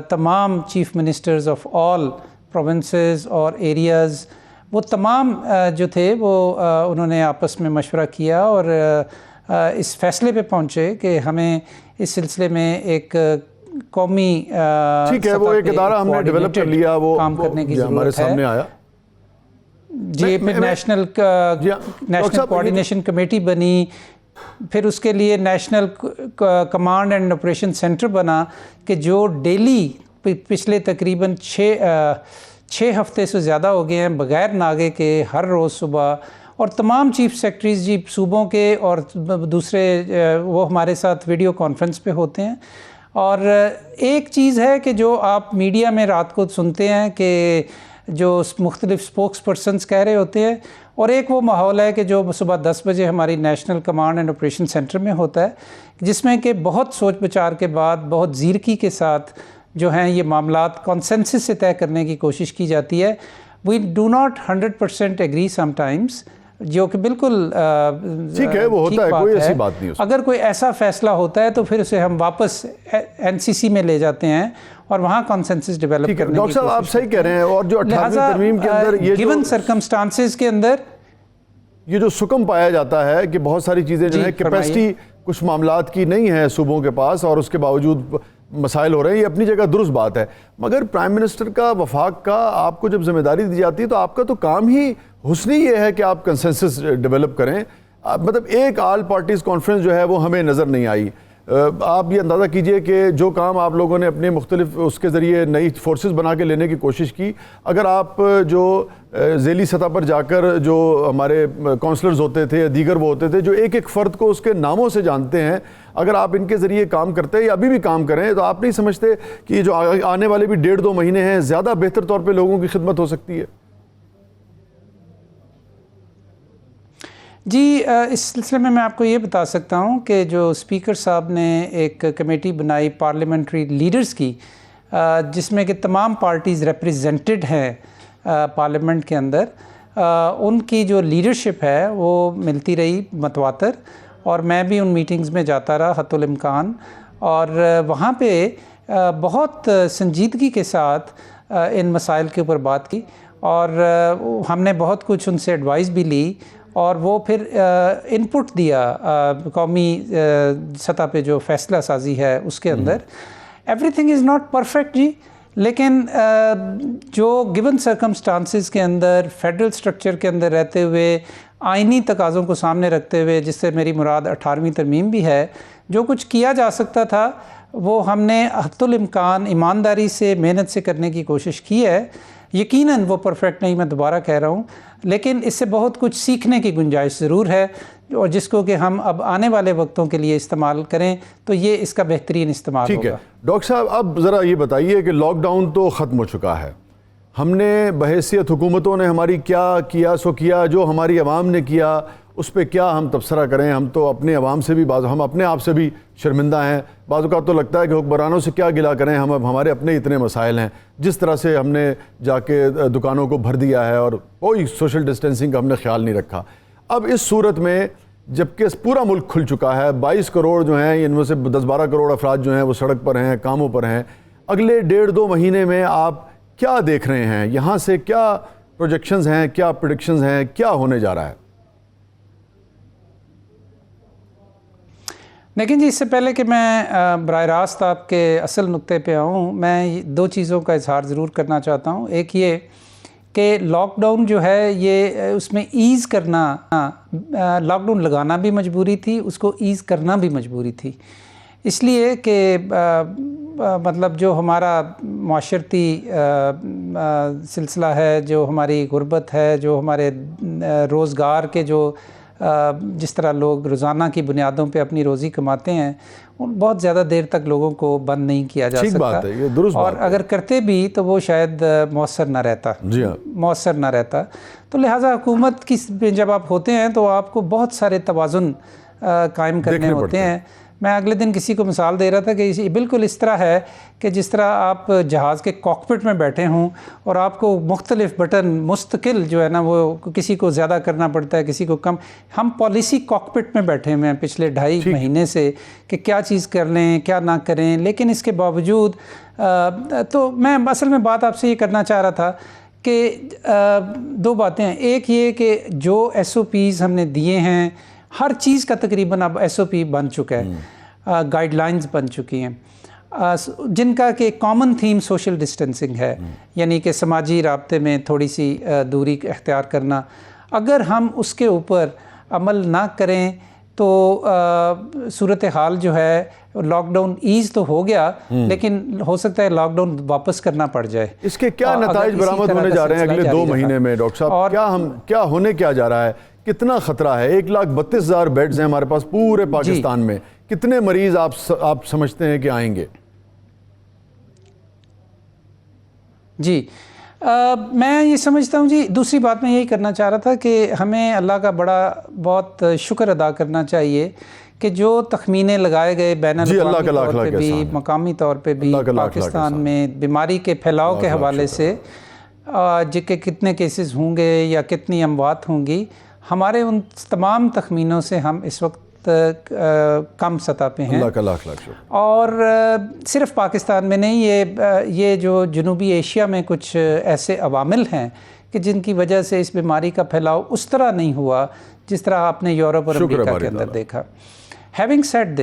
تمام chief ministers of all provinces اور ایریاز، وہ تمام جو تھے وہ انہوں نے آپس میں مشورہ کیا اور اس فیصلے پہ پہنچے کہ ہمیں اس سلسلے میں ایک قومی ٹھیک ہے، وہ ایک ادارہ ہم نے ڈیولپ کر لیا، وہ کام کرنے کی ہمارے ضرورت ہے۔ سامنے آیا جی، پھر نیشنل کوآرڈینیشن کمیٹی بنی، پھر اس کے لیے national command and operation centre بنا کہ جو ڈیلی پچھلے تقریباً 6 ہفتے سے زیادہ ہو گئے ہیں بغیر ناگے کے ہر روز صبح، اور تمام چیف سیکرٹریز جی صوبوں کے اور دوسرے وہ ہمارے ساتھ ویڈیو کانفرنس پہ ہوتے ہیں۔ اور ایک چیز ہے کہ جو آپ میڈیا میں رات کو سنتے ہیں کہ جو مختلف اسپوکس پرسنز کہہ رہے ہوتے ہیں، اور ایک وہ ماحول ہے کہ جو صبح 10 بجے ہماری national command and operation centre میں ہوتا ہے، جس میں کہ بہت سوچ بچار کے بعد بہت زیرکی کے ساتھ جو ہیں یہ معاملات کانسنسس سے طے کرنے کی کوشش کی جاتی ہے۔ We do not 100% agree some times, جو کہ بالکل ٹھیک ہے، وہ ہوتا ہے، کوئی ایسی بات نہیں۔ اگر کوئی ایسا فیصلہ ہوتا ہے تو پھر اسے ہم واپس NCC میں لے جاتے ہیں اور وہاں کانسنسس ڈیولپ کرنے کی کوشش۔ ڈاکٹر صاحب آپ صحیح کہہ رہے ہیں، اور جو 18ویں ترمیم کے اندر یہ گیون سرکمسٹانسز کے اندر یہ جو سکم پایا جاتا ہے کہ بہت ساری چیزیں جو ہے کیپیسٹی کچھ معاملات کی نہیں ہے صوبوں کے پاس، اور اس کے باوجود مسائل ہو رہے ہیں، یہ اپنی جگہ درست بات ہے، مگر پرائم منسٹر کا، وفاق کا، آپ کو جب ذمہ داری دی جاتی ہے تو آپ کا تو کام ہی حسنی یہ ہے کہ آپ کنسنسس ڈیولپ کریں۔ مطلب ایک آل پارٹیز کانفرنس جو ہے وہ ہمیں نظر نہیں آئی۔ آپ یہ اندازہ کیجئے کہ جو کام آپ لوگوں نے اپنے مختلف اس کے ذریعے نئی فورسز بنا کے لینے کی کوشش کی، اگر آپ جو ذیلی سطح پر جا کر جو ہمارے کونسلرز ہوتے تھے یا دیگر وہ ہوتے تھے جو ایک ایک فرد کو اس کے ناموں سے جانتے ہیں، اگر آپ ان کے ذریعے کام کرتے ہیں یا ابھی بھی کام کریں تو آپ نہیں سمجھتے کہ یہ جو آنے والے بھی 1.5-2 مہینے ہیں زیادہ بہتر طور پہ لوگوں کی خدمت ہو سکتی ہے؟ جی، اس سلسلے میں آپ کو یہ بتا سکتا ہوں کہ جو اسپیکر صاحب نے ایک کمیٹی بنائی پارلیمنٹری لیڈرز کی، جس میں کہ تمام پارٹیز ریپریزنٹڈ ہیں پارلیمنٹ کے اندر، ان کی جو لیڈرشپ ہے وہ ملتی رہی متواتر، اور میں بھی ان میٹنگز میں جاتا رہا حتی الامکان، اور وہاں پہ بہت سنجیدگی کے ساتھ ان مسائل کے اوپر بات کی، اور ہم نے بہت کچھ ان سے ایڈوائز بھی لی، اور وہ پھر انپٹ دیا قومی سطح پہ جو فیصلہ سازی ہے اس کے اندر۔ Everything is not perfect جی، لیکن جو گیون سرکمسٹانسز کے اندر فیڈرل سٹرکچر کے اندر رہتے ہوئے آئینی تقاضوں کو سامنے رکھتے ہوئے، جس سے میری مراد 18ویں ترمیم بھی ہے، جو کچھ کیا جا سکتا تھا وہ ہم نے حتی الامکان ایمانداری سے، محنت سے کرنے کی کوشش کی ہے۔ یقیناً وہ پرفیکٹ نہیں، میں دوبارہ کہہ رہا ہوں، لیکن اس سے بہت کچھ سیکھنے کی گنجائش ضرور ہے، اور جس کو کہ ہم اب آنے والے وقتوں کے لیے استعمال کریں تو یہ اس کا بہترین استعمال ہوگا۔ ٹھیک ہے ڈاکٹر صاحب، اب ذرا یہ بتائیے کہ لاک ڈاؤن تو ختم ہو چکا ہے، ہم نے بحیثیت حکومتوں نے ہماری کیا کیا سو کیا، جو ہماری عوام نے کیا اس پہ کیا ہم تبصرہ کریں؟ ہم تو اپنے عوام سے بھی ہم اپنے آپ سے بھی شرمندہ ہیں، بعض اوقات تو لگتا ہے کہ حکمرانوں سے کیا گلہ کریں، ہم اب ہمارے اپنے اتنے مسائل ہیں، جس طرح سے ہم نے جا کے دکانوں کو بھر دیا ہے اور کوئی سوشل ڈسٹینسنگ کا ہم نے خیال نہیں رکھا۔ اب اس صورت میں جبکہ پورا ملک کھل چکا ہے. 22 کروڑ جو ہیں، ان میں سے 10-12 کروڑ افراد جو ہیں وہ سڑک پر ہیں، کاموں پر ہیں. اگلے 1.5-2 مہینے میں آپ کیا دیکھ رہے ہیں؟ یہاں سے کیا پروجیکشنز ہیں، کیا پریڈکشنز ہیں، کیا ہونے جا رہا ہے؟ لیکن جی، اس سے پہلے کہ میں براہ راست آپ کے اصل نقطے پہ آؤں، میں 2 چیزوں کا اظہار ضرور کرنا چاہتا ہوں. ایک یہ کہ لاک ڈاؤن جو ہے یہ اس میں ایز کرنا، لاک ڈاؤن لگانا بھی مجبوری تھی، اس کو ایز کرنا بھی مجبوری تھی. اس لیے کہ مطلب جو ہمارا معاشرتی سلسلہ ہے، جو ہماری غربت ہے، جو ہمارے روزگار کے جو جس طرح لوگ روزانہ کی بنیادوں پہ اپنی روزی کماتے ہیں، بہت زیادہ دیر تک لوگوں کو بند نہیں کیا جا سکتا. بات ہے، یہ درست اور بات ہے. اگر کرتے بھی تو وہ شاید مؤثر نہ رہتا. جی ہاں، مؤثر نہ رہتا. تو لہٰذا حکومت کی جب آپ ہوتے ہیں تو آپ کو بہت سارے توازن قائم کرنے ہوتے ہیں. میں اگلے دن کسی کو مثال دے رہا تھا کہ یہ بالکل اس طرح ہے کہ جس طرح آپ جہاز کے کاکپٹ میں بیٹھے ہوں اور آپ کو مختلف بٹن مستقل جو ہے نا، وہ کسی کو زیادہ کرنا پڑتا ہے، کسی کو کم. ہم پالیسی کاکپٹ میں بیٹھے ہوئے ہیں پچھلے 2.5 مہینے سے کہ کیا چیز کر لیں، کیا نہ کریں. لیکن اس کے باوجود تو میں اصل میں بات آپ سے یہ کرنا چاہ رہا تھا کہ 2 باتیں ہیں. ایک یہ کہ جو SOPs ہم نے دیے ہیں، ہر چیز کا تقریباً اب SOP بن چکا ہے، گائیڈ لائنز بن چکی ہیں، جن کا کہ کامن تھیم سوشل ڈسٹینسنگ ہے، یعنی کہ سماجی رابطے میں تھوڑی سی دوری اختیار کرنا. اگر ہم اس کے اوپر عمل نہ کریں تو صورتحال جو ہے، لاک ڈاؤن ایز تو ہو گیا لیکن ہو سکتا ہے لاک ڈاؤن واپس کرنا پڑ جائے. اس کے کیا نتائج برآمد ہونے جا رہے ہیں اگلے 2 مہینے میں ڈاکٹر صاحب؟ کیا ہونے کیا جا رہا ہے؟ کتنا خطرہ ہے؟ 1,32,000 بیڈز ہیں ہمارے پاس پورے پاکستان میں. کتنے مریض آپ سمجھتے ہیں کہ آئیں گے؟ جی میں یہ سمجھتا ہوں جی. دوسری بات میں یہی کرنا چاہ رہا تھا کہ ہمیں اللہ کا بہت شکر ادا کرنا چاہیے کہ جو تخمینے لگائے گئے بین الاقوامی طور پہ بھی، مقامی طور پہ بھی، پاکستان میں بیماری کے پھیلاؤ کے حوالے سے کہ کتنے کیسز ہوں گے یا کتنی اموات ہوں گی، ہمارے ان تمام تخمینوں سے ہم اس وقت کم سطح پہ ہیں. اللہ کا لاکھ لاکھ شکر. اور صرف پاکستان میں نہیں، یہ جو جنوبی ایشیا میں کچھ ایسے عوامل ہیں کہ جن کی وجہ سے اس بیماری کا پھیلاؤ اس طرح نہیں ہوا جس طرح آپ نے یورپ اور امریکہ کے اندر دیکھا. ہیونگ سیڈ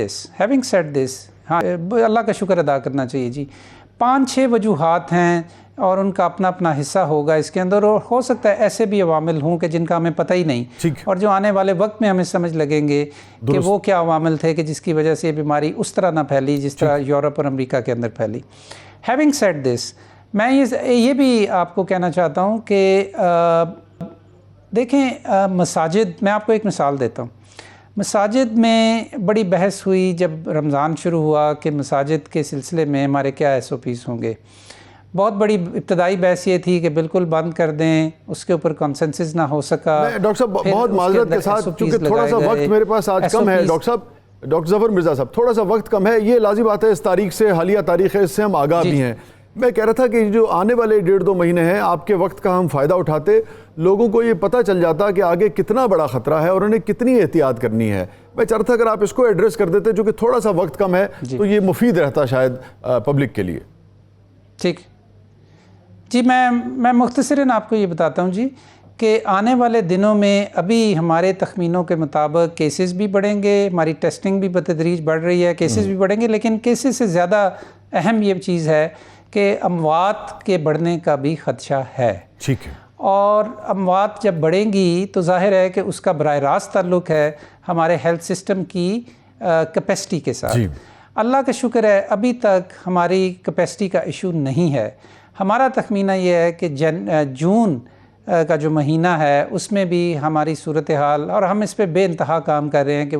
دس ہاں، اللہ کا شکر ادا کرنا چاہیے جی. 5-6 وجوہات ہیں اور ان کا اپنا اپنا حصہ ہوگا اس کے اندر، اور ہو سکتا ہے ایسے بھی عوامل ہوں کہ جن کا ہمیں پتہ ہی نہیں، اور جو آنے والے وقت میں ہمیں سمجھ لگیں گے کہ وہ کیا عوامل تھے کہ جس کی وجہ سے یہ بیماری اس طرح نہ پھیلی جس طرح یورپ اور امریکہ کے اندر پھیلی. ہیونگ سیڈ دس، میں یہ بھی آپ کو کہنا چاہتا ہوں کہ دیکھیں مساجد، میں آپ کو ایک مثال دیتا ہوں. مساجد میں بڑی بحث ہوئی جب رمضان شروع ہوا کہ مساجد کے سلسلے میں ہمارے کیا SOPs ہوں گے. بہت بڑی ابتدائی بحث یہ تھی کہ بالکل بند کر دیں، اس کے اوپر کنسنسس نہ ہو سکا. ڈاکٹر صاحب بہت معذرت کے ساتھ، چونکہ تھوڑا سا وقت میرے پاس آج کم ہے، ڈاکٹر ظفر مرزا صاحب تھوڑا سا وقت کم ہے. یہ لازم بات ہے، اس تاریخ سے، حالیہ تاریخ ہے، اس سے ہم آگاہ بھی ہیں. میں کہہ رہا تھا کہ جو آنے والے 1.5-2 مہینے ہیں، آپ کے وقت کا ہم فائدہ اٹھاتے، لوگوں کو یہ پتہ چل جاتا کہ آگے کتنا بڑا خطرہ ہے اور انہیں کتنی احتیاط کرنی ہے. میں چاہتا تھا اگر آپ اس کو ایڈریس کر دیتے، چونکہ تھوڑا سا وقت کم ہے تو یہ مفید رہتا شاید پبلک کے لیے. ٹھیک جی، میں مختصراً آپ کو یہ بتاتا ہوں جی کہ آنے والے دنوں میں ابھی ہمارے تخمینوں کے مطابق کیسز بھی بڑھیں گے، ہماری ٹیسٹنگ بھی بتدریج بڑھ رہی ہے، کیسز بھی بڑھیں گے، لیکن کیسز سے زیادہ اہم یہ چیز ہے کہ اموات کے بڑھنے کا بھی خدشہ ہے. ٹھیک ہے. اور اموات جب بڑھیں گی تو ظاہر ہے کہ اس کا براہ راست تعلق ہے ہمارے ہیلتھ سسٹم کی کیپیسٹی کے ساتھ. اللہ کا شکر ہے ابھی تک ہماری کیپیسٹی کا ایشو نہیں ہے. ہمارا تخمینہ یہ ہے کہ جون کا جو مہینہ ہے اس میں بھی ہماری صورتحال، اور ہم اس پہ بے انتہا کام کر رہے ہیں کہ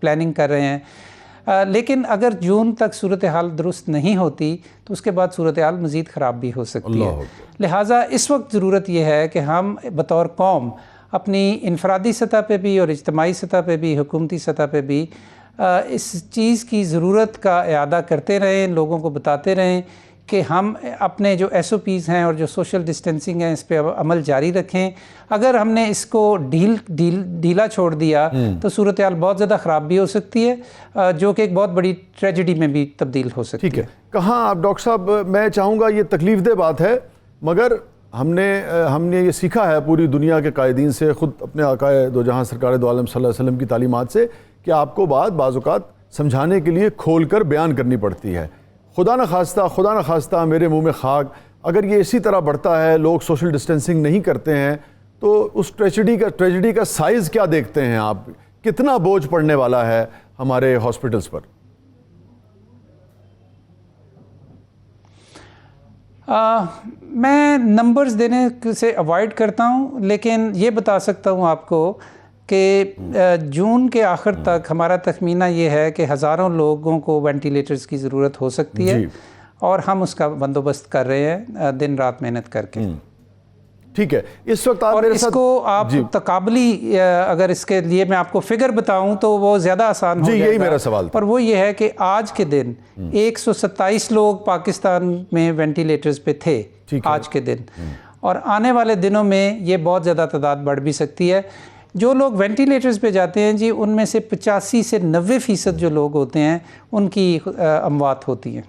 پلاننگ کر رہے ہیں، لیکن اگر جون تک صورتحال درست نہیں ہوتی تو اس کے بعد صورتحال مزید خراب بھی ہو سکتی ہے. لہٰذا اس وقت ضرورت یہ ہے کہ ہم بطور قوم اپنی انفرادی سطح پہ بھی اور اجتماعی سطح پہ بھی، حکومتی سطح پہ بھی اس چیز کی ضرورت کا اعادہ کرتے رہیں، لوگوں کو بتاتے رہیں کہ ہم اپنے جو SOPs ہیں اور جو سوشل ڈسٹینسنگ ہیں اس پہ عمل جاری رکھیں. اگر ہم نے اس کو ڈھیلا چھوڑ دیا تو صورتحال بہت زیادہ خراب بھی ہو سکتی ہے، جو کہ ایک بہت بڑی ٹریجڈی میں بھی تبدیل ہو سکتی ہے. ٹھیک ہے. کہاں آپ ڈاکٹر صاحب، میں چاہوں گا یہ تکلیف دہ بات ہے، مگر ہم نے یہ سیکھا ہے پوری دنیا کے قائدین سے، خود اپنے آقا دو جہاں سرکار دو عالم صلی اللہ علیہ وسلم کی تعلیمات سے، کہ آپ کو بعض اوقات سمجھانے کے لیے کھول کر بیان کرنی پڑتی ہے. خدا نہ خواستہ میرے منہ میں خاک، اگر یہ اسی طرح بڑھتا ہے، لوگ سوشل ڈسٹینسنگ نہیں کرتے ہیں، تو اس ٹریجڈی کا سائز کیا دیکھتے ہیں آپ؟ کتنا بوجھ پڑنے والا ہے ہمارے ہاسپٹلز پر؟ میں نمبرز دینے سے اوائڈ کرتا ہوں، لیکن یہ بتا سکتا ہوں آپ کو کہ جون کے آخر تک ہمارا تخمینہ یہ ہے کہ ہزاروں لوگوں کو وینٹیلیٹرز کی ضرورت ہو سکتی ہے، اور ہم اس کا بندوبست کر رہے ہیں دن رات محنت کر کے. ٹھیک ہے. اس وقت اور اس کو آپ تقابلی اگر اس کے لیے میں آپ کو فگر بتاؤں تو وہ زیادہ آسان ہو جائے گا. یہی میرا سوال تھا. پر وہ یہ ہے کہ آج کے دن 127 لوگ پاکستان میں وینٹیلیٹرز پہ تھے آج کے دن، اور آنے والے دنوں میں یہ بہت زیادہ تعداد بڑھ بھی سکتی ہے. جو لوگ وینٹیلیٹرز پہ جاتے ہیں جی، ان میں سے 85 سے 90% جو لوگ ہوتے ہیں ان کی اموات ہوتی ہیں.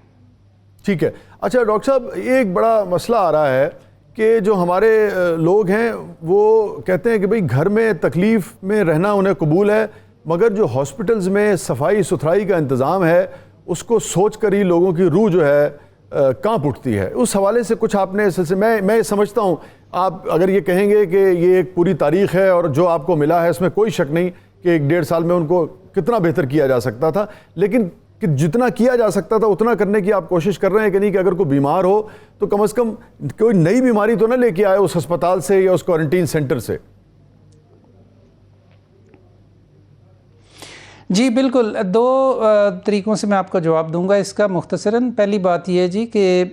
ٹھیک ہے. اچھا ڈاکٹر صاحب، ایک بڑا مسئلہ آ رہا ہے کہ جو ہمارے لوگ ہیں وہ کہتے ہیں کہ بھئی گھر میں تکلیف میں رہنا انہیں قبول ہے، مگر جو ہاسپٹلز میں صفائی ستھرائی کا انتظام ہے اس کو سوچ کر ہی لوگوں کی روح جو ہے کانپ اٹھتی ہے. اس حوالے سے کچھ آپ نے میں سمجھتا ہوں آپ اگر یہ کہیں گے کہ یہ ایک پوری تاریخ ہے اور جو آپ کو ملا ہے اس میں کوئی شک نہیں کہ 1.5 سال میں ان کو کتنا بہتر کیا جا سکتا تھا، لیکن کہ جتنا کیا جا سکتا تھا اتنا کرنے کی آپ کوشش کر رہے ہیں کہ نہیں، کہ اگر کوئی بیمار ہو تو کم از کم کوئی نئی بیماری تو نہ لے کے آئے اس ہسپتال سے یا اس کوارنٹین سینٹر سے. جی بالکل. 2 طریقوں سے میں آپ کو جواب دوں گا اس کا مختصراً. پہلی بات یہ جی کہ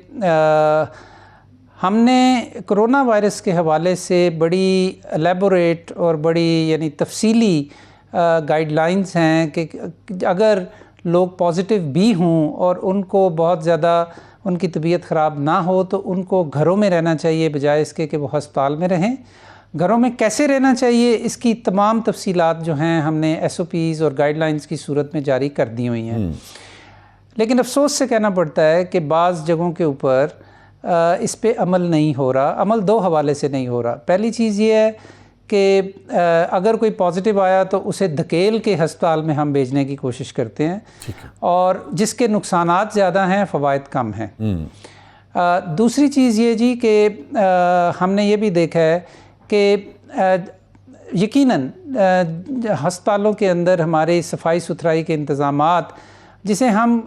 ہم نے کرونا وائرس کے حوالے سے بڑی الیبوریٹ اور بڑی یعنی تفصیلی گائیڈ لائنز ہیں کہ اگر لوگ پازیٹیو بھی ہوں اور ان کو بہت زیادہ ان کی طبیعت خراب نہ ہو تو ان کو گھروں میں رہنا چاہیے بجائے اس کے کہ وہ ہسپتال میں رہیں. گھروں میں کیسے رہنا چاہیے اس کی تمام تفصیلات جو ہیں ہم نے SOPs اور گائیڈ لائنز کی صورت میں جاری کر دی ہوئی ہیں. لیکن افسوس سے کہنا پڑتا ہے کہ بعض جگہوں کے اوپر اس پہ عمل نہیں ہو رہا. عمل 2 حوالے سے نہیں ہو رہا. پہلی چیز یہ ہے کہ اگر کوئی پازیٹیو آیا تو اسے دھکیل کے ہسپتال میں ہم بھیجنے کی کوشش کرتے ہیں، اور جس کے نقصانات زیادہ ہیں فوائد کم ہیں. دوسری چیز یہ جی کہ ہم نے یہ بھی دیکھا ہے کہ یقیناً ہسپتالوں کے اندر ہمارے صفائی ستھرائی کے انتظامات، جسے ہم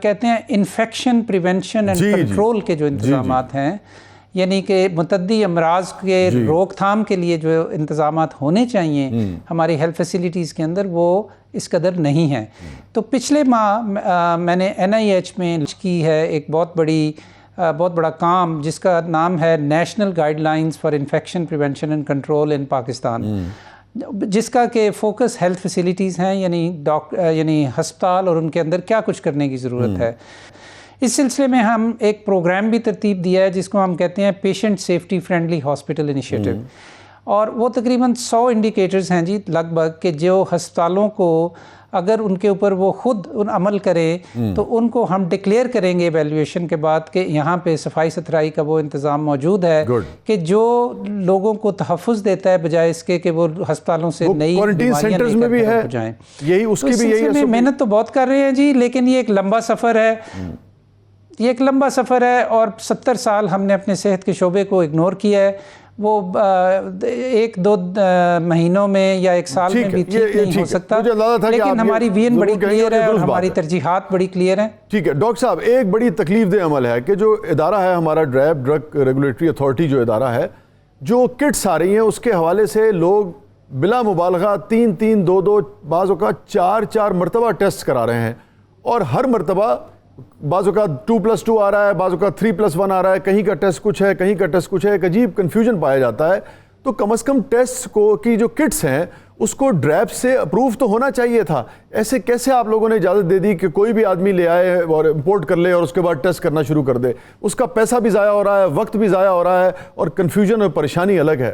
کہتے ہیں انفیکشن پریونشن اینڈ کنٹرول کے جو انتظامات ہیں، یعنی کہ متعدی امراض کے روک تھام کے لیے جو انتظامات ہونے چاہیے ہماری ہیلتھ فیسیلیٹیز کے اندر، وہ اس قدر نہیں ہیں. تو پچھلے ماہ میں نے NIH میں کی ہے ایک بہت بڑا کام جس کا نام ہے national guidelines for infection prevention and control in Pakistan, جس کا کہ فوکس ہیلتھ فیسیلیٹیز ہیں، یعنی ہسپتال اور ان کے اندر کیا کچھ کرنے کی ضرورت ہے. اس سلسلے میں ہم ایک پروگرام بھی ترتیب دیا ہے جس کو ہم کہتے ہیں patient safety friendly hospital initiative, اور وہ تقریباً 100 انڈیکیٹرز ہیں جی لگ بھگ کہ جو ہسپتالوں کو اگر ان کے اوپر وہ خود عمل کریں تو ان کو ہم ڈکلیئر کریں گے ایویلیویشن کے بعد کہ یہاں پہ صفائی ستھرائی کا وہ انتظام موجود ہے کہ جو لوگوں کو تحفظ دیتا ہے بجائے اس کے کہ وہ ہسپتالوں سے نئی بیماریاں لے کر جائیں. اس سلسلے میں محنت تو بہت کر رہے ہیں جی، لیکن یہ ایک لمبا سفر ہے، اور 70 سال ہم نے اپنے صحت کے شعبے کو اگنور کیا ہے. وہ 1-2 مہینوں میں یا 1 سال میں بھی ٹھیک نہیں ہو سکتا، لیکن ہماری ویژن بڑی کلیئر ہے اور ہماری ترجیحات بڑی کلیئر ہیں. ٹھیک ہے ڈاکٹر صاحب، ایک بڑی تکلیف دہ عمل ہے کہ جو ادارہ ہے ہمارا ڈرگ ریگولیٹری اتھارٹی جو ادارہ ہے، جو کٹس آ رہی ہیں اس کے حوالے سے لوگ بلا مبالغہ 3-3 2-2 بعض اوقات 4 مرتبہ ٹیسٹ کرا رہے ہیں، اور ہر مرتبہ بعض اوقات 2+2 آ رہا ہے، بعض اوقات 3+1 آ رہا ہے، کہیں کا ٹیسٹ کچھ ہے، کہیں کا ٹیسٹ کچھ ہے، ایک عجیب کنفیوژن پایا جاتا ہے. تو کم از کم ٹیسٹ کو کی جو کٹس ہیں اس کو ڈریپ سے اپروو تو ہونا چاہیے تھا. ایسے کیسے آپ لوگوں نے اجازت دے دی کہ کوئی بھی آدمی لے آئے اور امپورٹ کر لے اور اس کے بعد ٹیسٹ کرنا شروع کر دے؟ اس کا پیسہ بھی ضائع ہو رہا ہے, وقت بھی ضائع ہو رہا ہے, اور کنفیوژن اور پریشانی الگ ہے.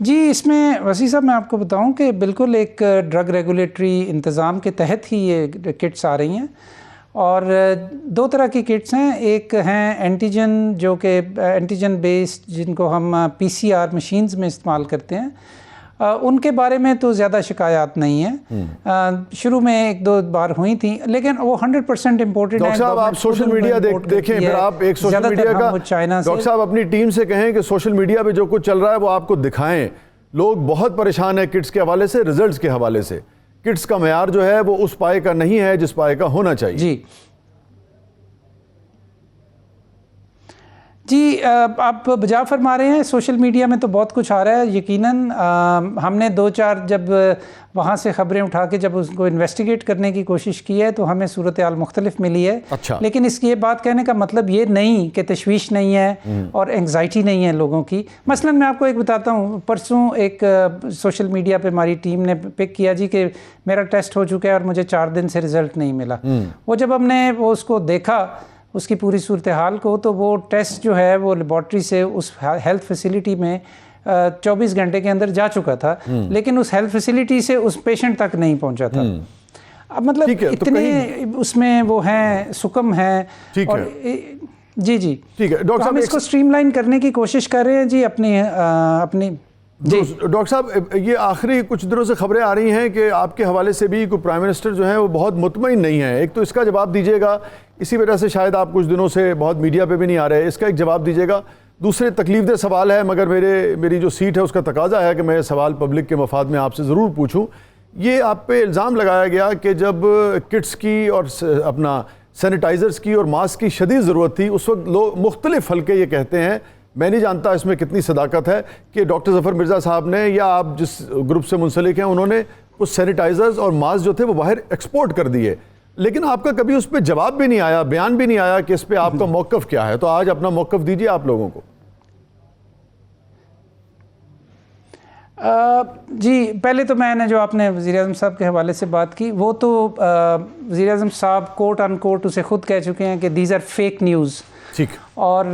جی اس میں وسیع صاحب میں آپ کو بتاؤں کہ بالکل ایک ڈرگ ریگولیٹری انتظام کے تحت ہی یہ کٹس آ رہی ہیں, اور دو طرح کی کٹس ہیں. ایک ہیں اینٹیجن جو کہ اینٹیجن بیسڈ جن کو ہم PCR مشینز میں استعمال کرتے ہیں, ان کے بارے میں تو زیادہ شکایات نہیں ہیں. شروع میں ایک دو بار ہوئی تھیں لیکن وہ 100% امپورٹڈ ہیں. ڈاکٹر صاحب آپ سوشل میڈیا دیکھیں, پھر آپ ایک سوشل میڈیا کا ڈاکٹر صاحب اپنی ٹیم سے کہیں کہ سوشل میڈیا پہ جو کچھ چل رہا ہے وہ آپ کو دکھائیں. لوگ بہت پریشان ہیں کٹس کے حوالے سے, ریزلٹس کے حوالے سے. کٹس کا معیار جو ہے وہ اس پائے کا نہیں ہے جس پائے کا ہونا چاہیے. جی آپ بجا فرما رہے ہیں, سوشل میڈیا میں تو بہت کچھ آ رہا ہے یقیناً. ہم نے 2-4 جب وہاں سے خبریں اٹھا کے جب اس کو انویسٹیگیٹ کرنے کی کوشش کی ہے تو ہمیں صورتحال مختلف ملی ہے. لیکن اس کی یہ بات کہنے کا مطلب یہ نہیں کہ تشویش نہیں ہے اور انگزائٹی نہیں ہے لوگوں کی. مثلا میں آپ کو ایک بتاتا ہوں, پرسوں ایک سوشل میڈیا پہ ہماری ٹیم نے پک کیا جی کہ میرا ٹیسٹ ہو چکا ہے اور مجھے 4 دن سے رزلٹ نہیں ملا. وہ جب ہم نے وہ اس کو دیکھا اس کی پوری صورتحال کو, تو وہ ٹیسٹ جو ہے وہ لیبارٹری سے اس ہیلتھ فیسیلٹی میں 24 گھنٹے کے اندر جا چکا تھا, لیکن اس ہیلتھ فیسیلٹی سے اس پیشنٹ تک نہیں پہنچا تھا. اب مطلب اتنے اس میں وہ ہیں سکم ہیں. جی ہم اس کو اسٹریم لائن کرنے کی کوشش کر رہے ہیں جی اپنی. ڈاکٹر صاحب یہ آخری کچھ دنوں سے خبریں آ رہی ہیں کہ آپ کے حوالے سے بھی کوئی پرائم منسٹر جو ہیں وہ بہت مطمئن نہیں ہیں. ایک تو اس کا جواب دیجیے گا, اسی وجہ سے شاید آپ کچھ دنوں سے بہت میڈیا پہ بھی نہیں آ رہے, اس کا ایک جواب دیجیے گا. دوسرے تکلیف دہ سوال ہے مگر میری جو سیٹ ہے اس کا تقاضا ہے کہ میں یہ سوال پبلک کے مفاد میں آپ سے ضرور پوچھوں. یہ آپ پہ الزام لگایا گیا کہ جب کٹس کی اور اپنا سینیٹائزرز کی اور ماسک کی شدید ضرورت تھی اس وقت لوگ مختلف حلقے یہ کہتے ہیں, میں نہیں جانتا اس میں کتنی صداقت ہے, کہ ڈاکٹر ظفر مرزا صاحب نے یا آپ جس گروپ سے منسلک ہیں انہوں نے کچھ سینیٹائزرز اور ماسک جو تھے وہ باہر ایکسپورٹ کر دیے, لیکن آپ کا کبھی اس پہ جواب بھی نہیں آیا, بیان بھی نہیں آیا کہ اس پہ آپ کا موقف کیا ہے. تو آج اپنا موقف دیجیے آپ لوگوں کو. جی پہلے تو میں نے جو آپ نے وزیر اعظم صاحب کے حوالے سے بات کی, وہ تو وزیر اعظم صاحب کوٹ ان کوٹ اسے خود کہہ چکے ہیں کہ دیز آر فیک نیوز. ٹھیک, اور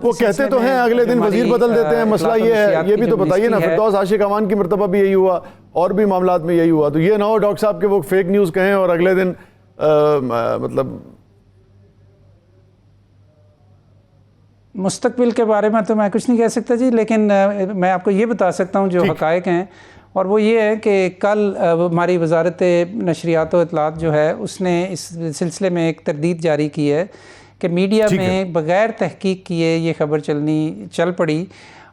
وہ کہتے تو ہیں اگلے دن وزیر بدل دیتے ہیں. مسئلہ یہ ہے, یہ بھی تو بتائیے نا, فردوس عاشق امان کی مرتبہ بھی یہی ہوا اور بھی معاملات میں یہی ہوا. تو یہ نہ ہو ڈاکٹر صاحب کہ وہ فیک نیوز کہیں اور اگلے دن مطلب. مستقبل کے بارے میں تو میں کچھ نہیں کہہ سکتا جی, لیکن میں آپ کو یہ بتا سکتا ہوں جو حقائق ہیں, اور وہ یہ ہے کہ کل ہماری وزارت نشریات و اطلاعات جو ہے اس نے اس سلسلے میں ایک تردید جاری کی ہے کہ میڈیا میں بغیر تحقیق کیے یہ خبر چل پڑی.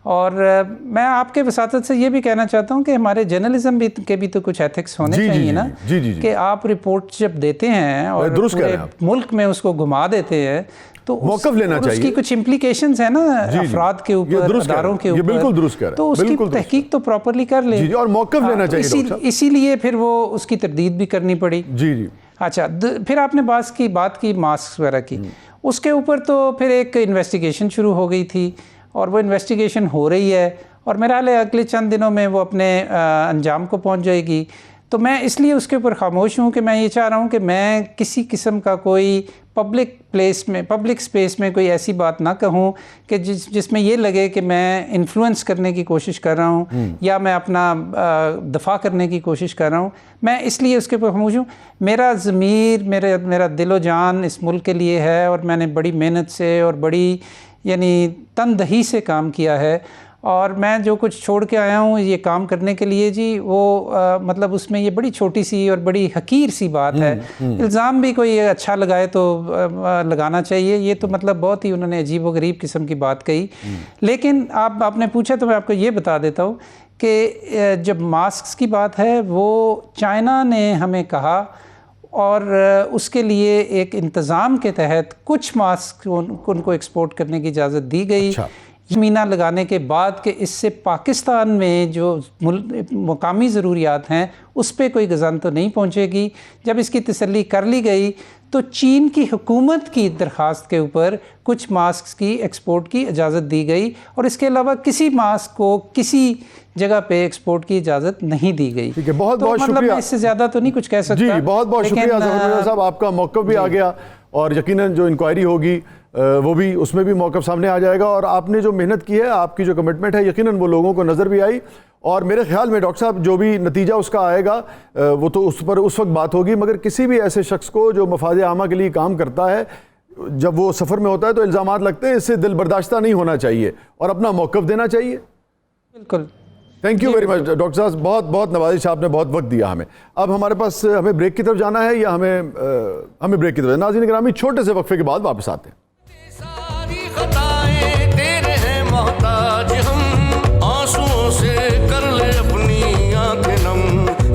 اور میں آپ کے وساطت سے یہ بھی کہنا چاہتا ہوں کہ ہمارے جرنلزم کے بھی تو کچھ ایتھکس ہونے چاہیے نا, کہ آپ رپورٹ جب دیتے ہیں اور پورے ملک میں اس کو گھما دیتے ہیں تو موقف لینا چاہیے. اس کی کچھ امپلیکیشنز ہیں نا افراد کے اوپر, اداروں کے اوپر, بالکل درست کہہ رہے ہیں, تو اس کی تحقیق تو پراپرلی کر لیں. اور موقف لینا چاہیے. اسی لیے پھر وہ اس کی تردید بھی کرنی پڑی. اچھا, پھر آپ نے بات کی ماسک وغیرہ کی, اس کے اوپر تو پھر ایک انویسٹیگیشن شروع ہو گئی تھی اور وہ انویسٹیگیشن ہو رہی ہے, اور میرا حال ہے اگلے چند دنوں میں وہ اپنے انجام کو پہنچ جائے گی. تو میں اس لیے اس کے اوپر خاموش ہوں کہ میں یہ چاہ رہا ہوں کہ میں کسی قسم کا کوئی پبلک سپیس میں کوئی ایسی بات نہ کہوں کہ جس میں یہ لگے کہ میں انفلوئنس کرنے کی کوشش کر رہا ہوں یا میں اپنا دفاع کرنے کی کوشش کر رہا ہوں. میں اس لیے اس کے اوپر خاموش ہوں. میرا ضمیر, میرا دل و جان اس ملک کے لیے ہے, اور میں نے بڑی محنت سے اور بڑی یعنی تندہی سے کام کیا ہے, اور میں جو کچھ چھوڑ کے آیا ہوں یہ کام کرنے کے لیے جی, وہ مطلب اس میں یہ بڑی چھوٹی سی اور بڑی حقیر سی بات ہے. الزام بھی کوئی اچھا لگائے تو لگانا چاہیے, یہ تو مطلب بہت ہی انہوں نے عجیب و غریب قسم کی بات کہی. لیکن آپ نے پوچھا تو میں آپ کو یہ بتا دیتا ہوں کہ جب ماسکس کی بات ہے وہ چائنا نے ہمیں کہا, اور اس کے لیے ایک انتظام کے تحت کچھ ماسک ان کو ایکسپورٹ کرنے کی اجازت دی گئی. زمینہ لگانے کے بعد کہ اس سے پاکستان میں جو مقامی ضروریات ہیں اس پہ کوئی غزن تو نہیں پہنچے گی. جب اس کی تسلی کر لی گئی تو چین کی حکومت کی درخواست کے اوپر کچھ ماسکس کی ایکسپورٹ کی اجازت دی گئی، اور اس کے علاوہ کسی ماسک کو کسی جگہ پہ ایکسپورٹ کی اجازت نہیں دی گئی. ٹھیک ہے، بہت بہت مطلب شکریہ. میں اس سے زیادہ تو نہیں کچھ کہہ سکتا. جی بہت بہت شکریہ ظفر مرزا صاحب، آپ کا موقف بھی آ گیا، اور یقیناً جو انکوائری ہوگی وہ بھی، اس میں بھی موقف سامنے آ جائے گا، اور آپ نے جو محنت کی ہے، آپ کی جو کمٹمنٹ ہے، یقیناً وہ لوگوں کو نظر بھی آئی. اور میرے خیال میں ڈاکٹر صاحب جو بھی نتیجہ اس کا آئے گا وہ تو اس پر اس وقت بات ہوگی، مگر کسی بھی ایسے شخص کو جو مفاد عامہ کے لیے کام کرتا ہے، جب وہ سفر میں ہوتا ہے تو الزامات لگتے ہیں، اس سے دل برداشتہ نہیں ہونا چاہیے اور اپنا موقف دینا چاہیے. بالکل. Thank you very much doctor صاحب، بہت بہت نوازش، آپ نے بہت وقت دیا ہمیں. اب ہمارے پاس ہمیں بریک کی طرف جانا ہے یا ہمیں بریک کی طرف؟ ناظرین گرامی، چھوٹے سے وقفے کے بعد واپس آتے ہیں. ساری خطائیں تیرے ہیں محتاج ہم، آنسوؤں سے کر لے اپنی آنکھیں نم،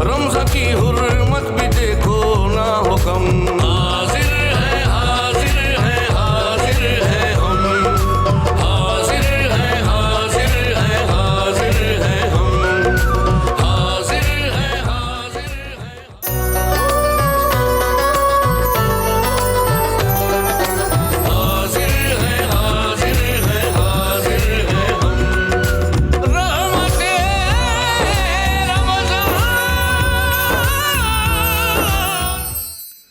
رمضان کی حرمت بھی دیکھو نہ ہو کم. حاضر ہے حاضر ہے حاضر ہے ہم، حاضر ہے حاضر ہے حاضر ہے ہم، حاضر ہے حاضر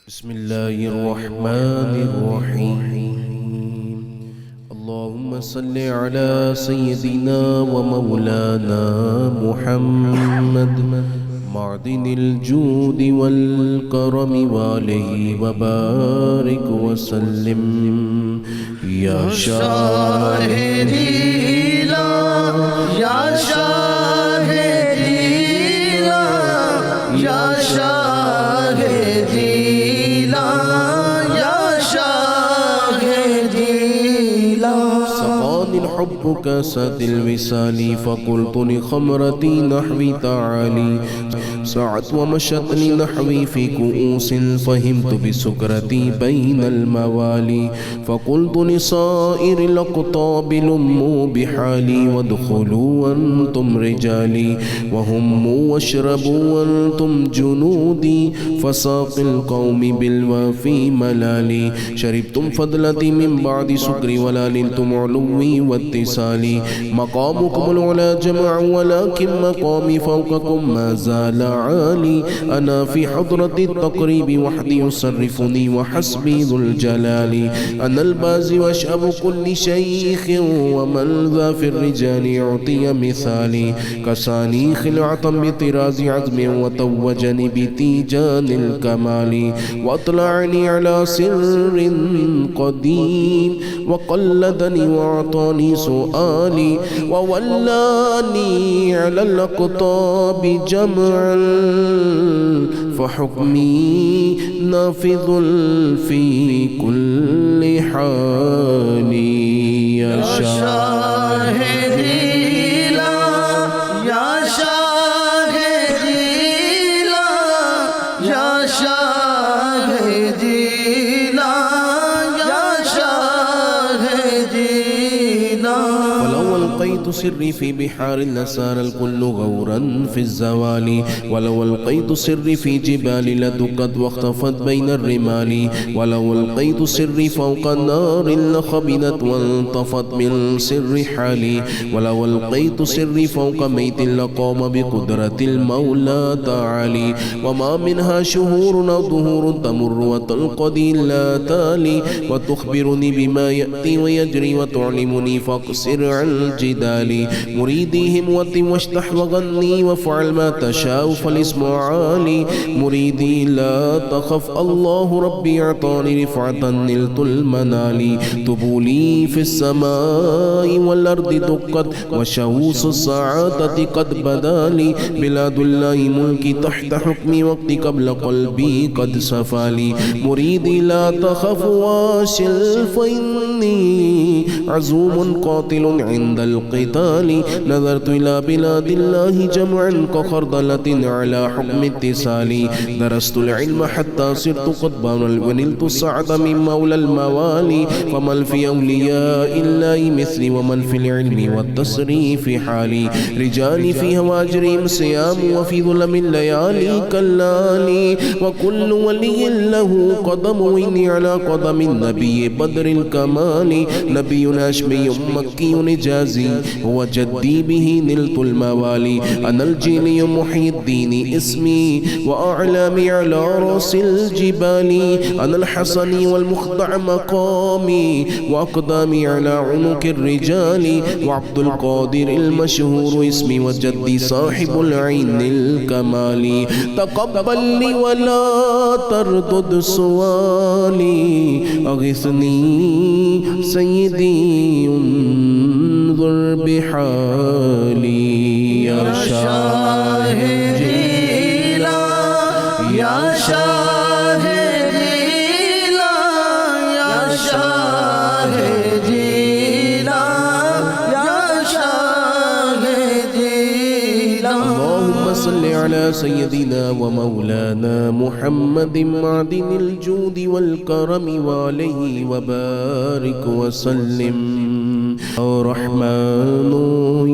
بسم الله الرحمن الرحيم. اللهم صل على سيدنا ومولانا محمد معدن الجود والكرم وآله وبارك وسلم. يا شاهدي لا يا شاهدي لا يا شاهدي لا يا شاهدي لا. سقاني الحب كاسات الوصال فقلت لخمرتي نحوي تعالي، سعت ومشتني نحوي في كؤوس فهمت بسكرتي بين الموالي، فقلت لصائر الأقطاب لموا بحالي وادخلوا وانتم رجالي، وهموا واشربوا وانتم جنودي، فساق القوم بالوافي ملالي، شربتم فضلتي من بعد سكري ولا نلتم علوي واتصالي، مقامكم العلا جمع ولكن مقامي فوقكم ما زال عالي، أنا في حضرة التقريب وحدي يصرفني وحسبي ذو الجلال، أنا البازي وأشأب كل شيخ ومن ذا في الرجال يعطي مثالي، كساني خلعة بطراز عزم وتوجني بتيجان الكمال، وأطلعني على سر قديم وقلدني وأعطاني سؤالي، وولاني على الأقطاب جمعا فحكمي نافذ في كل حال. يا شاهدي لا يا شاهدي لا يا شاهدي لا يا شاهدي لا. ولو ألقيت سري في بحار لسار الكل غورا في الزوال، ولو ألقيت سري في جبال لدقت واختفت بين الرمال، ولو ألقيت سري فوق النار لخبنت وانطفت من سر حالي، ولو ألقيت سري فوق ميت لقام بقدرة المولى تعالي، وما منها شهور أو ظهور تمر وتنقضي لا تالي، وتخبرني بما يأتي ويجري وتعلمني فاقصر عن جدالي، مريدي هموتي واشتح وغني وافعل ما تشاء فالاسم عالي، مريدي لا تخف الله ربي اعطاني رفعة نلت المنالي، طبولي في السماء والأرض دقت وشوص السعادة قد بدالي، بلاد الله ملكي تحت حكمي وقتي قبل قلبي قد سفالي، مريدي لا تخف واشل فإني عزوم قاتل عند القتال نظرت إلى بلاد الله جمعا كخردلة على حكم اتصالي درست العلم حتى صرت قطبا ونلت السعد من مولى الموالي فمن في أولياء الله مثلي ومن في العلم والتصريف حالي رجالي في هواجرهم صيام وفي ظلم الليالي كلالي وكل ولي له قدم وإني على قدم النبي بدر الكمال نبي هاشمي مكي نجازي هو جدي به نلت الموالي أنا الجيلي محي الدين اسمي وأعلامي على رأس الجبال أنا الحسني والمخضع مقامي وأقدامي على عنق الرجال وعبد القادر المشهور اسمي وجدي صاحب العين الكمال تقبل لي ولا تردد سؤالي أغثني سيدي انظر بحالي يا شاهدي لا يا شاهدي لا يا شاهدي لا يا شاهدي لا اللهم صل على سيدنا ومولانا محمد معدن الجود والكرم وعليه وبارك وسلم يا رحمن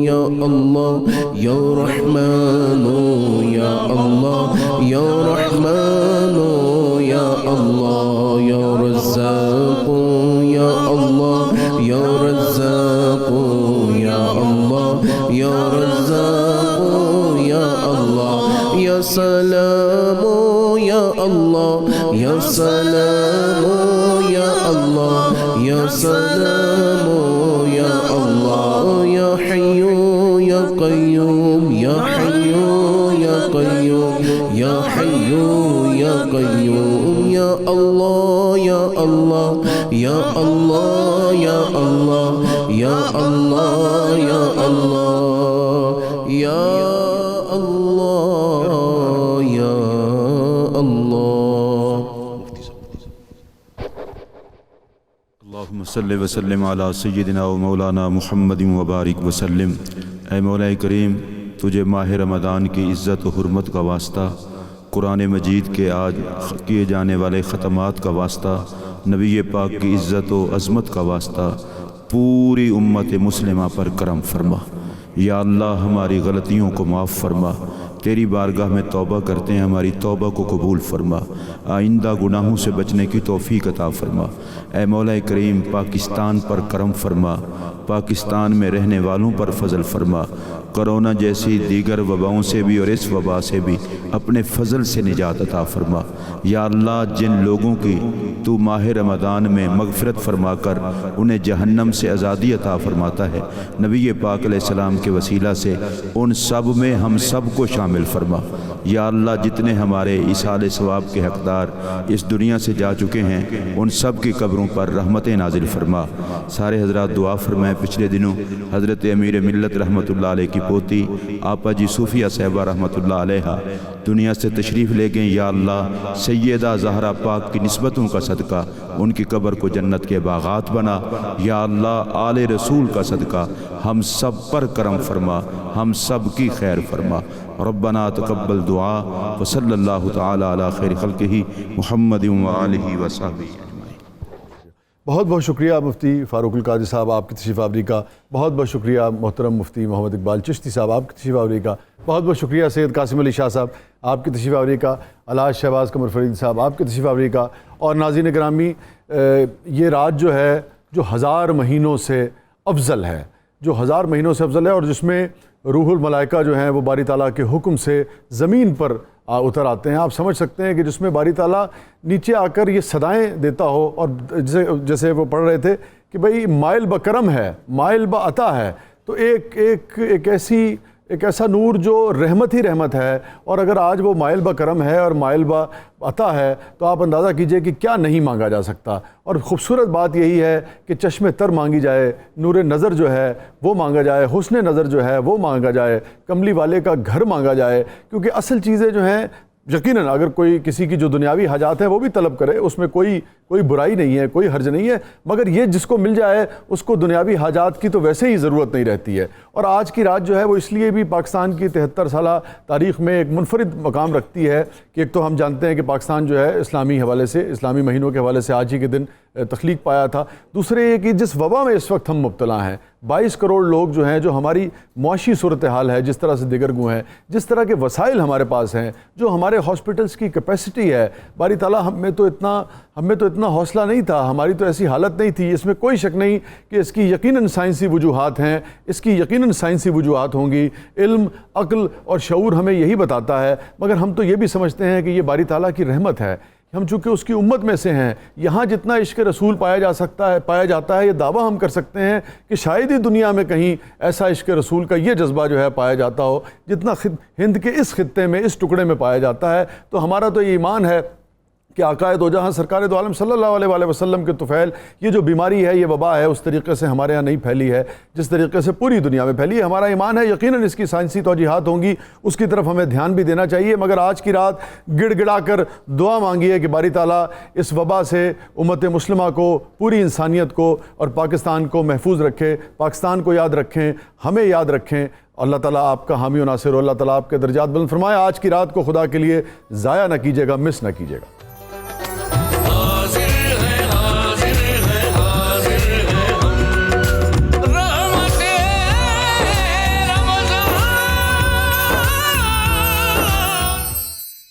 يا الله يا رحمن يا الله يا رحمن يا الله يا رزاق يا الله يا رزاق يا الله يا رزاق يا الله يا سلام يا الله يا سلام يا الله يا سلام يا الله يا حي يا قيوم يا حي يا قيوم يا حي يا قيوم يا الله يا الله يا الله يا الله يا الله يا الله يا الله يا الله اللهم صل وسلم على سیدنا و مولانا محمد وبارک وسلم۔ اے مولا کریم، تجھے ماہ رمضان کی عزت و حرمت کا واسطہ، قرآن مجید کے آج کیے جانے والے ختمات کا واسطہ، نبی پاک کی عزت و عظمت کا واسطہ، پوری امت مسلمہ پر کرم فرما۔ یا اللہ ہماری غلطیوں کو معاف فرما، تیری بارگاہ میں توبہ کرتے ہیں، ہماری توبہ کو قبول فرما، آئندہ گناہوں سے بچنے کی توفیق عطا فرما۔ اے مولا کریم، پاکستان پر کرم فرما، پاکستان میں رہنے والوں پر فضل فرما، کرونا جیسی دیگر وباؤں سے بھی اور اس وبا سے بھی اپنے فضل سے نجات عطا فرما۔ یا اللہ جن لوگوں کی تو ماہ رمضان میں مغفرت فرما کر انہیں جہنم سے آزادی عطا فرماتا ہے، نبی پاک علیہ السلام کے وسیلہ سے ان سب میں ہم سب کو شامل فرما۔ یا اللہ جتنے ہمارے ایصال ثواب کے حقدار اس دنیا سے جا چکے ہیں ان سب کی قبروں پر رحمتیں نازل فرما۔ سارے حضرات دعا فرمائیں۔ پچھلے دنوں حضرت امیر ملت رحمۃ اللہ علیہ کی پوتی آپا جی صوفیہ صاحبہ رحمۃ اللہ علیہ دنیا سے تشریف لے گئیں۔ یا اللہ سیدہ زہرا پاک کی نسبتوں کا صدقہ ان کی قبر کو جنت کے باغات بنا۔ یا اللہ آل رسول کا صدقہ ہم سب پر کرم فرما، ہم سب کی خیر فرما۔ ربنا تقبل دعا وصلی اللہ تعالی علی خیر خلقہ محمد وآلہ وصحبہ۔ بہت بہت شکریہ مفتی فاروق القادری صاحب آپ کی تشریف آوری کا، بہت بہت شکریہ محترم مفتی محمد اقبال چشتی صاحب آپ کی تشریف آوری کا، بہت بہت شکریہ سید قاسم علی شاہ صاحب آپ کی تشریف آوری کا، الحاج شہباز قمر فرید صاحب آپ کی تشریف آوری کا۔ اور ناظرین گرامی، یہ رات جو ہے جو 1000 مہینوں سے افضل ہے، جو 1000 مہینوں سے افضل ہے، اور جس میں روح الملائکہ جو ہیں وہ باری تعالیٰ کے حکم سے زمین پر اتر آتے ہیں۔ آپ سمجھ سکتے ہیں کہ جس میں باری تعالیٰ نیچے آ کر یہ صدائیں دیتا ہو، اور جیسے وہ پڑھ رہے تھے کہ بھئی مائل بکرم ہے، مائل بعطا ہے، تو ایک ایسا نور جو رحمت ہی رحمت ہے، اور اگر آج وہ مائل بکرم ہے اور مائل بعطا ہے تو آپ اندازہ کیجئے کہ کیا نہیں مانگا جا سکتا۔ اور خوبصورت بات یہی ہے کہ چشم تر مانگی جائے، نور نظر جو ہے وہ مانگا جائے، حسن نظر جو ہے وہ مانگا جائے، کملی والے کا گھر مانگا جائے، کیونکہ اصل چیزیں جو ہیں یقیناً اگر کوئی کسی کی جو دنیاوی حاجات ہیں وہ بھی طلب کرے، اس میں کوئی برائی نہیں ہے، کوئی حرج نہیں ہے، مگر یہ جس کو مل جائے اس کو دنیاوی حاجات کی تو ویسے ہی ضرورت نہیں رہتی ہے۔ اور آج کی رات جو ہے وہ اس لیے بھی پاکستان کی 73 سالہ تاریخ میں ایک منفرد مقام رکھتی ہے کہ ایک تو ہم جانتے ہیں کہ پاکستان جو ہے اسلامی حوالے سے، اسلامی مہینوں کے حوالے سے آج ہی کے دن تخلیق پایا تھا، دوسرے یہ کہ جس وبا میں اس وقت ہم مبتلا ہیں، 22 کروڑ لوگ جو ہیں، جو ہماری معاشی صورتحال ہے جس طرح سے دیگرگوں ہیں، جس طرح کے وسائل ہمارے پاس ہیں، جو ہمارے ہاسپٹلس کی کیپیسٹی ہے، باری تعالیٰ ہم میں تو اتنا حوصلہ نہیں تھا، ہماری تو ایسی حالت نہیں تھی۔ اس میں کوئی شک نہیں کہ اس کی یقیناً سائنسی وجوہات ہیں، اس کی یقیناً سائنسی وجوہات ہوں گی، علم، عقل اور شعور ہمیں یہی بتاتا ہے، مگر ہم تو یہ بھی سمجھتے ہیں کہ یہ باری تعالیٰ کی رحمت ہے۔ ہم چونکہ اس کی امت میں سے ہیں، یہاں جتنا عشق رسول پایا جاتا ہے، یہ دعویٰ ہم کر سکتے ہیں کہ شاید ہی دنیا میں کہیں ایسا عشق رسول کا یہ جذبہ جو ہے پایا جاتا ہو جتنا ہند کے اس خطے میں، اس ٹکڑے میں پایا جاتا ہے۔ تو ہمارا تو یہ ایمان ہے کہ آقائے دو جہاں سرکار دو عالم صلی اللہ علیہ وآلہ وسلم کے طفیل، یہ جو بیماری ہے، یہ وبا ہے، اس طریقے سے ہمارے ہاں نہیں پھیلی ہے جس طریقے سے پوری دنیا میں پھیلی ہے۔ ہمارا ایمان ہے یقیناً اس کی سائنسی توجیحات ہوں گی، اس کی طرف ہمیں دھیان بھی دینا چاہیے، مگر آج کی رات گڑ گڑا کر دعا مانگی ہے کہ باری تعالیٰ اس وبا سے امت مسلمہ کو، پوری انسانیت کو اور پاکستان کو محفوظ رکھے، پاکستان کو یاد رکھیں، ہمیں یاد رکھیں۔ اللہ تعالیٰ آپ کا حامی و ناصر ہو، اللہ تعالیٰ آپ کے درجات بلند فرمائے۔ آج کی رات کو خدا کے لیے ضائع نہ کیجیے گا، مس نہ کیجیے گا۔